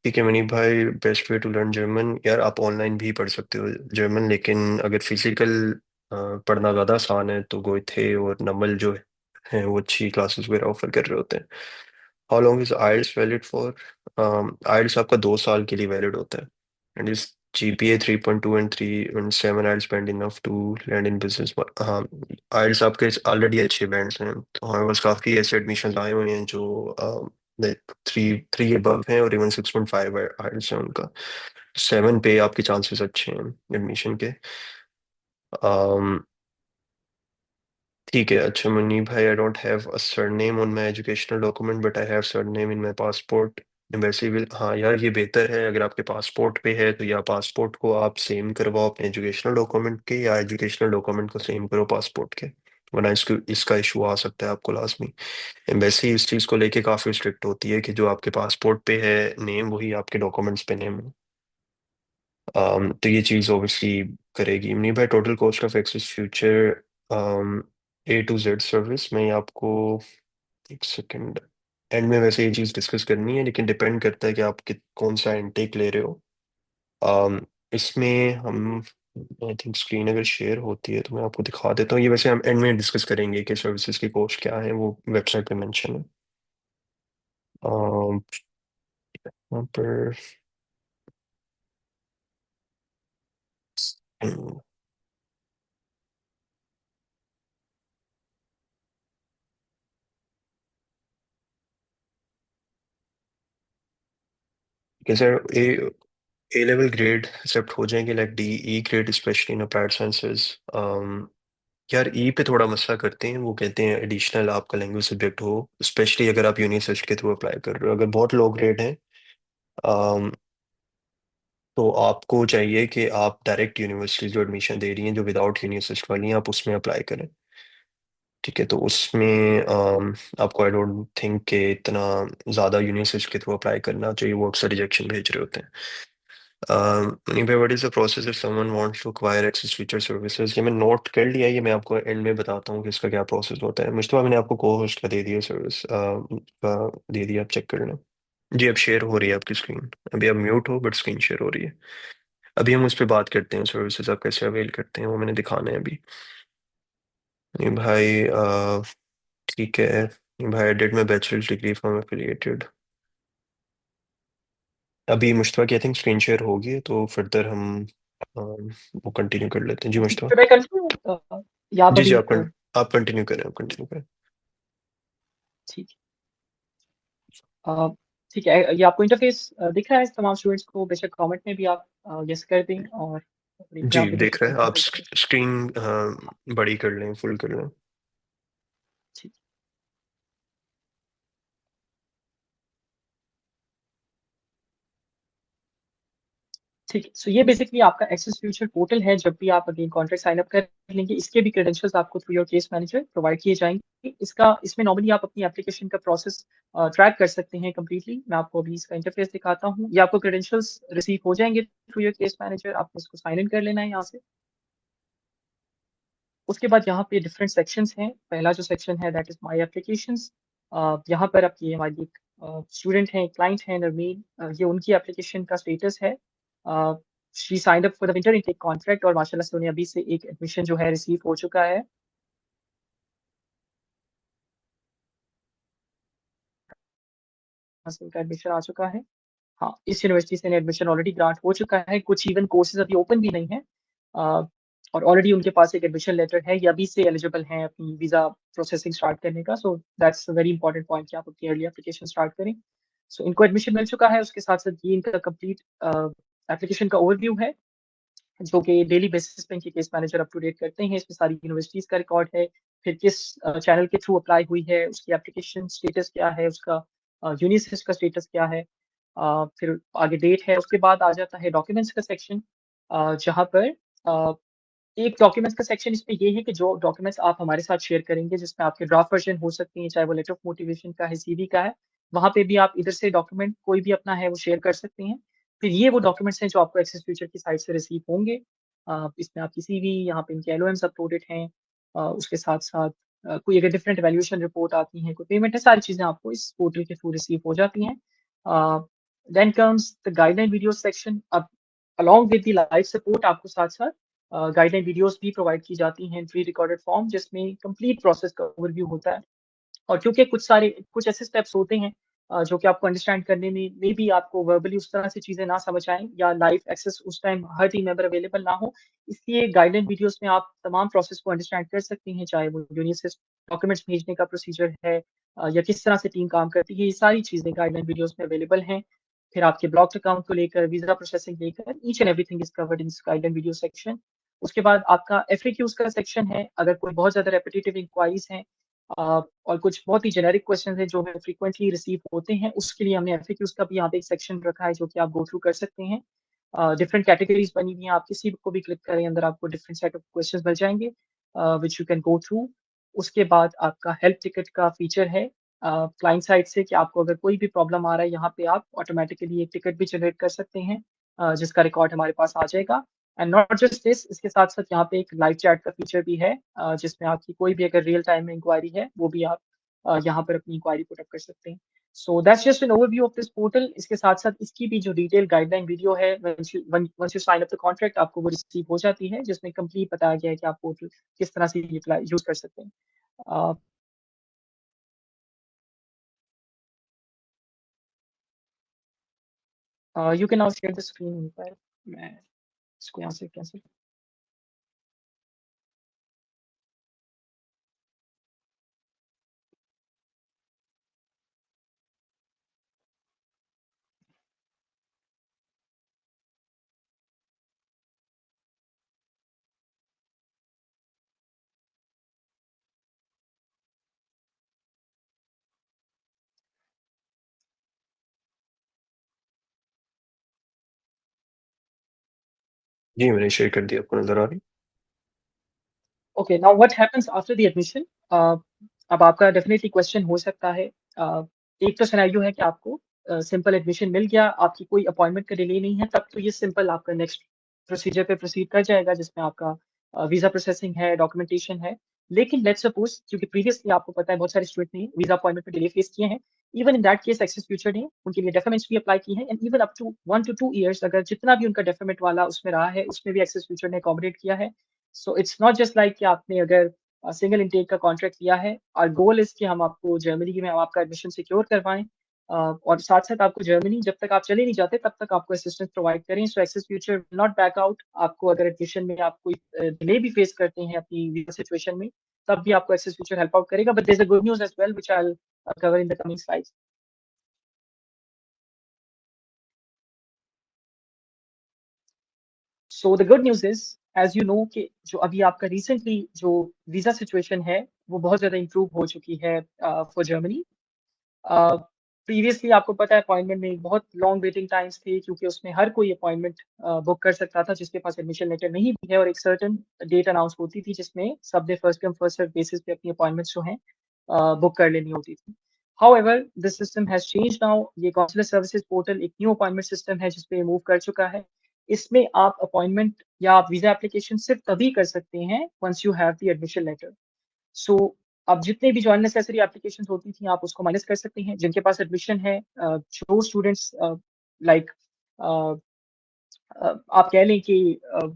ठीक है मनीष भाई, best way to learn German, यार आप ऑनलाइन भी पढ़ सकते हो जर्मन, लेकिन अगर फिजिकल पढ़ना ज़्यादा आसान है तो गोइथे और नमल जो है वो अच्छी क्लासेस वगैरह ऑफर कर रहे होते हैं। How long is IELTS valid for? IELTS आपका 2 साल के लिए वैलिड होता है। And is GPA 3.2 and 3.7 IELTS band enough to land in business? हाँ, आइल्स आपके ऑलरेडी अच्छे बैंड्स हैं, तो हमारे पास काफ़ी ऐसे एडमिशन आए हुए हैं जो लाइक थ्री थ्री अबव हैं और इवन 6.5 आइल्स हैं उनका। 7 पे आपके चांसेस अच्छे हैं एडमिशन के। um, ठीक है। अच्छा मनी भाई, I don't have a surname on my educational document but I have surname in my passport. वैसे भी हाँ यार, ये बेहतर है अगर आपके पासपोर्ट पे है तो या पासपोर्ट को आप सेम करवाओ अपने एजुकेशनल डॉक्यूमेंट के, या एजुकेशनल डॉक्यूमेंट को सेम करो पासपोर्ट के, वरना इसको इसका इशू आ सकता है आपको लाजमी। एम्बेसी इस चीज़ को लेके काफ़ी स्ट्रिक्ट होती है कि जो आपके पासपोर्ट पे है नेम वही आपके डॉक्यूमेंट्स पे नेम है। तो ये चीज़ ऑब्वियसली करेगी नहीं भाई। Total cost of Access Future A to Z service में आपको, एक सेकंड, एंड में वैसे ये चीज़ डिस्कस करनी है लेकिन डिपेंड करता है कि आप कौन सा इनटेक ले रहे हो। इसमें हम, आई थिंक स्क्रीन अगर शेयर होती है तो मैं आपको दिखा देता हूँ। ये वैसे हम एंड में डिस्कस करेंगे कि सर्विसेज की कॉस्ट क्या है, वो वेबसाइट पे मेंशन है। यहाँ पर सर ए लेवल ग्रेड एक्सेप्ट हो जाएंगे, like DE grade specially in applied sciences. यार ई पे थोड़ा मसला करते हैं, वो कहते हैं एडिशनल आपका लैंग्वेज सब्जेक्ट हो, स्पेशली अगर आप यूनिसर्च के थ्रू अप्लाई कर रहे हो। अगर बहुत लो ग्रेड है um, तो आपको चाहिए कि आप डायरेक्ट यूनिवर्सिटीज जो एडमिशन दे रही हैं जो विदाउट यूनिसर्च वाली हैं आप उसमें अप्लाई करें। ठीक है, तो उसमें आपको आई डोंट थिंक कि इतना ज़्यादा यूनिवर्सिटी के थ्रू अप्लाई करना चाहिए, वो अक्सर रिजेक्शन भेज रहे होते हैं। नहीं भाई, what is the process if someone wants to acquire Access Future services? ये मैं नोट कर लिया, ये मैं आपको एंड में बताता हूँ कि इसका क्या प्रोसेस होता है। मुश्तबा मैंने आपको को होस्ट का दे दिया, सर्विस का दे दिया, आप चेक कर लें। जी, अब शेयर हो रही है आपकी स्क्रीन। अभी आप म्यूट हो बट स्क्रीन शेयर हो रही है। अभी हम उस पर बात करते हैं, सर्विसेज आप कैसे अवेल करते हैं, वो मैंने दिखाना है अभी। नहीं भाई, ठीक है। नहीं भाई, I did my bachelors degree from affiliated. अभी मुश्तबा की आई थिंक स्क्रीन शेयर होगी, तो फर्दर हम वो कंटिन्यू कर लेते हैं। जी ठीक मुश्तबा। है, मैं कंटिन्यू या आप जी जी, अभी आप कंटिन्यू करें, आप कंटिन्यू करें। ठीक ठीक है, ये आपको इंटरफेस दिख रहा है तमाम स्टूडेंट्स को? बेशक कमेंट में भी आप यस कर दें और अपने जी एग्जाम के देख बेशक रहे हैं आप, कंप्यूटर करें। स्क्रीन बड़ी कर लें, फुल कर लें। ठीक ठीक है, सो ये बेसिकली आपका एक्सेस फ्यूचर पोर्टल है। जब भी आप अगेन कॉन्ट्रैक्ट साइन अप कर लेंगे, इसके भी क्रेडेंशियल्स आपको through your case manager provide किए जाएंगे। इसमें नॉर्मली आप अपनी एप्लीकेशन का प्रोसेस ट्रैक कर सकते हैं कंप्लीटली। मैं आपको अभी इसका इंटरफेस दिखाता हूँ। ये आपको क्रेडेंशियल्स रिसीव हो जाएंगे थ्रू योर केस मैनेजर, आपको इसको साइन इन कर लेना है यहाँ से। उसके बाद यहाँ पे डिफरेंट सेक्शंस हैं। पहला जो सेक्शन है दैट इज माय एप्लीकेशंस। यहाँ पर आपकी हमारी एक स्टूडेंट हैं, क्लाइंट हैं नरमीन, ये उनकी एप्लीकेशन का स्टेटस है। She signed up for the winter intake contract और माशाल्लाह से उन्हें अभी से एक एडमिशन जो है रिसीव हो चुका है। यहाँ से उनका एडमिशन आ चुका है। हाँ, इस यूनिवर्सिटी से इन्हें एडमिशन ऑलरेडी ग्रांट हो चुका है। कुछ इवन कोर्सेज अभी ओपन भी नहीं है। और ऑलरेडी उनके पास एक एडमिशन लेटर है, ये अभी से एलिजिबल हैं अपनी वीजा प्रोसेसिंग स्टार्ट करने का। So that's a very important point कि आप अपनी अर्ली एप्लीकेशन स्टार्ट करें। सो इनको एडमिशन मिल चुका है। उसके साथ साथ ये इनका कंप्लीट एप्लीकेशन का ओवरव्यू है, जो कि डेली बेसिस पे इनके case manager up to date करते हैं। इसमें सारी यूनिवर्सिटीज का रिकॉर्ड है, फिर किस चैनल के थ्रू अप्लाई हुई है, उसकी एप्लीकेशन स्टेटस क्या है, उसका यूनिसिस्ट का स्टेटस क्या है, फिर आगे डेट है। उसके बाद आ जाता है डॉक्यूमेंट्स का सेक्शन, जहाँ पर एक डॉक्यूमेंट्स का सेक्शन इसमें ये है कि जो डॉक्यूमेंट्स आप हमारे साथ शेयर करेंगे, जिसमें आपके ड्राफ्ट वर्जन हो सकते हैं, चाहे वो लेटर ऑफ मोटिवेशन का है, सीवी का है, वहाँ पे भी आप इधर से डॉक्यूमेंट कोई भी अपना है वो शेयर कर सकते हैं। फिर ये वो डॉक्यूमेंट्स हैं जो आपको एक्सेस फ्यूचर की साइट से रिसीव होंगे। इसमें आपकी सीवी, यहाँ पे इनके एलओएम्स अपलोडेड हैं। उसके साथ-साथ कोई अगर डिफरेंट वैल्यूएशन रिपोर्ट आती है, कोई पेमेंट है, सारी चीज़ें आपको इस पोर्टल के थ्रू रिसीव हो जाती हैं। Then comes the guideline video section. अब along with the live support आपको साथ-साथ गाइडलाइन वीडियोस भी प्रोवाइड की जाती हैं प्री रिकॉर्डेड फॉर्म, जिसमें कंप्लीट प्रोसेस का ओवरव्यू होता है। और क्योंकि कुछ ऐसे स्टेप्स होते हैं जो कि आपको अंडरस्टैंड करने में मे बी आपको वर्बली उस तरह से चीज़ें ना समझ आएँ, या लाइव एक्सेस उस टाइम हर टीम मेंबर अवेलेबल ना हो, इसलिए गाइडलाइन वीडियोस में आप तमाम प्रोसेस को अंडरस्टैंड कर सकते हैं, चाहे वो यूनिसिस डॉक्यूमेंट्स भेजने का प्रोसीजर है, या किस तरह से टीम काम करती है, ये सारी चीज़ें गाइडलाइन वीडियोस में अवेलेबल हैं। फिर आपके ब्लॉक्ड अकाउंट को लेकर, वीज़ा प्रोसेसिंग लेकर, each and everything is covered in this guideline video section. उसके बाद आपका एफएक्यूज़ का सेक्शन है। अगर कोई बहुत ज़्यादा रेपिटिटिव इंक्वायरीज़ हैं, और कुछ बहुत ही जेनेरिक क्वेश्चंस हैं जो हमें फ्रीक्वेंटली रिसीव होते हैं, उसके लिए हमने एफएक्यूज़ का भी यहाँ पे एक सेक्शन रखा है, जो कि आप गो थ्रू कर सकते हैं। डिफरेंट कैटेगरीज़ बनी हुई हैं, आप किसी को भी क्लिक करें, अंदर आपको डिफरेंट सेट ऑफ क्वेश्चंस मिल जाएँगे, which you can go through. उसके बाद आपका हेल्प टिकट का फीचर है क्लाइंट साइड से, कि आपको अगर कोई भी प्रॉब्लम आ रहा है, यहाँ पे आप ऑटोमैटिकली एक टिकट भी जनरेट कर सकते हैं, जिसका रिकॉर्ड हमारे पास आ जाएगा। एंड नॉट जस्ट दिस, इसके साथ-साथ यहाँ पे एक लाइव चैट का फीचर भी है, जिसमें आपकी कोई भी अगर रियल टाइम में इंक्वायरी है, वो भी आप यहाँ पर अपनी इंक्वायरी पुट अप कर सकते हैं। So that's just an overview of this portal. इसके साथ-साथ इसकी भी जो डिटेल गाइडलाइन वीडियो है, once you sign up the contract, आपको वो रिसीव हो जाती है, जिसमें कंप्लीट बताया गया है कि आप पोर्टल किस तरह से यूज़ कर सकते हैं। Uh, you can now share the screen पर। मैं इसको यहाँ से कैंसल। जी मैंने शेयर कर दिया, आपको नजर आ रही? Okay, now what happens after the admission? अब आपका डेफिनेटली क्वेश्चन हो सकता है, एक तो सिनेरियो है कि आपको सिंपल एडमिशन मिल गया, आपकी कोई अपॉइंटमेंट का डिले नहीं है, तब तो ये सिंपल आपका नेक्स्ट प्रोसीजर पे प्रोसीड कर जाएगा, जिसमें आपका वीज़ा प्रोसेसिंग है, डॉक्यूमेंटेशन है। लेकिन लेट्स सपोज़, क्योंकि प्रीवियसली आपको पता है बहुत सारे स्टूडेंट ने वीज़ा अपॉइंटमेंट में डिले फेस किए हैं। Even in that case Access Future ने उनके लिए डेफरमेंट्स भी अप्लाई की हैं, and even up to 1 to 2 years अगर जितना भी उनका डेफरमेंट वाला उसमें रहा है, उसमें भी एक्सिस फ्यूचर ने अकोमोडेट किया है। So it's not just like कि आपने अगर सिंगल इनटेक का कॉन्ट्रैक्ट लिया है, और गोल इज़ कि हम आपको जर्मनी में हम आपका एडमिशन सिक्योर करवाएँ, और साथ-साथ आपको जर्मनी जब तक आप चले नहीं जाते तब तक आपको असिस्टेंस प्रोवाइड करें। So Axis future will not back out. आपको अगर एडमिशन में आप कोई डिले भी फेस करते हैं अपनी वीज़ा सिचुएशन में, तब भी आपको एक्सिस फ्यूचर हेल्प आउट करेगा। But there is a good news as well which I will cover in the coming slides. So the good news is, as you know कि जो अभी आपका रिसेंटली जो वीज़ा सिचुएशन है, वो बहुत ज़्यादा इम्प्रूव हो चुकी है फॉर जर्मनी। अ, प्रीवियसली आपको पता है अपॉइंटमेंट में बहुत लॉन्ग वेटिंग टाइम्स थे, क्योंकि उसमें हर कोई अपॉइंटमेंट बुक कर सकता था जिसके पास एडमिशन लेटर नहीं भी है, और एक सर्टेन डेट अनाउंस होती थी जिसमें सबने first come first serve basis पे अपनी अपॉइंटमेंट्स जो हैं बुक कर लेनी होती थी। However this system has changed now. ये काउंसलर सर्विसेज पोर्टल एक न्यू अपॉइंटमेंट सिस्टम है जिस पे मूव कर चुका है। इसमें आप अपॉइंटमेंट या आप वीज़ा एप्लीकेशन सिर्फ तभी कर सकते हैं once you have the admission letter. So अब जितने भी जो अननेसेसरी एप्लीकेशंस होती थी, आप उसको माइनस कर सकते हैं। जिनके पास एडमिशन है, जो स्टूडेंट्स लाइक अ आप कह लें कि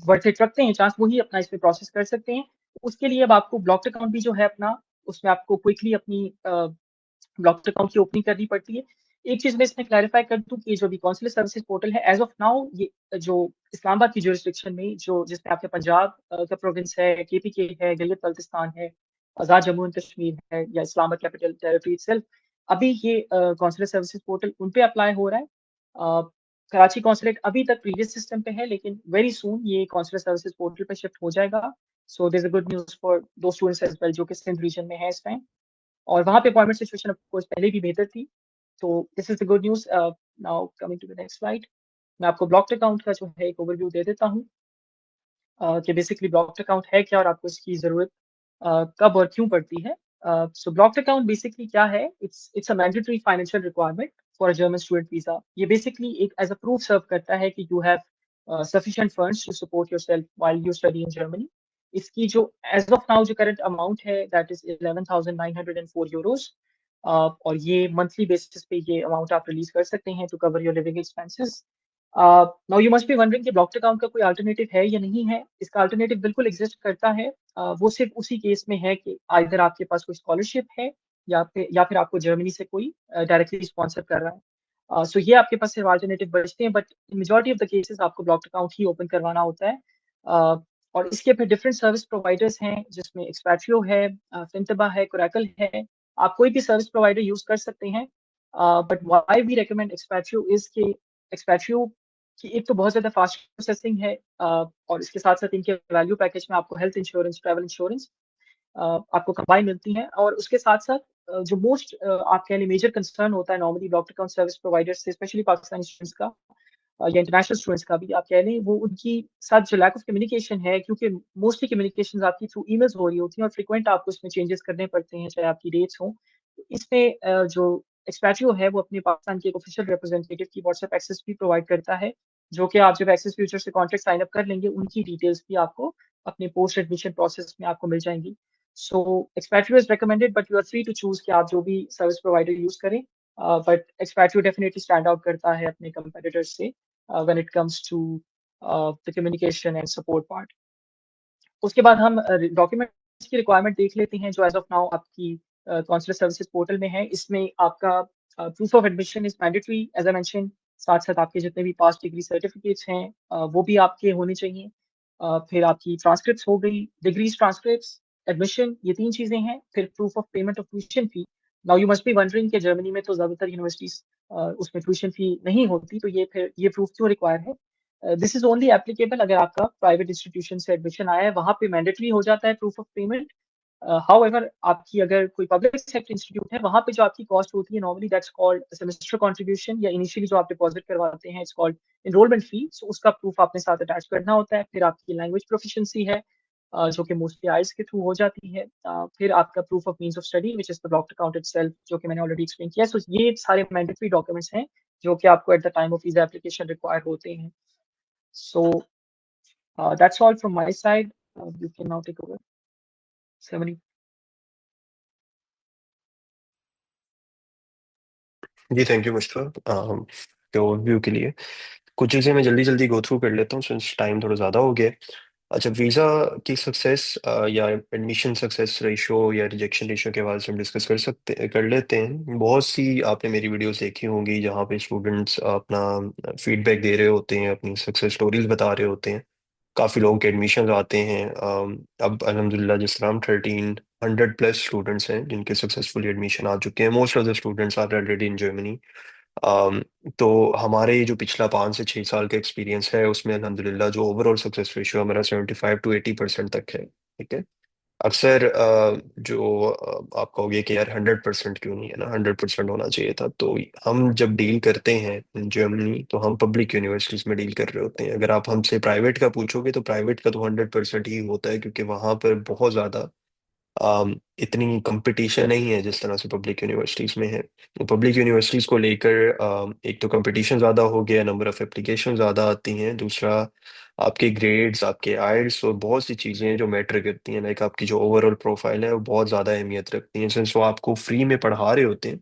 वर्थ इट रखते हैं चांस, वही अपना इसमें प्रोसेस कर सकते हैं। उसके लिए अब आपको ब्लॉक्ड अकाउंट भी जो है अपना, उसमें आपको क्विकली अपनी ब्लॉक्ड अकाउंट की ओपनिंग करनी पड़ती है। एक चीज़ मैं इसमें क्लैरिफाई कर दूँ कि जो अभी काउंसलर सर्विसेज पोर्टल है, एज़ ऑफ नाउ ये जो इस्लामाबाद की ज्यूरिसडिक्शन में जो जिसमें आपके पंजाब का प्रोविंस है, केपीके है, गिलगित-बल्तिस्तान है, आज़ाद जम्मू एंड कश्मीर है, या इस्लामाबाद कैपिटल टेरिटरी इटसेल्फ, अभी ये काउंसलर सर्विसेज पोर्टल उन पे अप्लाई हो रहा है। कराची कॉन्सुलेट अभी तक प्रीवियस सिस्टम पे है, लेकिन वेरी सून ये काउंसलर सर्विसेज पोर्टल पे शिफ्ट हो जाएगा। So there is a good news for those students as well जो कि सिंध रीजन में है इस टाइम, और वहाँ पे अपॉइंटमेंट सिचुएशन ऑफ कोर्स पहले भी बेहतर थी। तो this is the good news. Now coming to the next slide, मैं आपको ब्लॉक्ड अकाउंट का जो है एक ओवरव्यू दे देता हूँ, कि बेसिकली ब्लॉक्ड अकाउंट है क्या और आपको इसकी ज़रूरत कब और क्यों पड़ती है। सो ब्लॉक्ड अकाउंट बेसिकली क्या है? It's a mandatory financial requirement for a German student visa. ये बेसिकली एक एज़ अ प्रूफ सर्व करता है कि you have sufficient funds to support yourself while you study in Germany. इसकी जो एज़ ऑफ नाउ जो करंट अमाउंट है that is 11,904 euros, और ये मंथली बेसिस पे ये अमाउंट आप रिलीज़ कर सकते हैं to cover your living expenses. Now you must be wondering कि ब्लॉक्ड अकाउंट का कोई अल्टरनेटिव है या नहीं है? इसका अल्टरनेटिव बिल्कुल एग्ज़िस्ट करता है। वो सिर्फ़ उसी केस में है कि आइदर आपके पास कोई स्कॉलरशिप है, या फिर आपको जर्मनी से कोई डायरेक्टली स्पॉन्सर कर रहा है। सो ये आपके पास सिर्फ़ अल्टरनेटिव बचते हैं, but in majority of the cases आपको ब्लॉक्ड अकाउंट ही ओपन करवाना होता है। अ, और इसके फिर डिफरेंट सर्विस प्रोवाइडर्स हैं जिसमें एक्सपैट्रियो है, फिनटेबा है, कोरैकल है। आप कोई भी सर्विस प्रोवाइडर यूज़ कर सकते हैं। But why we recommend Expatrio is कि एक्सपैट्रियो कि एक तो बहुत ज़्यादा फ़ास्ट प्रोसेसिंग है, और इसके साथ-साथ इनके वैल्यू पैकेज में आपको हेल्थ इंश्योरेंस, ट्रैवल इंश्योरेंस आपको कंबाइन मिलती हैं, और उसके साथ-साथ जो मोस्ट आप कह लें मेजर कंसर्न होता है normally blocked account service provider से, स्पेशली पाकिस्तानी स्टूडेंट्स का, या इंटरनेशनल स्टूडेंट्स का भी आप कह लें, वो उनकी साथ जो लैक ऑफ कम्युनिकेशन है, क्योंकि मोस्टली कम्युनिकेशंस आपकी थ्रू ईमेल्स हो रही होती हैं, और फ्रीक्वेंट आपको इसमें चेंजेस करने पड़ते हैं, चाहे आपकी डेट्स हों। तो इसमें जो एक्सपैट्रियो है वो अपने पाकिस्तान के एक ऑफिशियल रिप्रेजेंटेटिव की व्हाट्सएप एक्सेस भी प्रोवाइड करता है, जो कि आप जब एक्सेस फ्यूचर से कॉन्ट्रैक्ट साइन अप कर लेंगे, उनकी डिटेल्स भी आपको अपने पोस्ट एडमिशन प्रोसेस में आपको मिल जाएँगी। So Expatrio is recommended, but you are free to choose कि आप जो भी सर्विस प्रोवाइडर यूज़ करें। But Expatrio definitely stand out करता है अपने कंपैटिटर्स से when it comes to the communication and support part. उसके बाद हम डॉक्यूमेंट्स की रिक्वायरमेंट देख लेते हैं जो एज़ ऑफ नाउ आपकी काउंसलर सर्विसेज पोर्टल में है। इसमें आपका proof of admission is mandatory as I mentioned, साथ-साथ आपके जितने भी पास डिग्री सर्टिफिकेट्स हैं वो भी आपके होने चाहिए। फिर आपकी ट्रांसक्रिप्ट्स हो गई, डिग्रीज़ ट्रांसक्रिप्ट्स, एडमिशन, ये 3 चीज़ें हैं। फिर proof of payment of tuition fee. Now you must be wondering कि जर्मनी में तो ज़्यादातर यूनिवर्सिटीज़ उसमें ट्यूशन फी नहीं होती, तो ये प्रूफ क्यों रिक्वायर है? दिस इज़ ओनली एप्लीकेबल अगर आपका प्राइवेट इंस्टीट्यूशन से एडमिशन आया है, वहाँ पे मैंडेटरी हो जाता है प्रूफ ऑफ पेमेंट। हाउएवर आपकी अगर कोई पब्लिक सेक्टर इंस्टीट्यूट है, वहाँ पे जो आपकी कॉस्ट होती है normally that's called semester contribution, या इनिशियली जो आप डिपॉज़िट करवाते हैं इट्स कॉल्ड एनरोलमेंट फी। सो उसका प्रूफ आपने साथ अटैच करना होता है। फिर आपकी लैंग्वेज प्रोफिशिएंसी है, जो कि मोस्टली आइल्स के थ्रू हो जाती है। फिर आपका proof of means of study which is the doctor account itself, जो कि मैंने ऑलरेडी एक्सप्लेन किया। सो ये सारे मैंडेटरी डॉक्यूमेंट्स हैं जो कि आपको at the time of visa application require होते हैं। So that's all from my side. You can now take over, सेवनी। जी thank you mister K overview के लिए। कुछ चीज़ें मैं जल्दी जल्दी गो थ्रू कर लेता हूँ सिंस टाइम थोड़ा ज़्यादा हो गया है। अच्छा, वीज़ा की सक्सेस या एडमिशन सक्सेस रेशो या रिजेक्शन रेशो के बारे से हम डिस्कस कर लेते हैं। बहुत सी आपने मेरी वीडियोस देखी होंगी जहाँ पे स्टूडेंट्स अपना फीडबैक दे रहे होते हैं, अपनी सक्सेस स्टोरीज बता रहे होते हैं। काफ़ी लोगों के एडमिशन आते हैं। अब अल्हम्दुलिल्लाह जिस तरह हम 1300+ स्टूडेंट्स हैं जिनके सक्सेसफुली एडमिशन आ चुके हैं। Most of the students are already in Germany. Um, तो हमारे ये जो पिछला 5 से 6 साल का एक्सपीरियंस है उसमें अल्हम्दुलिल्लाह जो ओवरऑल सक्सेस रेशियो हमारा 75 to 80% तक है। ठीक है। अक्सर जो आप कहोगे कि यार 100% क्यों नहीं है ना, 100% होना चाहिए था। तो हम जब डील करते हैं इन जर्मनी तो हम पब्लिक यूनिवर्सिटीज में डील कर रहे होते हैं। अगर आप हमसे प्राइवेट का पूछोगे तो प्राइवेट का तो 100% ही होता है, क्योंकि वहां पर बहुत ज्यादा इतनी कंपटीशन नहीं है जिस तरह से पब्लिक यूनिवर्सिटीज में है। तो पब्लिक यूनिवर्सिटीज को लेकर एक तो कंपटीशन ज़्यादा हो गया, नंबर ऑफ एप्लीकेशन ज़्यादा आती हैं। दूसरा, आपके ग्रेड्स, आपके आइल्स और बहुत सी चीज़ें जो मैटर करती हैं, लाइक आपकी जो ओवरऑल प्रोफाइल है वो बहुत ज़्यादा अहमियत रखती हैं। सिंस वो आपको फ्री में पढ़ा रहे होते हैं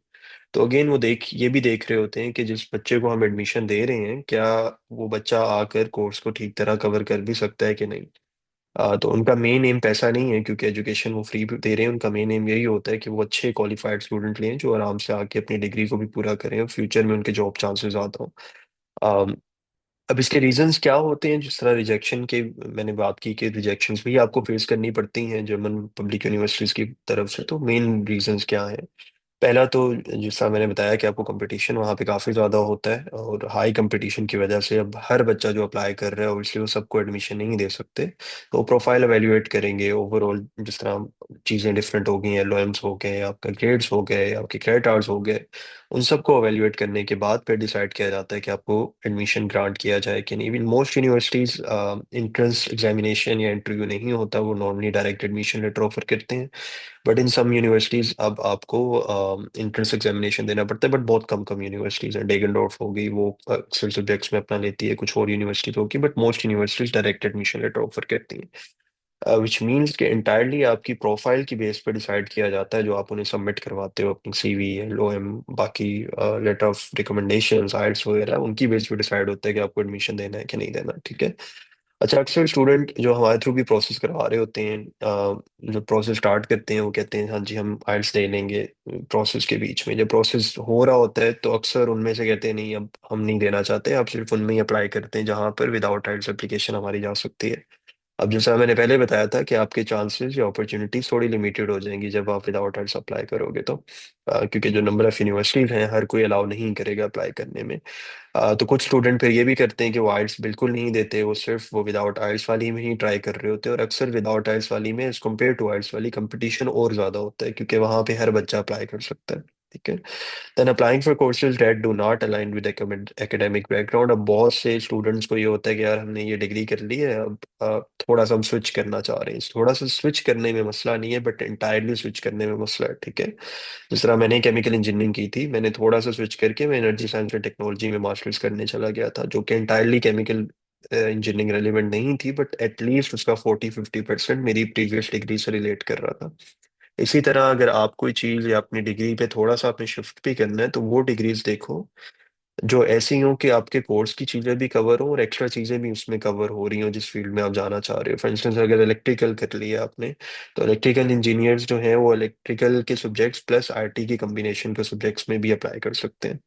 तो अगेन वो ये भी देख रहे होते हैं कि जिस बच्चे को हम एडमिशन दे रहे हैं क्या वो बच्चा आकर कोर्स को ठीक तरह कवर कर भी सकता है कि नहीं। तो उनका मेन एम पैसा नहीं है, क्योंकि एजुकेशन वो फ्री दे रहे हैं। उनका मेन एम यही होता है कि वो अच्छे क्वालिफाइड स्टूडेंट लें जो आराम से आके अपनी डिग्री को भी पूरा करें और फ्यूचर में उनके जॉब चांसेस ज़्यादा हों। अम, अब इसके रीजंस क्या होते हैं, जिस तरह रिजेक्शन के मैंने बात की कि रिजेक्शंस भी आपको फेस करनी पड़ती हैं जर्मन पब्लिक यूनिवर्सिटीज़ की तरफ से। तो मेन रीजंस क्या हैं? पहला तो जैसा मैंने बताया कि आपको कंपटीशन वहाँ पे काफ़ी ज़्यादा होता है, और हाई कंपटीशन की वजह से अब हर बच्चा जो अप्लाई कर रहा है ऑब्वियसली वो सबको एडमिशन नहीं दे सकते। तो प्रोफाइल एवेल्युएट करेंगे ओवरऑल, जिस तरह चीज़ें डिफरेंट हो गई हैं, एलओएम्स हो गए, आपका ग्रेड्स हो गए, आपके क्रेडिट आवर्स हो गए, उन सबको एवेल्युएट करने के बाद फिर डिसाइड किया जाता है कि आपको एडमिशन ग्रांट किया जाए कि नहीं। Even most universities entrance examination या इंटरव्यू नहीं होता, वो normally direct admission letter offer करते हैं। बट इन सम यूनिवर्सिटीज अब आपको इंट्रेंस एग्जामिनेशन देना पड़ता है, बट बहुत कम कम यूनिवर्सिटीज हैं। डेगनडॉर्फ हो गई, वो अक्सर सब्जेक्ट्स में अपना लेती है, कुछ और यूनिवर्सिटीज होगी, but most universities direct admission letter offer करती हैं। विच मीन्स कि इंटायरली आपकी प्रोफाइल की बेस पर डिसाइड किया जाता है जो आप उन्हें सबमिट करवाते हो, अपनी सीवी, एलओएम, बाकी लेटर ऑफ रिकमेंडेशंस, आइट्स वगैरह, उनकी बेस पे डिसाइड होता है कि आपको एडमिशन देना है कि नहीं देना। ठीक है। अच्छा, अक्सर स्टूडेंट जो हमारे थ्रू भी प्रोसेस करवा रहे होते हैं, जो प्रोसेस स्टार्ट करते हैं वो कहते हैं हाँ जी हम आइल्स दे लेंगे। प्रोसेस के बीच में जब प्रोसेस हो रहा होता है तो अक्सर उनमें से कहते हैं नहीं, अब हम नहीं देना चाहते, आप सिर्फ उनमें ही अप्लाई करते हैं जहाँ पर विदाउट आइल्स एप्लीकेशन हमारी जा सकती है। अब जैसा मैंने पहले बताया था कि आपके चांसेस या अपॉर्चुनिटीज थोड़ी लिमिटेड हो जाएंगी जब आप विदाउट आइल्स अप्लाई करोगे तो, क्योंकि जो नंबर ऑफ यूनिवर्सिटीज हैं हर कोई अलाउ नहीं करेगा अप्लाई करने में। तो कुछ स्टूडेंट फिर ये भी करते हैं कि वो आइल्स बिल्कुल नहीं देते, वो सिर्फ वो विदाउट आइल्स वाली में ही ट्राई कर रहे होते हैं। और अक्सर विदाउट आइल्स वाली में एज कम्पेयर टू आइल्स वाली कंपटीशन और ज़्यादा होता है, क्योंकि वहाँ पे हर बच्चा अप्लाई कर सकता है। ठीक है। Then applying for courses that do not align with academic background. अब बहुत से स्टूडेंट्स को ये होता है कि यार हमने ये डिग्री कर ली है, अब थोड़ा सा हम स्विच करना चाह रहे हैं। थोड़ा सा स्विच करने में मसला नहीं है, बट इंटायरली स्विच करने में मसला है। ठीक है। जिस तरह मैंने केमिकल इंजीनियरिंग की थी, मैंने थोड़ा सा स्विच करके मैं एनर्जी साइंस एंड टेक्नोलॉजी में मास्टर्स करने चला गया था, जो कि इंटायरली केमिकल इंजीनियरिंग रेलिवेंट नहीं थी, बट एटलीस्ट उसका 40-50% मेरी प्रीवियस डिग्री से रिलेट कर रहा था। इसी तरह अगर आप कोई चीज़ या अपनी डिग्री पे थोड़ा सा अपने शिफ्ट भी करना है तो वो डिग्रीज देखो जो ऐसी हो कि आपके कोर्स की चीज़ें भी कवर हो और एक्स्ट्रा चीज़ें भी उसमें कवर हो रही हो जिस फील्ड में आप जाना चाह रहे हो। फॉर इंस्टेंस अगर इलेक्ट्रिकल कर लिया आपने, तो इलेक्ट्रिकल इंजीनियर्स जो हैं वो इलेक्ट्रिकल के सब्जेक्ट्स प्लस आईटी की कम्बिनेशन के सब्जेक्ट्स में भी अप्लाई कर सकते हैं।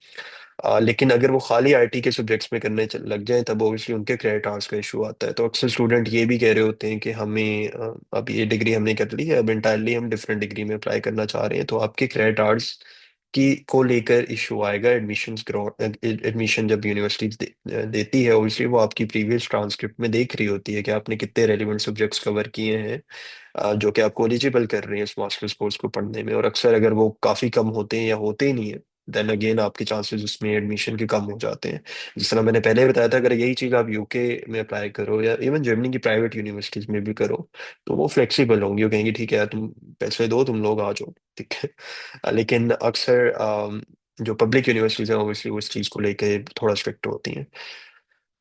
लेकिन अगर वो खाली आईटी के सब्जेक्ट्स में करने लग जाए तब ऑब्वियसली उनके क्रेडिट आवर्स का इशू आता है। तो अक्सर स्टूडेंट ये भी कह रहे होते हैं कि हमें अब ये डिग्री हमने कर ली है, अब इंटायरली हम डिफरेंट डिग्री में अप्लाई करना चाह रहे हैं, तो आपके क्रेडिट आवर्स की को लेकर इशू आएगा। एडमिशन जब यूनिवर्सिटी देती है ऑब्वियसली वो आपकी प्रीवियस ट्रांसक्रिप्ट में देख रही होती है कि आपने कितने रेलिवेंट सब्जेक्ट्स कवर किए हैं, जो कि आपको एलिजिबल कर रहे हैं इस मास्टर्स कोर्स को पढ़ने में। और अक्सर अगर वो काफ़ी कम होते हैं या होते ही नहीं है देन अगेन आपके चांसेस उसमें एडमिशन के कम हो जाते हैं। जिस तरह मैंने पहले बताया था, अगर यही चीज़ आप यूके में अप्लाई करो या इवन जर्मनी की प्राइवेट यूनिवर्सिटीज में भी करो, तो वो फ्लेक्सिबल होंगी, वो कहेंगे ठीक है यार तुम पैसे दो, तुम लोग आ जाओ, ठीक है। लेकिन अक्सर जो पब्लिक यूनिवर्सिटीज हैं ऑब्वियसली उस चीज़ को लेके थोड़ा स्ट्रिक्ट होती हैं।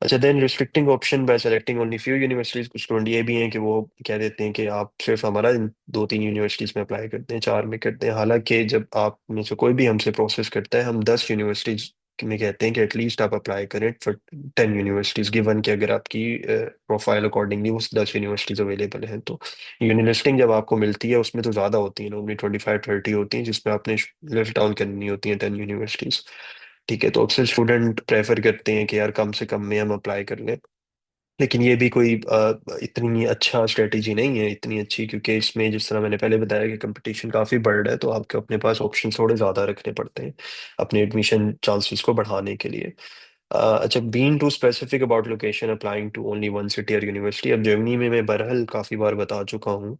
अच्छा, देन restricting option by selecting only few universities, कुछ स्टूडेंट ये भी हैं कि वो कह देते हैं कि आप सिर्फ हमारा इन 2-3 यूनिवर्सिटीज में अप्लाई करते हैं, 4 में करते हैं। हालांकि जब आप में से कोई भी हमसे प्रोसेस करता है, हम 10 यूनिवर्सिटीज में कहते हैं कि एटलीस्ट आप अप्लाई करें फॉर 10 यूनिवर्सिटीज, गिवन कि अगर आपकी प्रोफाइल अकॉर्डिंगली उस 10 यूनिवर्सिटीज अवेलेबल हैं तो। यूनिलिस्टिंग जब आपको मिलती है उसमें तो ज़्यादा होती है, नॉर्मली 25-30 होती हैं, जिसमें आपने लिस्ट डाउन करनी होती है 10 यूनिवर्सिटीज। ठीक है, तो अक्सर स्टूडेंट प्रेफर करते हैं कि यार कम से कम में हम अप्लाई कर लें। लेकिन ये भी कोई इतनी अच्छा स्ट्रेटेजी नहीं है, इतनी अच्छी, क्योंकि इसमें जिस तरह मैंने पहले बताया कि कंपटीशन काफ़ी बढ़ रहा है, तो आपको अपने पास ऑप्शन थोड़े ज़्यादा रखने पड़ते हैं अपने एडमिशन चांसेस को बढ़ाने के लिए। अच्छा, being too specific about location applying to only one city और यूनिवर्सिटी। अब जर्मनी में मैं बहरहाल काफ़ी बार बता चुका हूँ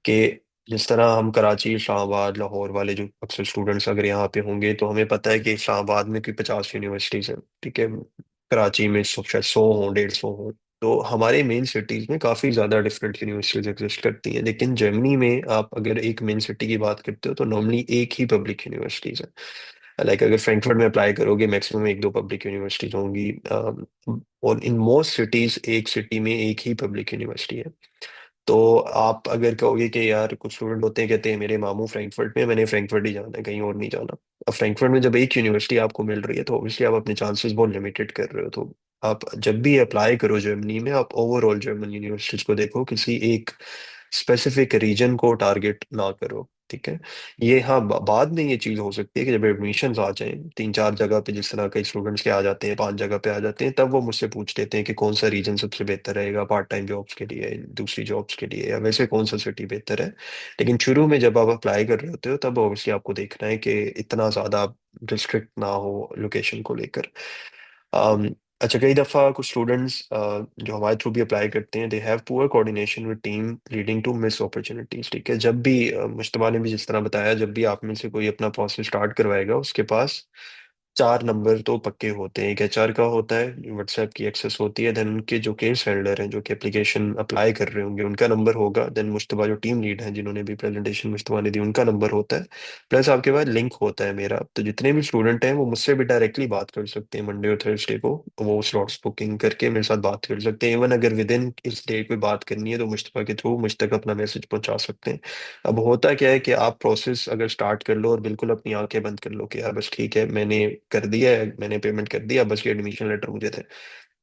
कि जिस तरह हम कराची, इस्लामाबाद, लाहौर वाले जो अक्सर स्टूडेंट्स अगर यहाँ पे होंगे, तो हमें पता है कि इस्लामाबाद में कोई 50 यूनिवर्सिटीज हैं, ठीक है। कराची में शायद 100 हो, 150 हो। तो हमारे मेन सिटीज में काफ़ी ज़्यादा डिफरेंट यूनिवर्सिटीज एग्जिस्ट करती हैं, लेकिन जर्मनी में आप अगर एक मेन सिटी की बात करते हो तो नॉर्मली एक ही पब्लिक यूनिवर्सिटीज है। लाइक अगर फ्रैंकफर्ट में अप्लाई करोगे, मैक्सिमम एक दो पब्लिक यूनिवर्सिटीज होंगी। और इन मोस्ट सिटीज एक सिटी में एक ही पब्लिक यूनिवर्सिटी है। तो आप अगर कहोगे कि यार, कुछ स्टूडेंट होते हैं कहते हैं मेरे मामू फ्रैंकफर्ट में, मैंने फ्रैंकफर्ट ही जाना है, कहीं और नहीं जाना। अब फ्रैंकफर्ट में जब एक यूनिवर्सिटी आपको मिल रही है तो ऑब्वियसली आप अपने चांसेस बहुत लिमिटेड कर रहे हो। तो आप जब भी अप्लाई करो जर्मनी में, आप ओवरऑल जर्मन यूनिवर्सिटीज को देखो, किसी एक स्पेसिफिक रीजन को टारगेट ना करो, ठीक है। ये हाँ, बाद में ये चीज़ हो सकती है कि जब एडमिशन आ जाए 3-4 जगह पे, जिस तरह कई स्टूडेंट्स के आ जाते हैं, 5 जगह पे आ जाते हैं, तब वो मुझसे पूछ लेते हैं कि कौन सा रीजन सबसे बेहतर रहेगा पार्ट टाइम जॉब्स के लिए, दूसरी जॉब्स के लिए, या वैसे कौन सा सिटी बेहतर है। लेकिन शुरू में जब आप अप्लाई कर रहे होते हो तब ऑब्वियसली आपको देखना है कि इतना ज़्यादा रिस्ट्रिक्ट ना हो लोकेशन को लेकर। अम, अच्छा, कई दफ़ा कुछ स्टूडेंट्स जो हमारे थ्रू भी अप्लाई करते हैं, they have poor coordination with team leading to miss opportunities, ठीक है। जब भी मुश्तबा ने भी जिस तरह बताया, जब भी आप में से कोई अपना प्रोसेस स्टार्ट करवाएगा, उसके पास 4 नंबर तो पक्के होते हैं। एक एचआर का होता है, व्हाट्सएप की एक्सेस होती है, देन उनके जो केस हेल्डर हैं, जो कि एप्लीकेशन अप्लाई कर रहे होंगे, उनका नंबर होगा, देन मुश्तबा जो टीम लीड हैं जिन्होंने भी प्रेजेंटेशन मुश्तबा ने दी, उनका नंबर होता है। प्लस आपके पास लिंक होता है मेरा, तो जितने भी स्टूडेंट हैं वो मुझसे भी डायरेक्टली बात कर सकते हैं। मंडे और थर्सडे को वो स्लॉट्स बुकिंग करके मेरे साथ बात कर सकते हैं। इवन अगर विद इन इस डेट पे बात करनी है तो मुश्तबा के थ्रू मुझ तक अपना मैसेज पहुंचा सकते हैं। अब होता क्या है कि आप प्रोसेस अगर स्टार्ट कर लो और बिल्कुल अपनी आंखें बंद कर लो कि यार बस ठीक है, मैंने कर दिया है, मैंने पेमेंट कर दिया, बस ये एडमिशन लेटर मुझे दे,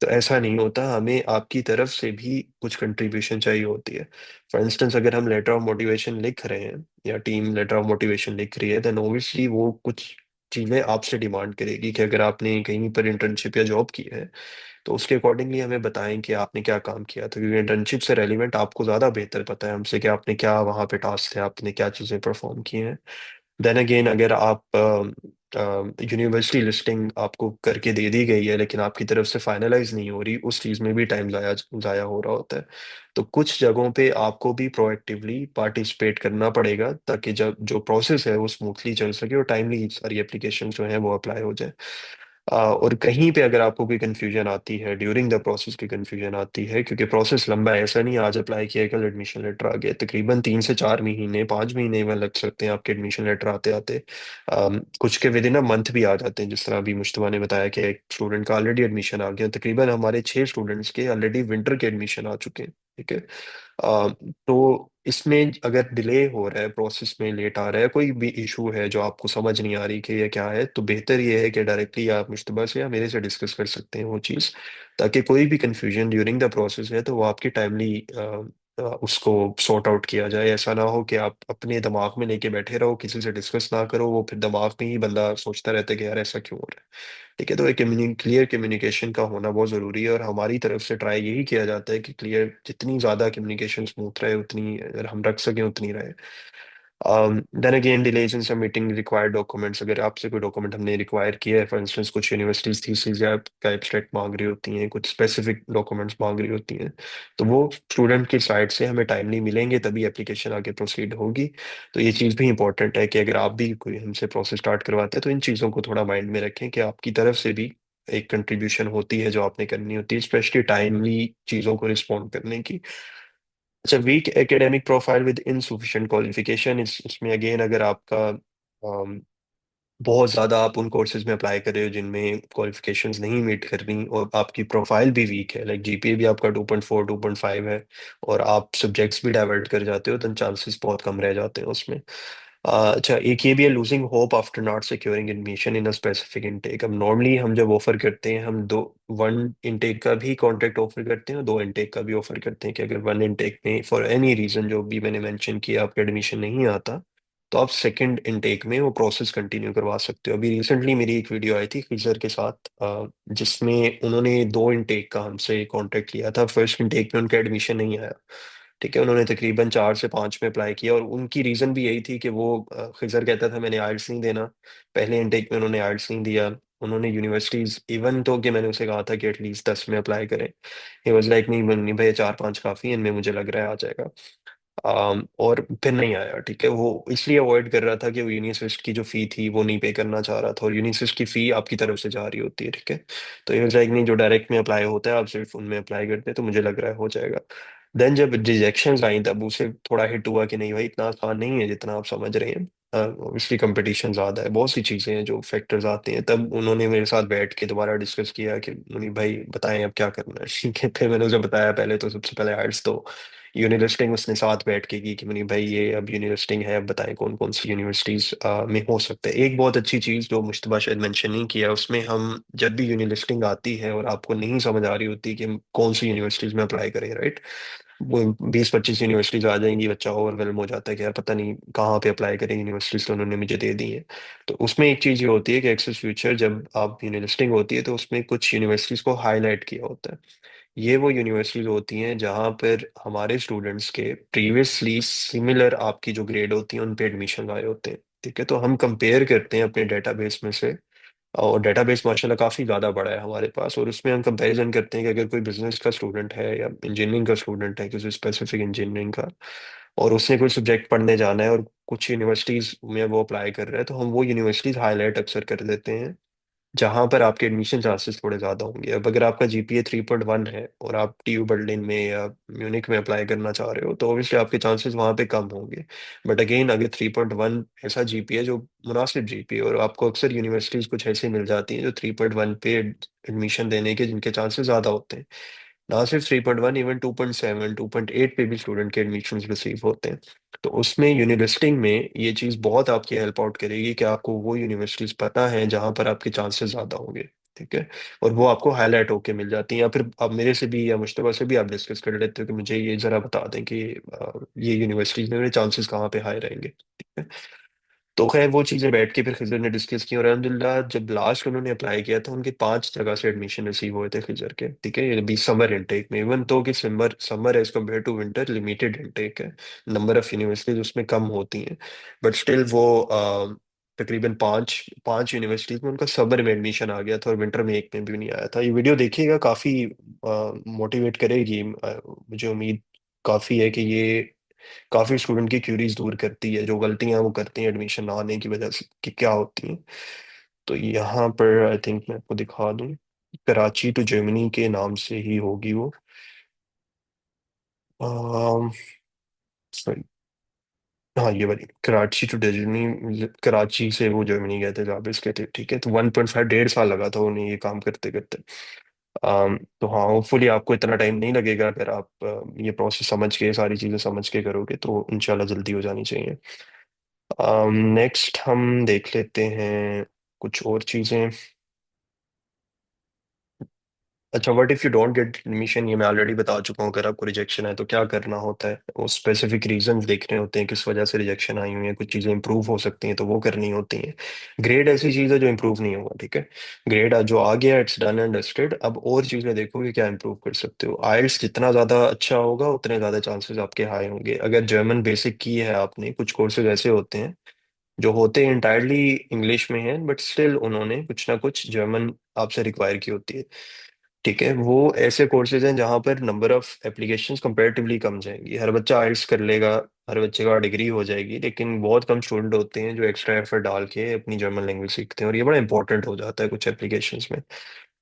तो ऐसा नहीं होता। हमें आपकी तरफ से भी कुछ कंट्रीब्यूशन चाहिए होती है। फॉर इंस्टेंस, अगर हम लेटर ऑफ मोटिवेशन लिख रहे हैं या टीम लेटर ऑफ मोटिवेशन लिख रही है, देन ओबियसली वो कुछ चीजें आपसे डिमांड करेगी कि अगर आपने कहीं पर इंटर्नशिप या जॉब की है तो उसके अकॉर्डिंगली हमें बताएं कि आपने क्या काम किया था, क्योंकि इंटर्नशिप से रेलिवेंट आपको ज़्यादा बेहतर पता है हमसे कि आपने क्या वहाँ पे टास्क थे, आपने क्या चीज़ें परफॉर्म की हैं। देन अगेन, अगर आप यूनिवर्सिटी लिस्टिंग आपको करके दे दी गई है लेकिन आपकी तरफ से फाइनलाइज नहीं हो रही, उस चीज़ में भी टाइम ज़ाया ज़ाया हो रहा होता है। तो कुछ जगहों पे आपको भी प्रोएक्टिवली पार्टिसिपेट करना पड़ेगा ताकि जब जो प्रोसेस है वो स्मूथली चल सके और टाइमली सारी एप्लीकेशन जो है वो अप्लाई हो जाए। और कहीं पे अगर आपको कोई कंफ्यूजन आती है, ड्यूरिंग द प्रोसेस की कंफ्यूजन आती है, क्योंकि प्रोसेस लंबा है, ऐसा नहीं आज अप्लाई किया कल एडमिशन लेटर आ गया, तकरीबन 3 से 4 महीने, 5 महीने में लग सकते हैं आपके एडमिशन लेटर आते आते। कुछ के विद इन अ मंथ भी आ जाते हैं, जिस तरह अभी मुश्तबा ने बताया कि एक स्टूडेंट का ऑलरेडी एडमिशन आ गया, तकरीबन हमारे 6 स्टूडेंट्स के ऑलरेडी विंटर के एडमिशन आ चुके हैं, ठीक है। अ, तो इसमें अगर डिले हो रहा है, प्रोसेस में लेट आ रहा है, कोई भी इशू है जो आपको समझ नहीं आ रही कि ये क्या है, तो बेहतर ये है कि डायरेक्टली आप मुश्तबा से या मेरे से डिस्कस कर सकते हैं वो चीज़, ताकि कोई भी कंफ्यूजन ड्यूरिंग द प्रोसेस है तो वो आपकी टाइमली उसको सॉर्ट आउट किया जाए। ऐसा ना हो कि आप अपने दिमाग में लेके बैठे रहो, किसी से डिस्कस ना करो, वो फिर दिमाग में ही बंदा सोचता रहता है कि यार ऐसा क्यों हो रहा है। ठीक है, तो एक क्लियर कम्युनिकेशन का होना बहुत ज़रूरी है, और हमारी तरफ से ट्राई यही किया जाता है कि क्लियर, जितनी ज़्यादा कम्युनिकेशन स्मूथ रहे उतनी, अगर हम रख सकें उतनी रहे। Then again delays in submitting required documents, अगर आपसे कोई डॉक्यूमेंट हमने रिक्वायर किया है, फॉर इंस्टेंस कुछ यूनिवर्सिटीज थीसिस या का एब्स्ट्रैक्ट मांग रही होती हैं, कुछ स्पेसिफिक डॉक्यूमेंट्स मांग रही होती हैं, तो वो स्टूडेंट की साइड से हमें टाइमली मिलेंगे तभी एप्लीकेशन आगे प्रोसीड होगी। तो ये चीज़ भी इंपॉर्टेंट है कि अगर आप भी कोई हमसे प्रोसेस स्टार्ट करवाते हैं तो इन चीज़ों को थोड़ा माइंड में रखें कि आपकी तरफ से भी एक कंट्रीब्यूशन होती है जो आपने करनी होती है, स्पेशली टाइमली चीज़ों को रिस्पॉन्ड करने की। अच्छा, weak academic profile with insufficient qualification, इसमें अगेन अगर आपका बहुत ज़्यादा आप उन कोर्सेज में अप्लाई कर रहे हो जिनमें क्वालिफिकेशंस नहीं मीट कर रही और आपकी प्रोफाइल भी वीक है, लाइक जीपीए भी आपका 2.4 2.5 है, और आप सब्जेक्ट्स भी डाइवर्ट कर जाते हो, तो चांसेस बहुत कम रह जाते हैं उसमें। अच्छा, एक ये भी है, losing hope after not securing admission in a specific intake. अब नॉर्मली हम जब ऑफर करते हैं, हम दो वन इनटेक का भी कॉन्ट्रैक्ट ऑफर करते हैं और दो इनटेक का भी ऑफर करते हैं कि अगर वन इनटेक में फॉर एनी रीजन जो भी मैंने मेंशन किया आपका एडमिशन नहीं आता, तो आप सेकंड इनटेक में वो प्रोसेस कंटिन्यू करवा सकते हो। अभी रिसेंटली मेरी एक वीडियो आई थी फिजर के साथ, जिसमें उन्होंने दो इनटेक का हमसे कांटेक्ट किया था। फर्स्ट इनटेक में उनका एडमिशन नहीं आया, ठीक है, उन्होंने तकरीबन 4 से 5 में अप्लाई किया, और उनकी रीज़न भी यही थी कि वो खिजर कहता था मैंने आइल्स नहीं देना। पहले इनटेक में उन्होंने आइल्स नहीं दिया। उन्होंने यूनिवर्सिटीज़ इवन तो कि मैंने उसे कहा था कि एटलीस्ट 10 में अप्लाई करें, ही वाज लाइक नहीं नहीं भैया, 4 5 काफ़ी है, इनमें मुझे लग रहा है आ जाएगा। और फिर नहीं आया, ठीक है, वो इसलिए अवॉइड कर रहा था कि वो यूनिसिस्ट की जो फी थी वो नहीं पे करना चाह रहा था, और यूनिसिस्ट की फी आपकी तरफ से जा रही होती है, ठीक है। तो ये लाइक नहीं, जो डायरेक्ट में अप्लाई होता है आप सिर्फ उनमें अप्लाई करते हैं, तो मुझे लग रहा है हो जाएगा। देन जब रिजेक्शंस आई तब उसे थोड़ा हिट हुआ कि नहीं भाई, इतना आसान नहीं है जितना आप समझ रहे हैं, ऑब्वियसली कंपटीशन ज़्यादा है, बहुत सी चीज़ें हैं जो फैक्टर्स आते हैं। तब उन्होंने मेरे साथ बैठ के दोबारा डिस्कस किया कि मुनीब भाई बताएं अब क्या करना है। ठीक है, फिर मैंने उसे बताया, पहले तो सबसे पहले आर्ट्स तो यूनिलिस्टिंग उसने साथ बैठ के की कि मुनीब भाई ये अब यूनिलिस्टिंग है, अब बताएं कौन कौन सी यूनिवर्सिटीज में हो सकता है। एक बहुत अच्छी चीज़ जो मुश्तबा शायद मेंशन नहीं किया, उसमें हम जब भी यूनिलिस्टिंग आती है और आपको नहीं समझ आ रही होती कि हम कौन सी यूनिवर्सिटीज में अप्लाई करें, राइट, वो 20 25 यूनिवर्सिटीज आ जाएंगी, बच्चा ओवरवेलम हो जाता है कि यार पता नहीं कहाँ पे अप्लाई करें, यूनिवर्सिटीज तो उन्होंने मुझे दे दी है। तो उसमें एक चीज़ ये होती है कि एक्सेस फ्यूचर जब आप यूनिलिस्टिंग होती है तो उसमें कुछ यूनिवर्सिटीज को हाईलाइट किया होता है। ये वो यूनिवर्सिटीज होती हैं जहाँ पर हमारे स्टूडेंट्स के प्रीवियसली सिमिलर आपकी जो ग्रेड होती है उन पे एडमिशन आए होते हैं, ठीक है। तो हम कंपेयर करते हैं अपने डेटाबेस में से, और डेटाबेस माशाल्लाह काफ़ी ज़्यादा बड़ा है हमारे पास, और उसमें हम कंपैरिजन करते हैं कि अगर कोई बिजनेस का स्टूडेंट है या इंजीनियरिंग का स्टूडेंट है, किसी स्पेसिफिक इंजीनियरिंग का, और उसने कोई सब्जेक्ट पढ़ने जाना है और कुछ यूनिवर्सिटीज़ में वो अप्लाई कर रहा है, तो हम वो यूनिवर्सिटीज़ हाईलाइट अक्सर कर देते हैं जहां पर आपके एडमिशन चांसेस थोड़े ज्यादा होंगे। अब अगर आपका जीपीए 3.1 है और आप टीयू बर्लिन में या म्यूनिक में अप्लाई करना चाह रहे हो, तो ऑब्वियसली आपके चांसेस वहां पे कम होंगे। बट अगेन अगर 3.1 ऐसा जीपीए जो मुनासिब जीपीए, और आपको अक्सर यूनिवर्सिटीज कुछ ऐसी मिल जाती हैं जो 3.1 पे एडमिशन देने के जिनके चांसेस ज्यादा होते हैं, ना सिर्फ 3.1, इवन 2.7 2.8 पे भी स्टूडेंट के एडमिशन रिसीव होते हैं। तो उसमें यूनिवर्सिटिंग में ये चीज़ बहुत आपकी हेल्प आउट करेगी कि आपको वो यूनिवर्सिटीज पता है जहाँ पर आपके चांसेस ज़्यादा होंगे, ठीक है, और वो आपको हाईलाइट होके मिल जाती हैं, या फिर आप मेरे से भी या मुश्तबा से भी आप डिस्कस कर लेते हो कि मुझे ये ज़रा बता दें कि ये यूनिवर्सिटीज में मेरे चांसेस कहाँ पे हाई रहेंगे, ठीक है। तो खैर वो चीज़ें बैठ के फिर खिजर ने डिस्कस की, और अलहमदिल्ला जब लास्ट उन्होंने अप्लाई किया था उनके 5 जगह से एडमिशन रिसीव हुए थे खिजर के, ठीक है, ये भी समर इनटेक में। इवन तो कि summer summer as compare to winter limited intake है, नंबर ऑफ यूनिवर्सिटीज उसमें कम होती हैं, बट स्टिल वो तकरीबन पांच पांच यूनिवर्सिटीज में उनका समर में एडमिशन आ गया था, और विंटर में एक में भी नहीं आया था। ये वीडियो देखिएगा, काफ़ी मोटिवेट करेगी, मुझे उम्मीद काफ़ी है कि ये काफी स्टूडेंट की क्यूरीज दूर करती है, जो गलतियां वो करते हैं एडमिशन ना आने की वजह से कि क्या होती हैं। तो यहाँ पर आई थिंक मैं आपको दिखा दूं, कराची टू जर्मनी के नाम से ही होगी वो। सॉरी, हाँ ये वाली कराची टू जर्मनी, कराची से वो जर्मनी गए थे जाबिस के थे, ठीक है। तो 1.5 1.5 साल लगा था उन्हें ये काम करते करते। तो हाँ, होपफुली आपको इतना टाइम नहीं लगेगा, अगर आप ये प्रोसेस समझ के सारी चीज़ें समझ के करोगे तो इंशाल्लाह जल्दी हो जानी चाहिए। नेक्स्ट हम देख लेते हैं कुछ और चीज़ें। अच्छा, what if you don't get admission, ये मैं ऑलरेडी बता चुका हूँ। अगर आपको रिजेक्शन है तो क्या करना होता है, वो स्पेसिफिक रीजंस देखने होते हैं किस वजह से रिजेक्शन आई हुई है, कुछ चीज़ें इंप्रूव हो सकती हैं तो वो करनी होती हैं। ग्रेड ऐसी चीज़ है जो इंप्रूव नहीं होगा, ठीक है। ग्रेड जो आ गया, इट्स डन एंड डस्टेड। अब और चीज़ें देखो कि क्या इंप्रूव कर सकते हो। आइल्स जितना ज़्यादा अच्छा होगा उतने ज़्यादा चांसेस आपके हाई होंगे। अगर जर्मन बेसिक की है आपने, कुछ कोर्सेज ऐसे होते हैं जो होते हैं इंटायरली इंग्लिश में हैं, बट स्टिल उन्होंने कुछ ना कुछ जर्मन आपसे रिक्वायर की होती है, ठीक है। वो ऐसे कोर्सेज हैं जहाँ पर नंबर ऑफ एप्लीकेशंस कंपैरेटिवली कम जाएंगी। हर बच्चा आइल्स कर लेगा, हर बच्चे का डिग्री हो जाएगी, लेकिन बहुत कम स्टूडेंट होते हैं जो एक्स्ट्रा एफर्ट डाल के अपनी जर्मन लैंग्वेज सीखते हैं, और ये बड़ा इंपॉर्टेंट हो जाता है कुछ एप्लीकेशंस में।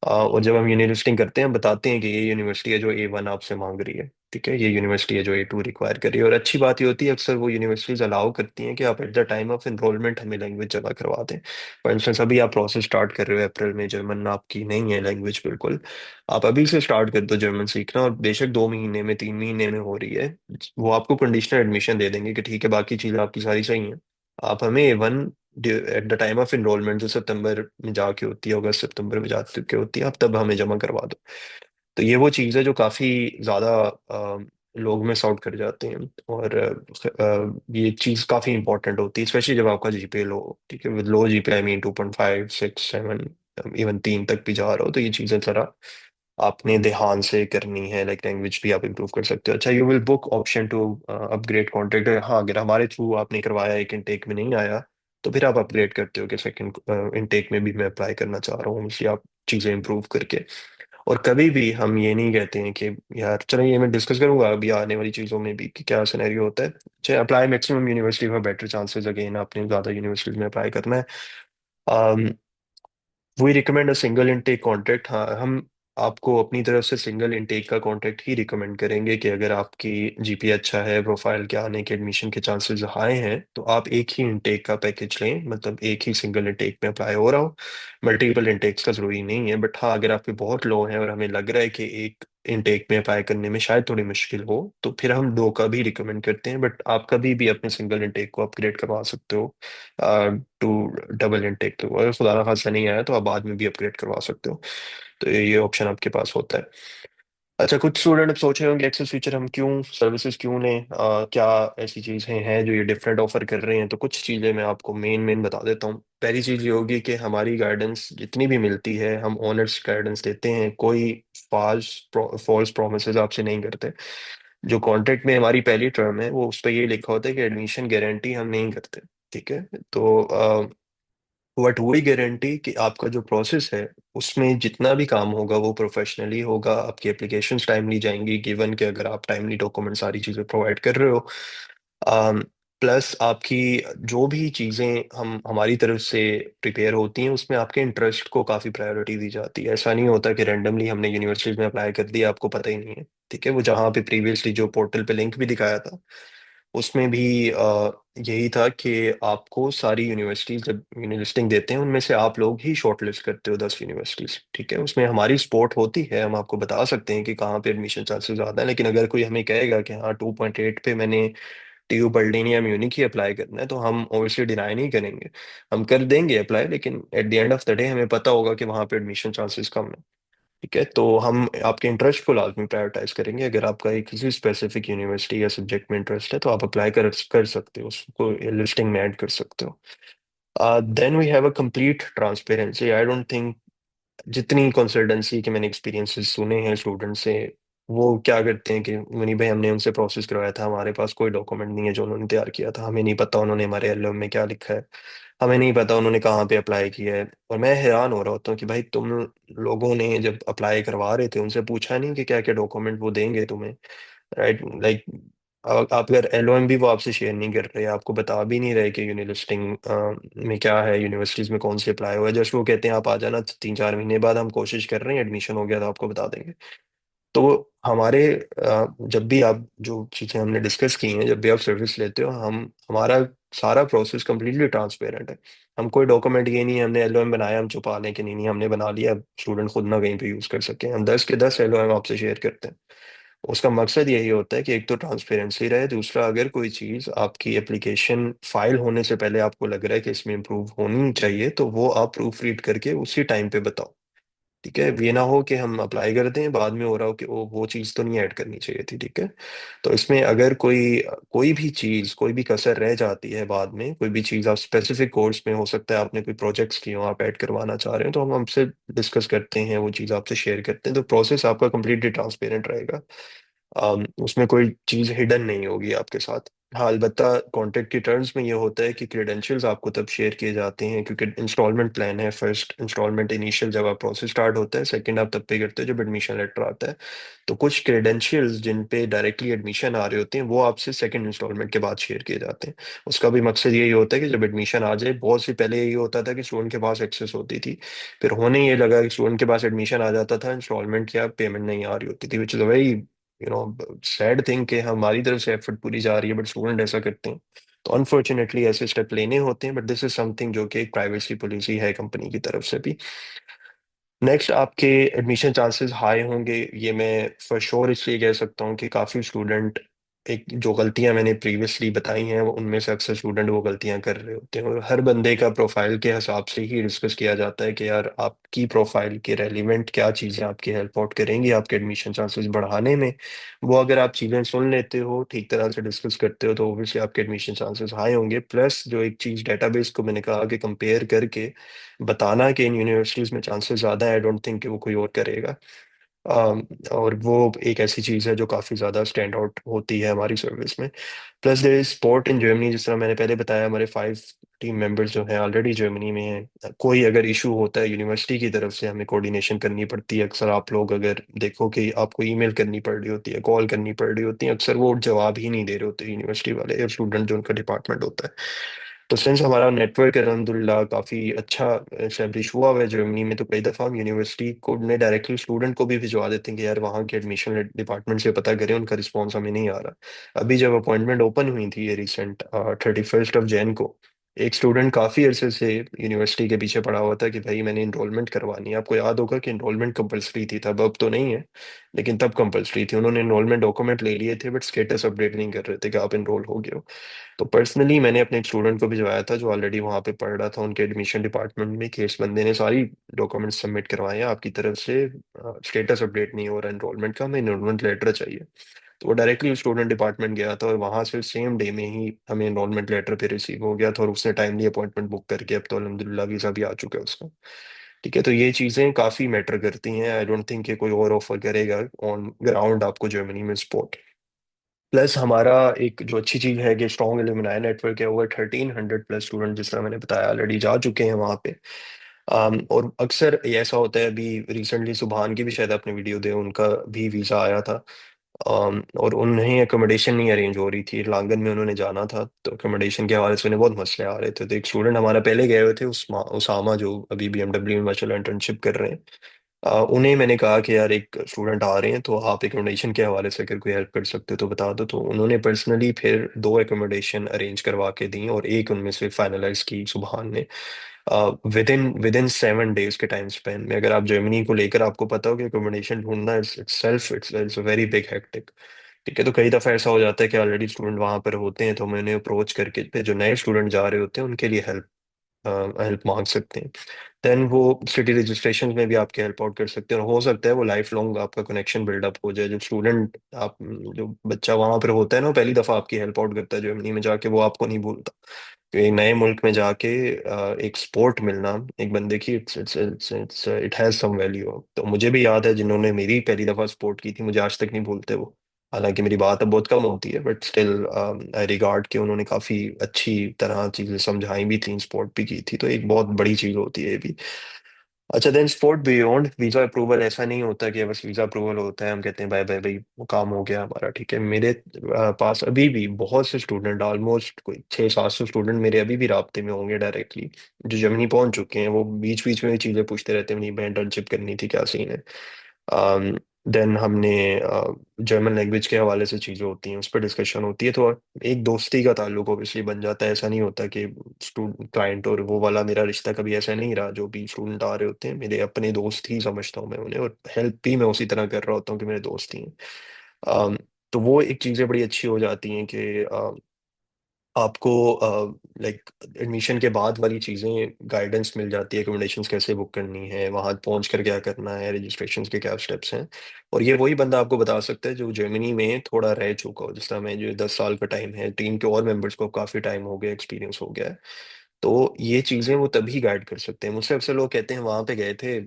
और जब हम यूनिवर्सिटी करते हैं, हम बताते हैं कि ये यूनिवर्सिटी है जो A1 आपसे मांग रही है, ठीक है, ये यूनिवर्सिटी है जो A2 रिक्वायर कर रही है। और अच्छी बात ये होती है, अक्सर वो यूनिवर्सिटीज अलाउ करती हैं कि आप eight the time of enrolment हमें लैंग्वेज जमा करवा दें। फॉर इंस्टेंस, अभी आप प्रोसेस स्टार्ट कर रहे हो अप्रैल में, जर्मन आपकी नहीं है लैंग्वेज बिल्कुल, आप अभी से स्टार्ट कर दो जर्मन सीखना, और बेशक 2 महीने में 3 महीने में हो रही है, वो आपको कंडीशनल एडमिशन दे देंगे कि ठीक है बाकी चीज़ें आपकी सारी सही हैं, आप हमें A1 at the time of enrolment, जो सितंबर में जाके होती है, अगस्त सितंबर में जाके होती है, आप तब हमें जमा करवा दो। तो ये वो चीज़ है जो काफ़ी ज़्यादा लोग मिस आउट कर जाते हैं। और ये चीज़ काफ़ी इंपॉर्टेंट होती है, स्पेशली जब आपका जीपीए लो हो, ठीक है। With low GPA I mean 2.5, 6, 7, even 3 तक भी जा रहा हो, तो ये चीज़ें ज़रा आपने ध्यान से करनी है। लाइक लैंग्वेज भी आप इंप्रूव कर सकते हो। अच्छा, you will book option to upgrade contract. हाँ, अगर हमारे थ्रू आपने करवाया, एक इनटेक में नहीं आया, तो फिर आप अपग्रेड करते हो कि सेकंड इनटेक में भी मैं अप्लाई करना चाह रहा हूँ, इसलिए आप चीज़ें इंप्रूव करके। और कभी भी हम ये नहीं कहते हैं कि यार चलो, ये मैं डिस्कस करूंगा अभी आने वाली चीज़ों में भी कि क्या सिनेरियो होता है। चाहे apply maximum university for better chances, again आपने ज़्यादा यूनिवर्सिटीज में अप्लाई करना है। We recommend a single intake contract. हाँ, हम आपको अपनी तरफ से सिंगल इनटेक का कॉन्ट्रैक्ट ही रिकमेंड करेंगे कि अगर आपकी जीपीए अच्छा है, प्रोफाइल के आने के, एडमिशन के चांसेस हाई हैं, तो आप एक ही इनटेक का पैकेज लें, मतलब एक ही सिंगल इनटेक में अप्लाई हो रहा हो। मल्टीपल इनटेक्स का जरूरी नहीं है, बट हाँ, अगर आपके बहुत लो है और हमें लग रहा है कि एक इनटेक में अप्लाई करने में शायद थोड़ी मुश्किल हो, तो फिर हम दो का भी रिकमेंड करते हैं। बट आप कभी भी अपने सिंगल इनटेक को अपग्रेड करवा सकते हो टू डबल इनटेक। तो अगर खुदा ना खास्ता नहीं आया तो आप बाद में भी अपग्रेड करवा सकते हो। तो ये ऑप्शन आपके पास होता है। अच्छा, कुछ स्टूडेंट अब सोच रहे होंगे एक्सेस फीचर हम क्यों, सर्विसेज क्यों लें, क्या ऐसी चीज़ें हैं जो ये डिफरेंट ऑफर कर रहे हैं। तो कुछ चीज़ें मैं आपको मेन मेन बता देता हूँ। पहली चीज़ ये होगी कि हमारी गाइडेंस जितनी भी मिलती है, हम ऑनर्स गाइडेंस देते हैं, कोई फॉल्स फॉल्स प्रोमिसेस आपसे नहीं करते। जो कॉन्ट्रैक्ट में हमारी पहली टर्म है, वो उस पर ये लिखा होता है कि एडमिशन गारंटी हम नहीं करते, ठीक है। तो बट वही गारंटी कि आपका जो प्रोसेस है उसमें जितना भी काम होगा वो प्रोफेशनली होगा, आपकी एप्लीकेशंस टाइमली जाएंगी, गिवन कि अगर आप टाइमली डॉक्यूमेंट सारी चीज़ें प्रोवाइड कर रहे हो। प्लस आपकी जो भी चीज़ें हम हमारी तरफ से प्रिपेयर होती हैं, उसमें आपके इंटरेस्ट को काफ़ी प्रायोरिटी दी जाती है। ऐसा नहीं होता कि रैंडमली हमने यूनिवर्सिटीज में अप्लाई कर दिया, आपको पता ही नहीं है, ठीक है। वो जहाँ पे प्रीवियसली जो पोर्टल पे लिंक भी दिखाया था, उसमें भी यही था कि आपको सारी यूनिवर्सिटीज जब यूनिलिस्टिंग देते हैं, उनमें से आप लोग ही शॉर्टलिस्ट करते हो 10 यूनिवर्सिटीज, ठीक है। उसमें हमारी सपोर्ट होती है, हम आपको बता सकते हैं कि कहाँ पे एडमिशन चांसेस ज़्यादा है। लेकिन अगर कोई हमें कहेगा कि हाँ 2.8 पे मैंने TU बर्लिन या म्यूनिक ही अप्लाई करना है, तो हम ऑब्वियसली डिनाई नहीं करेंगे, हम कर देंगे अप्लाई। लेकिन at the end of the day हमें पता होगा कि वहाँ पे एडमिशन चांसेस कम है, ठीक है। तो हम आपके इंटरेस्ट को लाजमी प्रायोरिटाइज करेंगे। अगर आपका एक किसी स्पेसिफिक यूनिवर्सिटी या सब्जेक्ट में इंटरेस्ट है, तो आप अप्लाई कर सकते हो, उसको लिस्टिंग में ऐड कर सकते हो। Then we have a complete transparency. I don't think, जितनी कंसल्टेंसी के मैंने एक्सपीरियंसेस सुने हैं स्टूडेंट से, वो क्या करते हैं कि मनी भाई हमने उनसे प्रोसेस करवाया था, हमारे पास कोई डॉक्यूमेंट नहीं है जो उन्होंने तैयार किया था, हमें नहीं पता उन्होंने हमारे एलओएम में क्या लिखा है, हमें नहीं पता उन्होंने कहाँ पे अप्लाई किया है। और मैं हैरान हो रहा होता हूँ कि भाई तुम लोगों ने जब अप्लाई करवा रहे थे उनसे पूछा नहीं कि क्या क्या डॉक्यूमेंट वो देंगे तुम्हें, राइट। लाइक आप अगर एलओएम भी वो आपसे शेयर नहीं कर रहे, आपको बता भी नहीं रहे कि यूनिलिस्टिंग में क्या है, यूनिवर्सिटीज में कौन से अप्लाई हुआ है, जस्ट वो कहते हैं आप आ जाना 3-4 महीने बाद, हम कोशिश कर रहे हैं, एडमिशन हो गया तो आपको बता देंगे। तो हमारे जब भी आप जो चीज़ें हमने डिस्कस की हैं, जब भी आप सर्विस लेते हो, हम हमारा सारा प्रोसेस कम्प्लीटली ट्रांसपेरेंट है। हम कोई डॉक्यूमेंट ये नहीं है हमने एलओएम बनाया हम छुपा लें कि नहीं नहीं हमने बना लिया, स्टूडेंट खुद ना कहीं पे यूज़ कर सके। हम 10 के 10 एलओएम आपसे शेयर करते हैं। उसका मकसद यही होता है कि एक तो ट्रांसपेरेंसी रहे, दूसरा अगर कोई चीज़ आपकी एप्लीकेशन फाइल होने से पहले आपको लग रहा है कि इसमें इम्प्रूव होनी चाहिए, तो वो आप प्रूफ रीड करके उसी टाइम पे बताओ, ठीक है, ये ना हो कि हम अप्लाई करते हैं बाद में हो रहा हो कि वो चीज़ तो नहीं ऐड करनी चाहिए थी। ठीक है, तो इसमें अगर कोई कोई भी चीज़, कोई भी कसर रह जाती है बाद में, कोई भी चीज़ आप स्पेसिफिक कोर्स में, हो सकता है आपने कोई प्रोजेक्ट्स किए हो, आप ऐड करवाना चाह रहे हो, तो हम हमसे डिस्कस करते हैं, वो चीज़ आपसे शेयर करते हैं, तो प्रोसेस आपका कंप्लीटली ट्रांसपेरेंट रहेगा। उसमें कोई चीज़ हिडन नहीं होगी आपके साथ। हाँ, अलबत्ता कॉन्ट्रैक्ट की टर्म्स में ये होता है कि क्रेडेंशियल्स आपको तब शेयर किए जाते हैं, क्योंकि इंस्टॉलमेंट प्लान है। फर्स्ट इंस्टॉलमेंट इनिशियल जब आप प्रोसेस स्टार्ट होता है, सेकंड आप तब पे करते हो जब एडमिशन लेटर आता है। तो कुछ क्रेडेंशियल्स जिन पे डायरेक्टली एडमिशन आ रहे होते हैं, वो आपसे सेकंड इंस्टॉलमेंट के बाद शेयर किए जाते हैं। उसका भी मकसद यही होता है कि जब एडमिशन आ जाए, बहुत सी पहले यही होता था कि स्टूडेंट के पास एक्सेस होती थी, फिर होने ये लगा कि स्टूडेंट के पास एडमिशन आ जाता था, इंस्टॉलमेंट या पेमेंट नहीं आ रही होती थी, which is a very sad thing कि हमारी तरफ से एफर्ट पूरी जा रही है बट स्टूडेंट ऐसा करते हैं। तो अनफॉर्चुनेटली ऐसे स्टेप लेने होते हैं, बट दिस इज समथिंग जो कि एक प्राइवेसी पॉलिसी है कंपनी की तरफ से भी। नेक्स्ट, आपके एडमिशन चांसेस हाई होंगे, ये मैं फॉर श्योर इसलिए कह सकता हूँ कि काफ़ी स्टूडेंट, एक जो गलतियां मैंने प्रीवियसली बताई हैं, वो उनमें से अक्सर स्टूडेंट वो गलतियां कर रहे होते हैं, और हर बंदे का प्रोफाइल के हिसाब से ही डिस्कस किया जाता है कि यार आपकी प्रोफाइल के रेलिवेंट क्या चीज़ें आपकी हेल्प आउट करेंगी आपके एडमिशन चांसेस बढ़ाने में। वो अगर आप चीज़ें सुन लेते हो, ठीक तरह से डिस्कस करते हो, तो ओब्वियसली आपके एडमिशन चांसेस हाई होंगे। प्लस जो एक चीज़ डेटाबेस को मैंने कहा कि कंपेयर करके बताना कि इन यूनिवर्सिटीज में चांसेस ज़्यादा है, आई डोंट थिंक कि वो कोई और करेगा। अम, और वो एक ऐसी चीज़ है जो काफ़ी ज़्यादा स्टैंड आउट होती है हमारी सर्विस में। Plus there is support in Germany, जिस तरह मैंने पहले बताया, हमारे 5 टीम मेंबर्स जो हैं ऑलरेडी जर्मनी में हैं। कोई अगर इशू होता है यूनिवर्सिटी की तरफ से, हमें कोऑर्डिनेशन करनी पड़ती है। अक्सर आप लोग अगर देखो कि आपको ईमेल करनी पड़ रही होती है, कॉल करनी पड़ रही होती है, अक्सर वो जवाब ही नहीं दे रहे होते यूनिवर्सिटी वाले या स्टूडेंट जो उनका डिपार्टमेंट होता है। तो सिंस हमारा नेटवर्क अलहमदुलिल्लाह काफ़ी अच्छा एस्टेब्लिश हुआ हुआ है जर्मनी में, तो कई दफ़ा हम यूनिवर्सिटी को ने डायरेक्टली स्टूडेंट को भी भिजवा देते हैं कि यार वहाँ के एडमिशन डिपार्टमेंट से पता करें, उनका रिस्पॉन्स हमें नहीं आ रहा। अभी जब अपॉइंटमेंट ओपन हुई थी ये रिसेंट 31 को, एक स्टूडेंट काफ़ी अरसे से यूनिवर्सिटी के पीछे पड़ा हुआ था कि भाई मैंने इनरोलमेंट करवानी है। आपको याद होगा कि इनरोलमेंट कंपलसरी थी तब, अब तो नहीं है, लेकिन तब कंपलसरी थी। उन्होंने इनरोलमेंट डॉक्यूमेंट ले लिए थे बट स्टेटस अपडेट नहीं कर रहे थे कि आप इनरोल हो गए हो। तो पर्सनली मैंने अपने एक स्टूडेंट को भिजवाया था जो ऑलरेडी वहाँ पे पढ़ रहा था, उनके एडमिशन डिपार्टमेंट में। केस बंदे ने सारी डॉक्यूमेंट्स सबमिट करवाए हैं, आपकी तरफ से स्टेटस अपडेट नहीं हो रहा एनरोलमेंट का, हमें एनरोलमेंट लेटर चाहिए। तो वो डायरेक्टली स्टूडेंट डिपार्टमेंट गया था और वहाँ से सेम डे में ही हमें एनरोलमेंट लेटर पे रिसीव हो गया था, और उसने टाइमली अपॉइंटमेंट बुक करके अब तो अल्हम्दुलिल्लाह वीज़ा भी आ चुका है उसका। ठीक है, तो ये चीज़ें काफ़ी मैटर करती हैं। आई डोंट थिंक कि कोई और ऑफर करेगा ऑन ग्राउंड आपको जर्मनी में स्पोर्ट। प्लस हमारा एक जो अच्छी चीज़ है कि स्ट्रॉन्ग एलुमनाई नेटवर्क है। ओवर 1300 प्लस स्टूडेंट, जिस तरह मैंने बताया, ऑलरेडी जा चुके हैं वहाँ पे। और अक्सर ये ऐसा होता है, अभी रिसेंटली सुबहान की भी शायद आपने वीडियो दे, उनका भी वीज़ा आया था। और उन्हें अकोमोडेशन नहीं अरेंज हो रही थी, लांगन में उन्होंने जाना था, तो अकोमोडेशन के हवाले से उन्हें बहुत मसले आ रहे थे। तो एक स्टूडेंट हमारा पहले गए हुए थे, उसामा, जो अभी BMW में माशाल्लाह इंटर्नशिप कर रहे हैं। उन्हें मैंने कहा कि यार एक स्टूडेंट आ रहे हैं, तो आप एकोमोडेशन के हवाले से अगर कोई हेल्प कर सकते हो तो बता दो। तो उन्होंने पर्सनली फिर 2 एकोमोडेशन अरेंज करवा के दी, और एक उनमें से फाइनलाइज की सुबहान ने विद इन 7 डेज के टाइम स्पेन में। अगर आप जर्मनी को लेकर, आपको पता हो कि एकोमोडेशन ढूंढना it's a very big hectic. ठीक है, तो कई दफ़ा ऐसा हो जाता है कि ऑलरेडी स्टूडेंट वहां पर होते हैं, तो हमें उन्हें अप्रोच करके फिर जो नए स्टूडेंट जा रहे होते हैं उनके लिए हेल्प हेल्प मांग सकते हैं। देन वो सिटी रजिस्ट्रेशन में भी आपके हेल्प आउट कर सकते हैं, और हो सकता है वो लाइफ लॉन्ग आपका कनेक्शन बिल्डअप हो जाए। जो स्टूडेंट आप जो बच्चा वहां पर होता है ना, वो पहली दफा आपकी हेल्प आउट करता है जर्मनी में जाके, वो आपको नहीं भूलता। तो एक नए मुल्क में जाके एक सपोर्ट मिलना एक बंदे की, इट हैज सम वैल्यू। तो मुझे भी याद है, जिन्होंने मेरी पहली दफा सपोर्ट की थी, मुझे आज तक नहीं भूलते वो। हालांकि मेरी बात अब बहुत कम होती है, बट स्टिल आई रिगार्ड कि उन्होंने काफी अच्छी तरह चीजें समझाई भी थी, सपोर्ट भी की थी, तो एक बहुत बड़ी चीज होती है ये भी। अच्छा, then support beyond visa approval, ऐसा नहीं होता कि बस वीजा अप्रूवल होता है हम कहते हैं बाय बाय भाई वो काम हो गया हमारा। ठीक है, मेरे पास अभी भी बहुत से स्टूडेंट, ऑलमोस्ट कोई 600-700 स्टूडेंट मेरे अभी भी राब्ते में होंगे डायरेक्टली, जो जर्मनी पहुंच चुके हैं। वो बीच बीच में भी चीजें पूछते रहते हैं, नहीं मैं इंटर्नशिप करनी थी, क्या सीन है। देन हमने जर्मन लैंग्वेज के हवाले से चीज़ें होती हैं, उस पर डिस्कशन होती है, तो एक दोस्ती का ताल्लुक ऑब्वियसली बन जाता है। ऐसा नहीं होता कि स्टूडेंट क्लाइंट और वो वाला मेरा रिश्ता कभी ऐसा नहीं रहा। जो भी स्टूडेंट आ रहे होते हैं मेरे अपने दोस्त ही समझता हूँ मैं उन्हें, और हेल्प भी मैं उसी तरह कर रहा होता हूँ कि मेरे दोस्त ही हैं। अम, तो वो एक चीज़ें बड़ी अच्छी हो जाती हैं कि आपको लाइक एडमिशन के बाद वाली चीज़ें गाइडेंस मिल जाती है, अकोमोडेशंस कैसे बुक करनी है, वहाँ पहुँच कर क्या करना है, रजिस्ट्रेशन के क्या स्टेप्स हैं। और ये वही बंदा आपको बता सकता है जो जर्मनी में थोड़ा रह चुका हो, जिस तरह मैं, जो 10 साल का टाइम है, टीम के और मेंबर्स को काफ़ी टाइम हो गया, एक्सपीरियंस हो गया है। तो ये चीज़ें वो तभी गाइड कर सकते हैं। मुझसे अक्सर लोग कहते हैं वहाँ पे गए थे,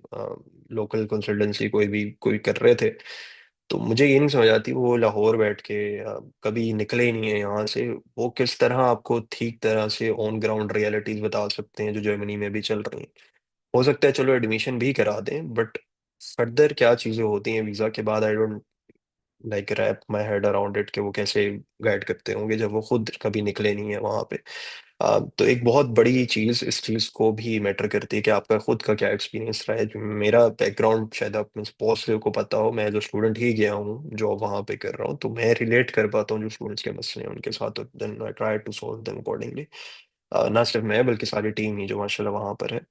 लोकल कंसल्टेंसी कोई भी कोई कर रहे थे, तो मुझे ये नहीं समझ आती वो लाहौर बैठ के कभी निकले ही नहीं है यहाँ से, वो किस तरह आपको ठीक तरह से ऑन ग्राउंड रियलिटीज बता सकते हैं जो जर्मनी में भी चल रही हैं। हो सकता है चलो एडमिशन भी करा दें, बट फर्दर क्या चीज़ें होती हैं वीज़ा के बाद, I don't like wrap my head around it कि वो कैसे गाइड करते होंगे जब वो खुद कभी निकले नहीं है वहां पे। तो एक बहुत बड़ी चीज इस चीज को भी मैटर करती है कि आपका खुद का क्या एक्सपीरियंस रहा है। जो मेरा बैकग्राउंड शायद आप में बहुत से को पता हो, मैं जो स्टूडेंट ही गया हूँ जॉब वहां पे कर रहा हूँ, तो मैं रिलेट कर पाता हूँ जो स्टूडेंट्स के मसले हैं उनके साथ, then I try to solve them accordingly. ना सिर्फ मैं बल्कि सारी टीम ही जो माशाल्लाह वहां पर है।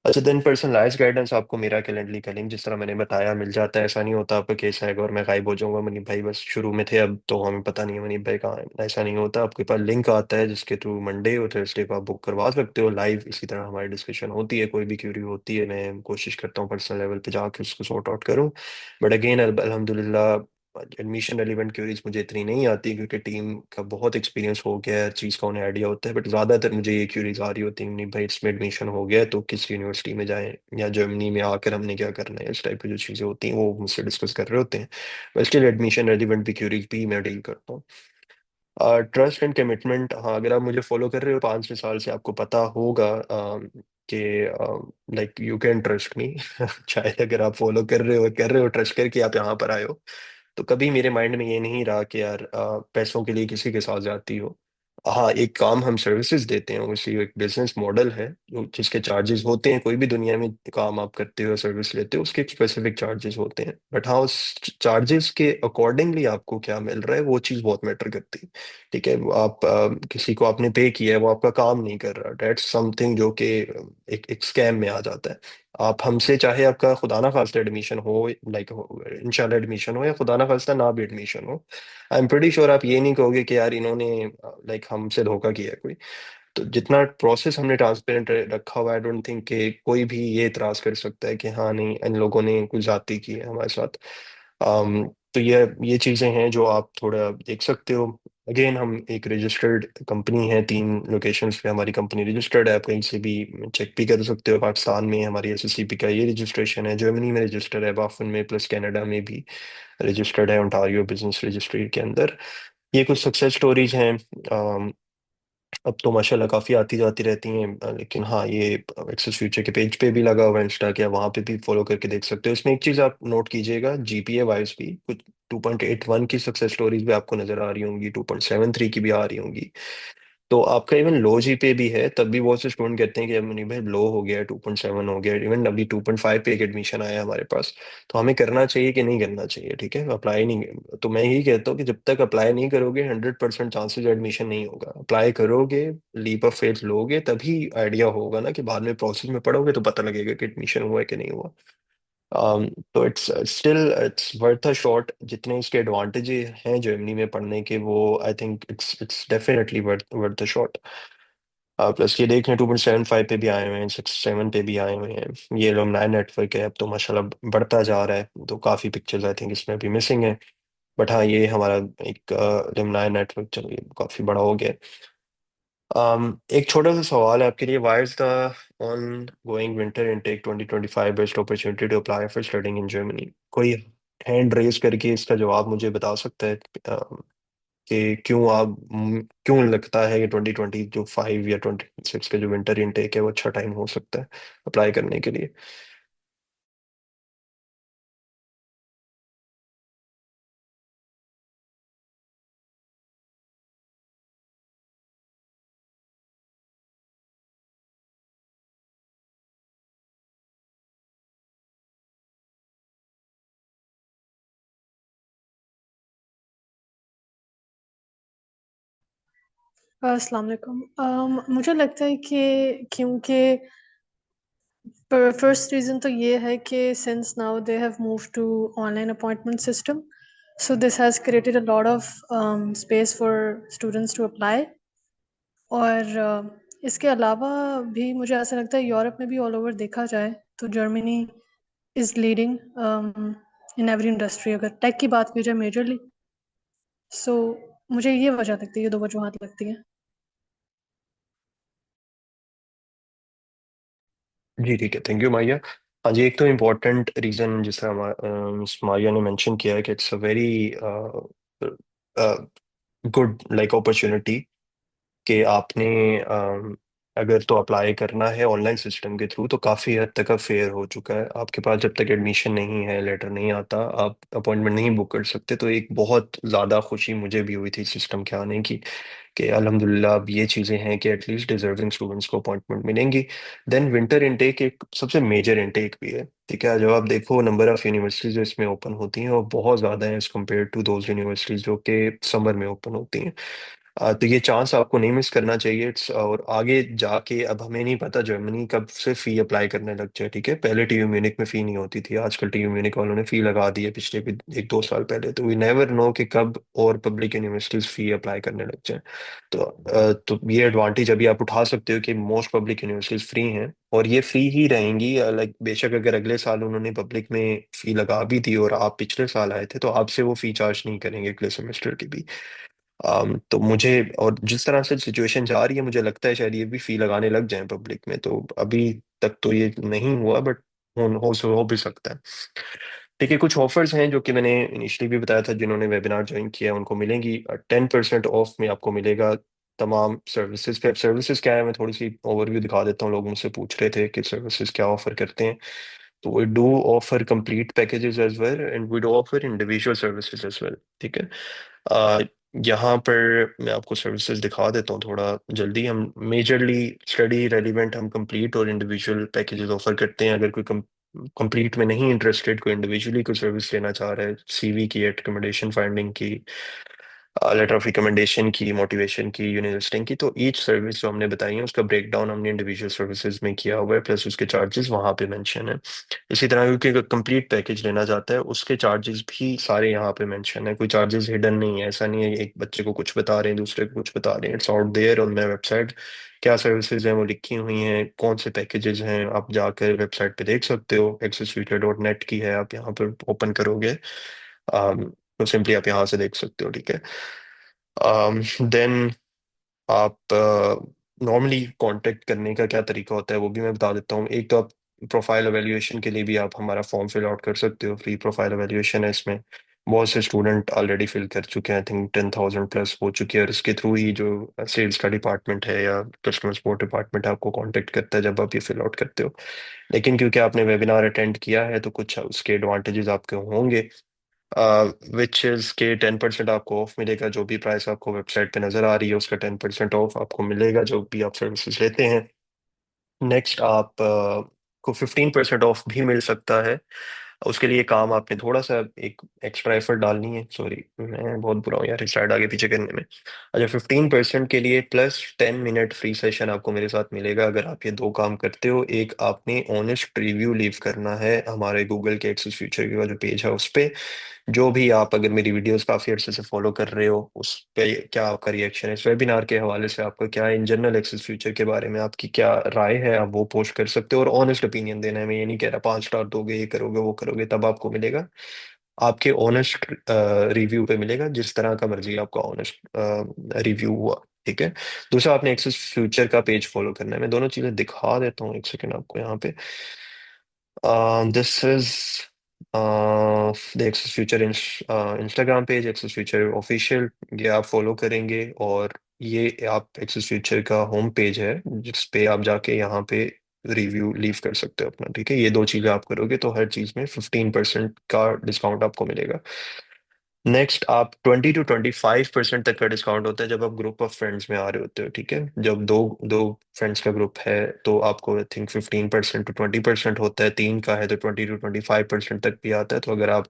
अच्छा, देन पर्सनलाइज गाइडेंस आपको मेरा कैलेंडली कलिंग जिस तरह मैंने बताया मिल जाता है। ऐसा नहीं होता आपका केस आएगा और मैं गायब हो जाऊंगा, मनीप भाई बस शुरू में थे अब तो हमें पता नहीं है मनीप भाई कहाँ है। ऐसा नहीं होता, आपके पास लिंक आता है जिसके थ्रू मंडे और थर्सडे को आप बुक करवा सकते हो लाइव। इसी तरह हमारी डिस्कशन होती है, कोई भी क्यूरी होती है मैं कोशिश करता हूँ पर्सनल लेवल पे जाके उसको सॉर्ट आउट करूँ। बट अगेन अल्हम्दुलिल्लाह एडमिशन रेलिवेंट क्यूरीज मुझे इतनी नहीं आती क्योंकि टीम का बहुत एक्सपीरियंस हो गया है, चीज़ का उन्हें आइडिया होता है। बट ज़्यादातर मुझे ये क्यूरीज आ रही होती हैं, नहीं भाई इसमें एडमिशन हो गया है तो किस यूनिवर्सिटी में जाएं, या जर्मनी में आकर हमने क्या करना है, इस टाइप की जो चीज़ें होती हैं वो मुझसे डिस्कस कर रहे होते हैं। बट स्टिल एडमिशन रेलिवेंट भी क्यूरीज भी मैं डील करता हूँ। ट्रस्ट एंड कमिटमेंट, हाँ अगर आप मुझे फॉलो कर रहे हो 5 6 साल से आपको पता होगा कि like you can trust me. शायद अगर आप फॉलो कर रहे हो ट्रस्ट करके आप यहाँ पर आए हो, तो कभी मेरे माइंड में ये नहीं रहा कि यार पैसों के लिए किसी के साथ जाती हो। हाँ, एक काम हम सर्विसेज देते हैं, उसी एक बिजनेस मॉडल है जिसके चार्जेस होते हैं। कोई भी दुनिया में काम आप करते हो सर्विस लेते हो उसके एक स्पेसिफिक चार्जेस होते हैं, बट हाँ उस चार्जेस के अकॉर्डिंगली आपको क्या मिल रहा है वो चीज़ बहुत मैटर करती है। ठीक है, वो आप किसी को आपने पे किया है वो आपका काम नहीं कर रहा, डेट्स समथिंग जो कि एक स्कैम में आ जाता है। आप हमसे चाहे आपका खुदा ना खास्ता एडमिशन हो, लाइक इंशाल्लाह एडमिशन हो या खुदा ना खास्ता ना भी एडमिशन हो, आई एम प्रीटी श्योर आप ये नहीं कहोगे कि यार इन्होंने लाइक हमसे धोखा किया है कोई। तो जितना प्रोसेस हमने ट्रांसपेरेंट रखा हुआ है, आई डोंट थिंक कि कोई भी ये इतराज कर सकता है कि हाँ नहीं इन लोगों ने कुछ ज्यादती की है हमारे साथ। तो ये चीजें हैं जो आप थोड़ा देख सकते हो। अगेन हम एक रजिस्टर्ड कंपनी है, 3 लोकेशंस पे हमारी कंपनी रजिस्टर्ड है, आप कहीं से भी चेक भी कर सकते हो। पाकिस्तान में हमारी एसएससीपी का ये रजिस्ट्रेशन है, जर्मनी में रजिस्टर्ड है बाफन में, प्लस कनाडा में भी रजिस्टर्ड है ओंटारियो बिजनेस रजिस्ट्री के अंदर। ये कुछ सक्सेस स्टोरीज हैं। अब तो माशाल्लाह काफ़ी आती जाती रहती हैं, लेकिन हाँ ये एक्सेस फ्यूचर के पेज पे भी लगा हुआ है इंस्टा के, वहाँ पे भी फॉलो करके देख सकते हो। इसमें एक चीज़ आप नोट कीजिएगा, जीपीए वाइज भी कुछ 2.81 की सक्सेस स्टोरीज भी आपको नजर आ रही होंगी, 2.73 की भी आ रही होंगी। तो आपका इवन लो जीपीए भी है तब भी बहुत से स्टूडेंट कहते हैं कि अब नहीं भाई लो हो गया है, 2.7 हो गया है, इवन अभी 2.5 पे एक एडमिशन आया है हमारे पास। तो हमें करना चाहिए कि नहीं करना चाहिए? ठीक है, अप्लाई नहीं, तो मैं यही कहता हूँ कि जब तक अप्लाई नहीं करोगे 100% चांसेस एडमिशन नहीं होगा। अप्लाई करोगे, लीप ऑफ फेथ लोगे, तभी आइडिया होगा ना कि बाद में प्रोसेस में पढ़ोगे तो पता लगेगा कि एडमिशन हुआ है कि नहीं हुआ। तो it's still it's worth a shot. जितने इसके एडवांटेजेस हैं जर्मनी में पढ़ने के, वो I think it's definitely worth worth a shot. Plus ये देख रहे हैं 2.75 पे भी आए हुए हैं, 6.7 पे भी आए हुए हैं। ये alumni नेटवर्क है अब तो माशाल्लाह बढ़ता जा रहा है, तो काफ़ी पिक्चर्स आई थिंक इसमें अभी मिसिंग है। बट हाँ ये हमारा एक alumni नेटवर्क चलिए काफ़ी बड़ा हो गया है। एक छोटा सा सवाल है आपके लिए, why is the ongoing winter intake 2025 best opportunity to apply for studying in Germany? कोई हैंड रेज करके इसका जवाब मुझे बता सकता है कि क्यों लगता है कि 2025 या 26 का जो विंटर इनटेक है वो अच्छा टाइम हो सकता है अप्लाई करने के लिए? अस्सलाम वालेकुम। मुझे लगता है कि क्योंकि फर्स्ट रीज़न तो ये है कि since now they have moved to online appointment system, so this has created a lot of space for students to apply. और इसके अलावा भी मुझे ऐसा लगता है यूरोप में भी ऑल ओवर देखा जाए तो Germany is leading in every industry, अगर टेक की बात की जाए मेजरली। सो मुझे ये वजह लगती है, ये दो वजूहत लगती हैं। जी ठीक है, थैंक यू माया। हाँ जी, एक तो इम्पोर्टेंट रीज़न जिस तरह मिस माया ने मेंशन किया है कि it's a very good like opportunity कि आपने अगर तो अप्लाई करना है ऑनलाइन सिस्टम के थ्रू तो काफ़ी हद तक अब फेयर हो चुका है। आपके पास जब तक एडमिशन नहीं है, लेटर नहीं आता, आप अपॉइंटमेंट नहीं बुक कर सकते। तो एक बहुत ज़्यादा खुशी मुझे भी हुई थी सिस्टम के आने की कि अल्हम्दुलिल्लाह अब ये चीज़ें हैं कि एटलीस्ट डिजर्विंग स्टूडेंट्स को अपॉइंटमेंट मिलेंगी। देन विंटर इनटेक एक सबसे मेजर इनटेक भी है, ठीक है। जब आप देखो नंबर ऑफ यूनिवर्सिटीज जो इसमें ओपन होती हैं वो बहुत ज़्यादा है as compare to those universities जो कि समर में ओपन होती हैं। तो ये चांस आपको नहीं मिस करना चाहिए। और आगे जाके अब हमें नहीं पता जर्मनी कब से फी अप्लाई करने लग जाए, ठीक है। पहले टीयू म्यूनिक में फी नहीं होती थी, आजकल टीयू म्यूनिक वालों ने फी लगा दी है पिछले भी एक दो साल पहले। तो वी नेवर नो कि कब और पब्लिक यूनिवर्सिटीज फी अप्लाई करने लग जाए। तो ये एडवांटेज अभी आप उठा सकते हो कि मोस्ट पब्लिक यूनिवर्सिटीज फ्री हैं और ये फ्री ही रहेंगी। लाइक बेशक अगर अगले साल उन्होंने पब्लिक में फी लगा भी दी और आप पिछले साल आए थे तो आपसे वो फी चार्ज नहीं करेंगे अगले सेमेस्टर की भी। तो मुझे और जिस तरह से सिचुएशन जा रही है मुझे लगता है शायद ये भी फी लगाने लग जाए पब्लिक में। तो अभी तक तो ये नहीं हुआ बट हो भी सकता है। देखिए कुछ ऑफर्स हैं जो कि मैंने इनिशियली भी बताया था, जिन्होंने वेबिनार ज्वाइन किया है उनको मिलेंगी। 10% ऑफ में आपको मिलेगा तमाम सर्विसेज पे। अब सर्विसेज क्या है मैं थोड़ी सी ओवरव्यू दिखा देता हूँ, लोग मुझसे पूछ रहे थे कि सर्विसेज क्या ऑफर करते हैं। तो we do offer complete packages as well and we do offer individual services as well, ठीक है। अ, यहाँ पर मैं आपको सर्विसेज दिखा देता हूँ थोड़ा जल्दी। हम मेजरली स्टडी रेलिवेंट हम कंप्लीट और इंडिविजुअल पैकेजेस ऑफर करते हैं। अगर कोई कंप्लीट में नहीं इंटरेस्टेड, कोई इंडिविजुअली कोई सर्विस लेना चाह रहा है, सीवी की, रिकमेंडेशन फाइंडिंग की, लेटर ऑफ रिकमेंडेशन की, मोटिवेशन की, यूनिट लिस्टिंग की, तो ईच सर्विस जो हमने बताई है उसका ब्रेकडाउन हमने इंडिविजुअल सर्विसेज में किया हुआ है, प्लस उसके चार्जेस वहाँ पे मेंशन है। इसी तरह क्योंकि कंप्लीट पैकेज लेना चाहता है उसके चार्जेस भी सारे यहाँ पे मेंशन है, कोई चार्जेस हिडन नहीं है। ऐसा नहीं है एक बच्चे को कुछ बता रहे हैं दूसरे को कुछ बता रहे हैं। It's out there on my website, क्या सर्विसेज हैं वो लिखी हुई हैं, कौन से पैकेजेस हैं आप जाकर वेबसाइट पे देख सकते हो। accessfuture.net की है, आप यहाँ पर ओपन करोगे तो सिंपली आप यहाँ से देख सकते हो, ठीक है। देन आप नॉर्मली कांटेक्ट करने का क्या तरीका होता है वो भी मैं बता देता हूँ। एक तो आप प्रोफाइल एवेल्यूएशन के लिए भी आप हमारा फॉर्म फिल आउट कर सकते हो, फ्री प्रोफाइल एवेल्यूएशन है इसमें। बहुत से स्टूडेंट ऑलरेडी फिल कर चुके हैं, आई थिंक 10,000 प्लस हो चुकी है। और इसके थ्रू ही जो सेल्स का डिपार्टमेंट है या कस्टमर सपोर्ट डिपार्टमेंट है आपको कांटेक्ट करता है जब आप ये फिल आउट करते हो। लेकिन क्योंकि आपने वेबिनार अटेंड किया है तो कुछ उसके एडवांटेजेस आपके होंगे, विच इज के 10% आपको ऑफ मिलेगा। जो भी प्राइस आपको वेबसाइट पे नजर आ रही है उसका 10% ऑफ आपको मिलेगा जो भी आप सर्विसेज लेते हैं। नेक्स्ट आप को 15% ऑफ भी मिल सकता है। उसके लिए काम आपने थोड़ा सा एक एक्स्ट्रा एफर्ट डालनी है। सॉरी मैं बहुत बुरा हूँ यार इस स्लाइड आगे पीछे करने में। अच्छा, 15% के लिए प्लस 10 मिनट फ्री सेशन आपको मेरे साथ मिलेगा अगर आप ये दो काम करते हो। एक, आपने ऑनेस्ट रिव्यू लीव करना है हमारे गूगल के एक्सेस फ्यूचर का जो पेज है उस पे। जो भी आप अगर मेरी वीडियोस काफी अर्से से फॉलो कर रहे हो उस पे क्या आपका रिएक्शन है इस वेबिनार के हवाले से, आपका क्या इन जनरल एक्सेस फ्यूचर के बारे में आपकी क्या राय है, आप वो पोस्ट कर सकते हो। और ऑनेस्ट ओपिनियन देना है, मैं ये नहीं कह रहा 5 स्टार दोगे ये करोगे वो करोगे, तब आपको मिलेगा आपके ऑनेस्ट रिव्यू पे मिलेगा, जिस तरह का मर्जी आपका ऑनेस्ट रिव्यू हुआ, ठीक है। दूसरा, आपने एक्सेस फ्यूचर का पेज फॉलो करना है। मैं दोनों चीजें दिखा देता हूँ एक सेकंड आपको यहाँ पे। This is the access future Instagram page, access future official, ये आप फॉलो करेंगे। और ये आप एक्सेस फ्यूचर का होम पेज है जिस पे आप जाके यहाँ पे रिव्यू लीव कर सकते हो अपना, ठीक है। ये दो चीजें आप करोगे तो हर चीज में 15% का डिस्काउंट आपको मिलेगा। नेक्स्ट, आप 20 to 25% तक का डिस्काउंट होता है जब आप ग्रुप ऑफ फ्रेंड्स में आ रहे होते हो, ठीक है। जब दो दो फ्रेंड्स का ग्रुप है तो आपको आई थिंक 15% to 20% होता है, तीन का है तो 20 to 25% तक भी आता है। तो अगर आप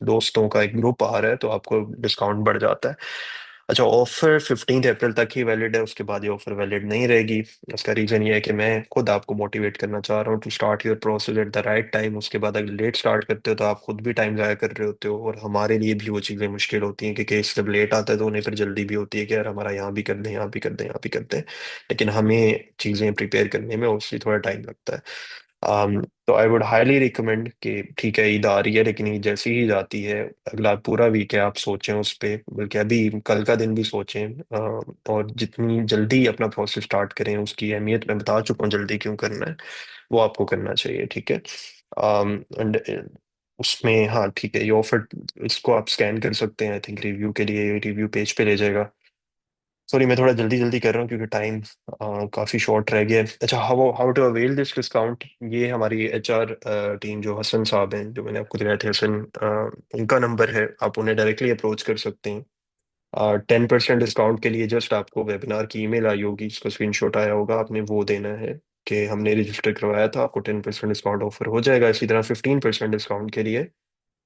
दोस्तों का एक ग्रुप आ रहा है तो आपको डिस्काउंट बढ़ जाता है। अच्छा, ऑफर 15 अप्रैल तक ही वैलिड है, उसके बाद ये ऑफर वैलिड नहीं रहेगी। उसका रीजन ये है कि मैं खुद आपको मोटिवेट करना चाह रहा हूँ to start your process at the right time. उसके बाद अगर लेट स्टार्ट करते हो तो आप खुद भी टाइम जाया कर रहे होते हो, और हमारे लिए भी वो चीज़ें मुश्किल होती हैं कि केस जब लेट आता है तो उन्हें फिर जल्दी भी होती है कि यार हमारा यहाँ भी कर दें, यहाँ भी कर दें, यहाँ भी कर दें, लेकिन हमें चीज़ें प्रिपेयर करने में उससे थोड़ा टाइम लगता है। तो आई वुड हाईली रिकमेंड कि ठीक है ईद आ रही है, लेकिन ईद जैसी ही जाती है, अगला पूरा वीक है, आप सोचें उस पे, बल्कि अभी कल का दिन भी सोचें। और जितनी जल्दी अपना प्रोसेस स्टार्ट करें, उसकी अहमियत मैं बता चुका हूँ, जल्दी क्यों करना है वो आपको करना चाहिए, ठीक है। एंड उसमें हाँ ठीक है, ये ऑफर, इसको आप स्कैन कर सकते हैं, आई थिंक रिव्यू के लिए रिव्यू पेज पे ले जाएगा। सॉरी मैं थोड़ा जल्दी जल्दी कर रहा हूँ क्योंकि टाइम काफी शॉर्ट रह गया है। अच्छा, how how to avail this discount, ये हमारी एचआर टीम जो हसन साहब हैं, जो मैंने आपको दिलाए थे, हसन, उनका नंबर है, आप उन्हें डायरेक्टली अप्रोच कर सकते हैं। 10% डिस्काउंट के लिए जस्ट आपको वेबिनार की ईमेल आई होगी, इसका स्क्रीनशॉट आया होगा, आपने वो देना है कि हमने रजिस्टर करवाया था, आपको 10% डिस्काउंट ऑफर हो जाएगा। इसी तरह 15% डिस्काउंट के लिए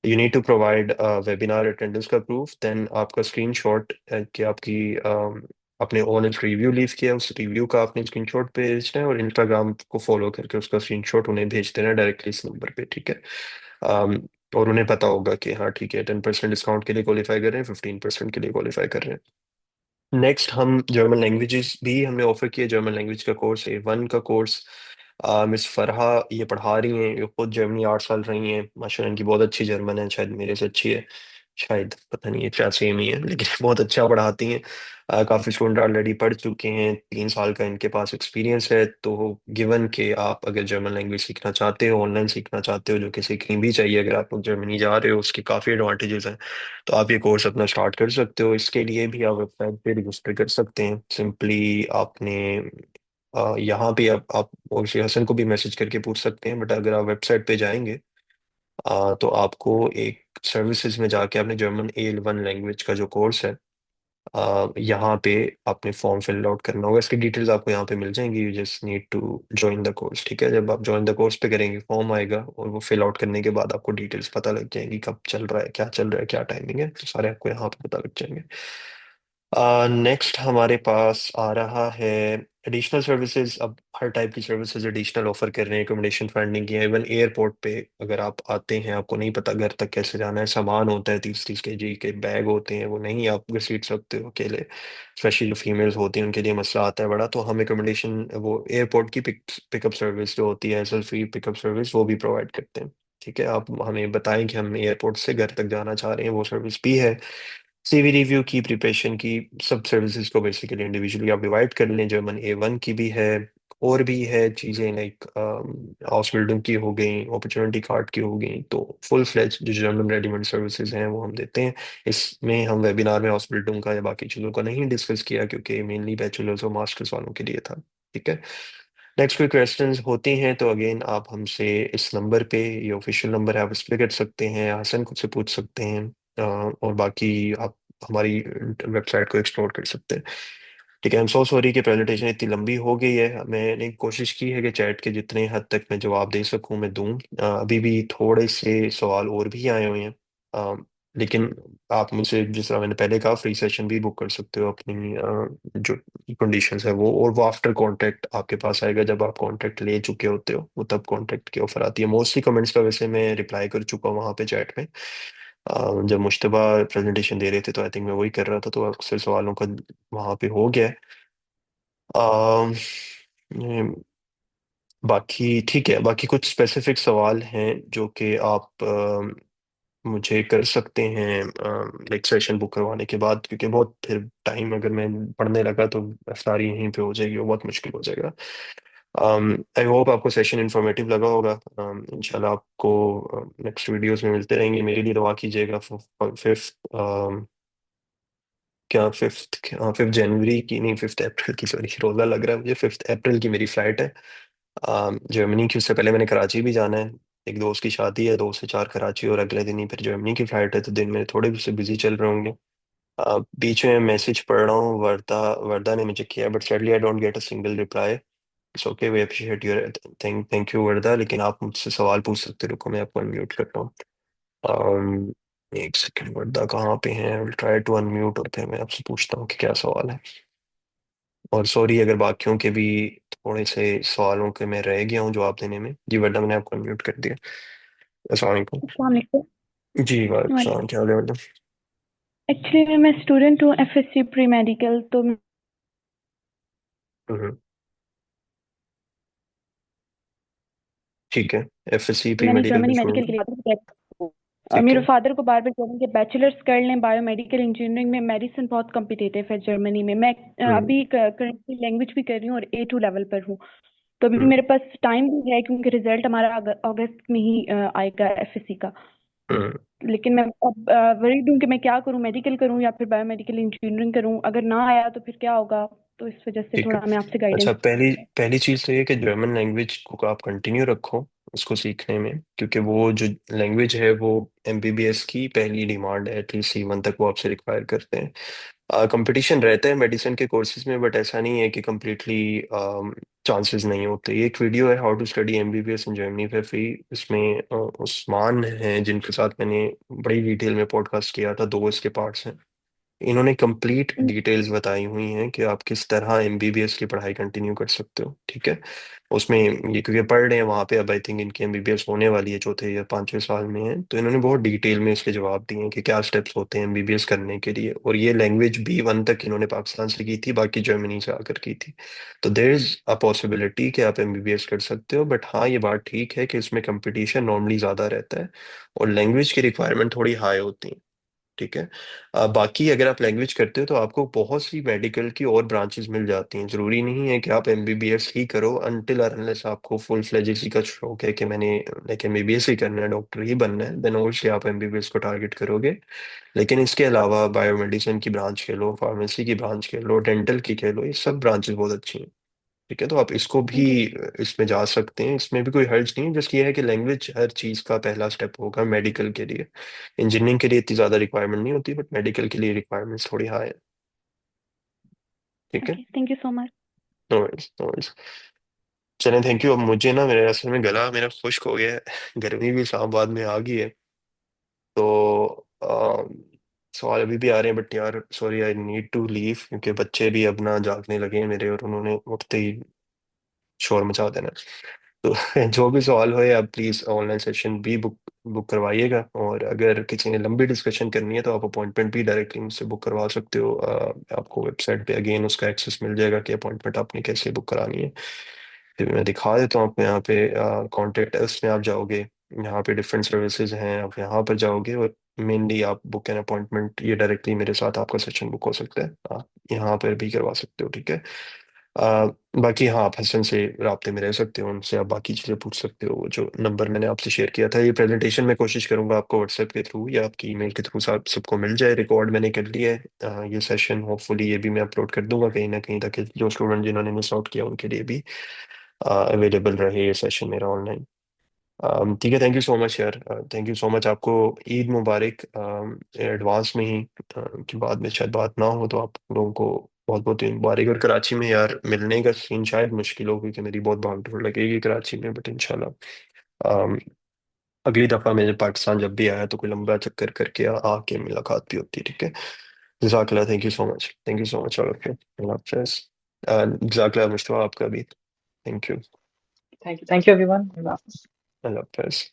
you need to provide webinar attendance का प्रूफ, देन आपका स्क्रीनशॉट कि आपकी आपने ऑनेस्ट रिव्यू लीव किया, उस रिव्यू का आपने स्क्रीनशॉट भेजना है, और इंस्टाग्राम को फॉलो करके उसका स्क्रीनशॉट उन्हें भेज देना डायरेक्टली इस नंबर पे, ठीक है। um, और उन्हें पता होगा कि हाँ ठीक है, 10% डिस्काउंट के लिए क्वालिफाई कर रहे हैं, 15% के लिए क्वालिफाई कर रहे हैं। नेक्स्ट हम जर्मन लैंग्वेजेस भी हमने ऑफर किया, जर्मन लैंग्वेज का कोर्स A1 का कोर्स। मिस फरहा ये पढ़ा रही हैं, ये खुद जर्मनी 8 साल रही हैं, माशाल्लाह इनकी बहुत अच्छी जर्मन है, शायद मेरे से अच्छी है, शायद पता नहीं है, क्या सेम ही है, लेकिन बहुत अच्छा पढ़ाती हैं। काफ़ी स्टूडेंट ऑलरेडी पढ़ चुके हैं, 3 साल का इनके पास एक्सपीरियंस है। तो गिवन कि आप अगर जर्मन लैंग्वेज सीखना चाहते हो, ऑनलाइन सीखना चाहते हो, जो कि सीखनी भी चाहिए, अगर आप लोग जर्मनी जा रहे हो, उसके काफ़ी एडवांटेजेस हैं, तो आप ये कोर्स अपना स्टार्ट कर सकते हो। इसके लिए भी आप वेबसाइट पे रजिस्टर कर सकते हैं, सिंपली आपने यहाँ पे आप और श्री हसन को भी मैसेज करके पूछ सकते हैं, बट अगर आप वेबसाइट पे जाएंगे तो आपको एक सर्विसेज में जाके आपने जर्मन A1 लैंग्वेज का जो कोर्स है, यहाँ पे आपने फॉर्म फिल आउट करना होगा, इसकी डिटेल्स आपको यहाँ पे मिल जाएंगी, you just need to join the course, ठीक है। जब आप ज्वाइन द कोर्स पे करेंगे, फॉर्म आएगा, और वो फिल आउट करने के बाद आपको डिटेल्स पता लग जाएंगी, कब चल रहा है, क्या चल रहा है, क्या टाइमिंग है, तो सारे आपको यहाँ पे पता लग जाएंगे। नेक्स्ट हमारे पास आ रहा है एडिशनल सर्विसेज। अब हर टाइप की सर्विसेज एडिशनल ऑफर कर रहे हैं, एकोमोडेशन फंडिंग की है, इवन एयरपोर्ट पे अगर आप आते हैं, आपको नहीं पता घर तक कैसे जाना है, सामान होता है 30-30 kg के बैग होते हैं, वो नहीं आप घसीट सकते हो अकेले, स्पेशली जो फीमेल्स होती हैं उनके लिए मसला आता है बड़ा, तो हम एकोमोडेशन, वो एयरपोर्ट की पिकअप सर्विस जो होती है, एसएल फ्री पिकअप सर्विस, वो भी प्रोवाइड करते हैं, ठीक है। आप हमें बताएं कि हम एयरपोर्ट से घर तक जाना चाह रहे हैं, वो सर्विस भी है। सीवी रिव्यू की प्रिपरेशन की सब सर्विसेज को बेसिकली इंडिविजुअली आप डिवाइड कर लें, जर्मन A1 की भी है, और भी है चीज़ें लाइक हाउस बिल्डिंग की हो गई, अपॉर्चुनिटी कार्ड की हो गई, तो फुल फ्लेज जो जर्मन रेडीमेड सर्विसेज हैं वो हम देते हैं। इसमें हम वेबिनार में हाउस बिल्डिंग का या बाकी चीज़ों का नहीं डिस्कस किया, क्योंकि मेनली बैचलर्स और मास्टर्स वालों के लिए था, ठीक है। नेक्स्ट कोई क्वेश्चंस होती हैं तो अगेन आप हमसे इस नंबर पे, ये ऑफिशियल नंबर है, आप इस पे कर सकते हैं, हसन खुद से पूछ सकते हैं, और बाकी आप हमारी वेबसाइट को एक्सप्लोर कर सकते हैं, ठीक है। आई एम सो सॉरी कि प्रेजेंटेशन इतनी लंबी हो गई है, मैंने कोशिश की है कि चैट के जितने हद तक मैं जवाब दे सकूं मैं दूं। अभी भी थोड़े से सवाल और भी आए हुए हैं, लेकिन आप मुझसे, जिस तरह मैंने पहले कहा, फ्री सेशन भी बुक कर सकते हो अपनी जो कंडीशंस है वो, और वो आफ्टर कॉन्टैक्ट आपके पास आएगा, जब आप कॉन्टैक्ट ले चुके होते हो, वो तब कॉन्टैक्ट की ऑफर आती है। मोस्टली कमेंट्स का वैसे मैं रिप्लाई कर चुका हूँ वहाँ पे चैट में। जब मुश्तबा प्रेजेंटेशन दे रहे थे तो आई थिंक मैं वही कर रहा था, तो अक्सर सवालों का वहाँ पे हो गया है। अम, बाकी ठीक है, बाकी कुछ स्पेसिफिक सवाल हैं जो कि आप मुझे कर सकते हैं लाइक सेशन बुक करवाने के बाद, क्योंकि बहुत फिर टाइम अगर मैं पढ़ने लगा तो अफ्तारी यहीं पे हो जाएगी, वो बहुत मुश्किल हो जाएगा। आई होप आपको सेशन इन्फॉर्मेटिव लगा होगा। इंशाल्लाह आपको नेक्स्ट वीडियोस में मिलते रहेंगे, मेरे लिए दुआ कीजिएगा। फिफ्थ, क्या फिफ्थ, हाँ 5 जनवरी की नहीं, 5 अप्रैल की, सॉरी रोज़ा लग रहा है मुझे, 5 अप्रैल की मेरी फ्लाइट है जर्मनी की। उससे पहले मैंने कराची भी जाना है, एक दोस्त की शादी है, 2 से 4 कराची, और अगले दिन ही फिर जर्मनी की फ्लाइट है, तो दिन में थोड़े से बिजी चल रहे होंगे। बीच में मैसेज पढ़ रहा हूँ, वर्दा वर्दा ने मुझे किया, but sadly I don't get a single reply. It's okay, we appreciate your, thank you Warda, लेकिन आप मुझसे सवाल पूछ सकते हो, रुको मैं आपको अनम्यूट करता हूँ। एक सेकंड, वर्दा कहाँ पे हैं? विल ट्राई टू अनम्यूट, और फिर मैं आपसे पूछता हूँ कि क्या सवाल है। और सॉरी अगर बाकियों के भी थोड़े से सवालों के मैं रह गया हूँ जवाब देने में। जी वर्दा, मैंने आपको अनम्यूट कर दिया। अस्सलाम वालेकुम। अस्सलाम वालेकुम। जी वालेकुम वालेकुम। सलाम, क्या हाल है वर्दा? एक्चुअली मैं स्टूडेंट हूँ एफएससी प्री मेडिकल, तो हम्म, ठीक है। एफएससी प्री मैंने मेडिकल के जर्मनी मेडिकल स्टूडेंट के हो? लिए ठीक मेरे है। फादर को बार बार कह रहे हैं कि बैचलर्स कर लें बायोमेडिकल इंजीनियरिंग में। मेडिसिन बहुत कम्पिटिटिव है जर्मनी में। मैं हम्म अभी करंटली लैंग्वेज भी कर रही हूँ और A2 लेवल पर हूँ। तो अभी हम्म मेरे पास टाइम भी है क्योंकि रिजल्ट हमारा अगस्त में ही आएगा एफएससी का। हम्म, लेकिन मैं अब वरीड हूँ कि मैं क्या करूँ, मेडिकल करूँ या फिर बायोमेडिकल इंजीनियरिंग करूँ। अगर ना आया तो फिर क्या होगा, तो इस वजह से ठीक है। थोड़ा मैं आपसे अच्छा, गाइडेंस। पहली पहली चीज़ तो ये कि जर्मन लैंग्वेज को आप कंटिन्यू रखो उसको सीखने में, क्योंकि वो जो लैंग्वेज है वो एमबीबीएस की पहली डिमांड है। एटलीस्ट C1 तक वो आपसे रिक्वायर करते हैं। कंपटीशन रहता है मेडिसिन के कोर्सेज में, बट ऐसा नहीं है कि कम्प्लीटली चांसेस नहीं होते। ये एक वीडियो है, how to study MBBS in Germany for free. इसमें उस्मान हैं जिनके साथ मैंने बड़ी डिटेल में पॉडकास्ट किया था, दो इसके पार्ट्स हैं। इन्होंने कंप्लीट डिटेल्स बताई हुई हैं कि आप किस तरह एमबीबीएस की पढ़ाई कंटिन्यू कर सकते हो, ठीक है। उसमें ये क्योंकि पढ़ रहे हैं वहाँ पे, अब आई थिंक इनकी एमबीबीएस होने वाली है, चौथे या पांचवें साल में है, तो इन्होंने बहुत डिटेल में इसके जवाब दिए हैं कि क्या स्टेप्स होते हैं एमबीबीएस करने के लिए। और ये लैंग्वेज B1 तक इन्होंने पाकिस्तान से की थी, बाकी जर्मनी से आकर की थी। तो देर इज अ पॉसिबिलिटी कि आप एमबीबीएस कर सकते हो, बट हाँ ये बात ठीक है कि इसमें कंपटीशन नॉर्मली ज़्यादा रहता है और लैंग्वेज की रिक्वायरमेंट थोड़ी हाई होती है, ठीक है। बाकी अगर आप लैंग्वेज करते हो तो आपको बहुत सी मेडिकल की और ब्रांचेस मिल जाती हैं। जरूरी नहीं है कि आप एमबीबीएस ही करो अनटिल अनलेस आपको फुल फ्लेज इसी का शौक है कि मैंने लाइक एमबीबीएस ही करना है, डॉक्टर ही बनना है, देन ऑब्वियसली आप एमबीबीएस को टारगेट करोगे। लेकिन इसके अलावा बायोमेडिसिन की ब्रांच के लो, फार्मेसी की ब्रांच के लो, डेंटल की के लो, ये सब ब्रांचेस बहुत अच्छी हैं, ठीक है। तो आप इसको भी जी। इसमें जा सकते हैं, इसमें भी कोई हर्ज नहीं है। जस्ट ये है कि लैंग्वेज हर चीज का पहला स्टेप होगा मेडिकल के लिए। इंजीनियरिंग के लिए इतनी ज्यादा रिक्वायरमेंट नहीं होती, बट मेडिकल के लिए रिक्वायरमेंट्स थोड़ी हाई है, ठीक है। Okay, thank you so much. No worries no worries. चलें, थैंक यू। अब मुझे ना, मेरे असल में गला मेरा खुश्क हो गया है गर्मी भी इस्लामाबाद में आ गई है, तो सवाल अभी भी आ रहे हैं, बट यार sorry I need to leave, क्योंकि बच्चे भी अब ना जागने लगे हैं मेरे, और उन्होंने उठते ही शोर मचा देना। तो जो भी सवाल हो, आप प्लीज़ ऑनलाइन सेशन भी बुक बुक करवाइएगा। और अगर किसी ने लंबी डिस्कशन करनी है तो आप अपॉइंटमेंट भी डायरेक्टली मुझसे बुक करवा सकते हो। आपको वेबसाइट पे अगेन उसका एक्सेस मिल जाएगा कि अपॉइंटमेंट आपने कैसे बुक करानी है। फिर मैं दिखा देता हूँ आपको। यहाँ पे कॉन्टेक्ट अस में आप जाओगे, यहाँ पे डिफरेंट सर्विसेज हैं, आप यहाँ पर जाओगे और मेनली आप बुक एन अपॉइंटमेंट, ये डायरेक्टली मेरे साथ आपका सेशन बुक हो सकता है, आप यहाँ पर भी करवा सकते हो, ठीक है। आ, बाकी हाँ, आप हसन से राब्ते में रह सकते हो, उनसे आप बाकी चीज़ें पूछ सकते हो। वो जो नंबर मैंने आपसे शेयर किया था, ये प्रेजेंटेशन में कोशिश करूंगा आपको व्हाट्सएप के थ्रू या आपकी ईमेल के थ्रू सब सबको मिल जाए। रिकॉर्ड मैंने कर लिया है। ये सेशन होपफुली ये भी मैं अपलोड कर दूंगा कहीं ना कहीं, ताकि जो स्टूडेंट जिन्होंने मिस आउट किया उनके लिए भी अवेलेबल रहे ये सेशन मेरा ऑनलाइन। ठीक है, थैंक यू सो मच यार। Thank you so much. आपको ईद मुबारक एडवांस में ही, कि बाद में शायद बात ना हो, तो आप लोगों को बहुत बहुत ईद मुबारक। और कराची में यार मिलने का सीन शायद मुश्किल हो, क्योंकि मेरी बहुत भाग दौड़ लगेगी कराची में, बट इंशाल्लाह अगली दफ़ा मैं पाकिस्तान जब भी आया तो कोई लंबा चक्कर करके आके मुलाकात भी होती है, ठीक है। जज़ाकल्लाह, thank you so much, thank you so much. Allah हाफ़िज़। जज़ाकल्लाह मुश्तबा, आपका भी thank you. Thank you everyone. Allah हाफ़िज़।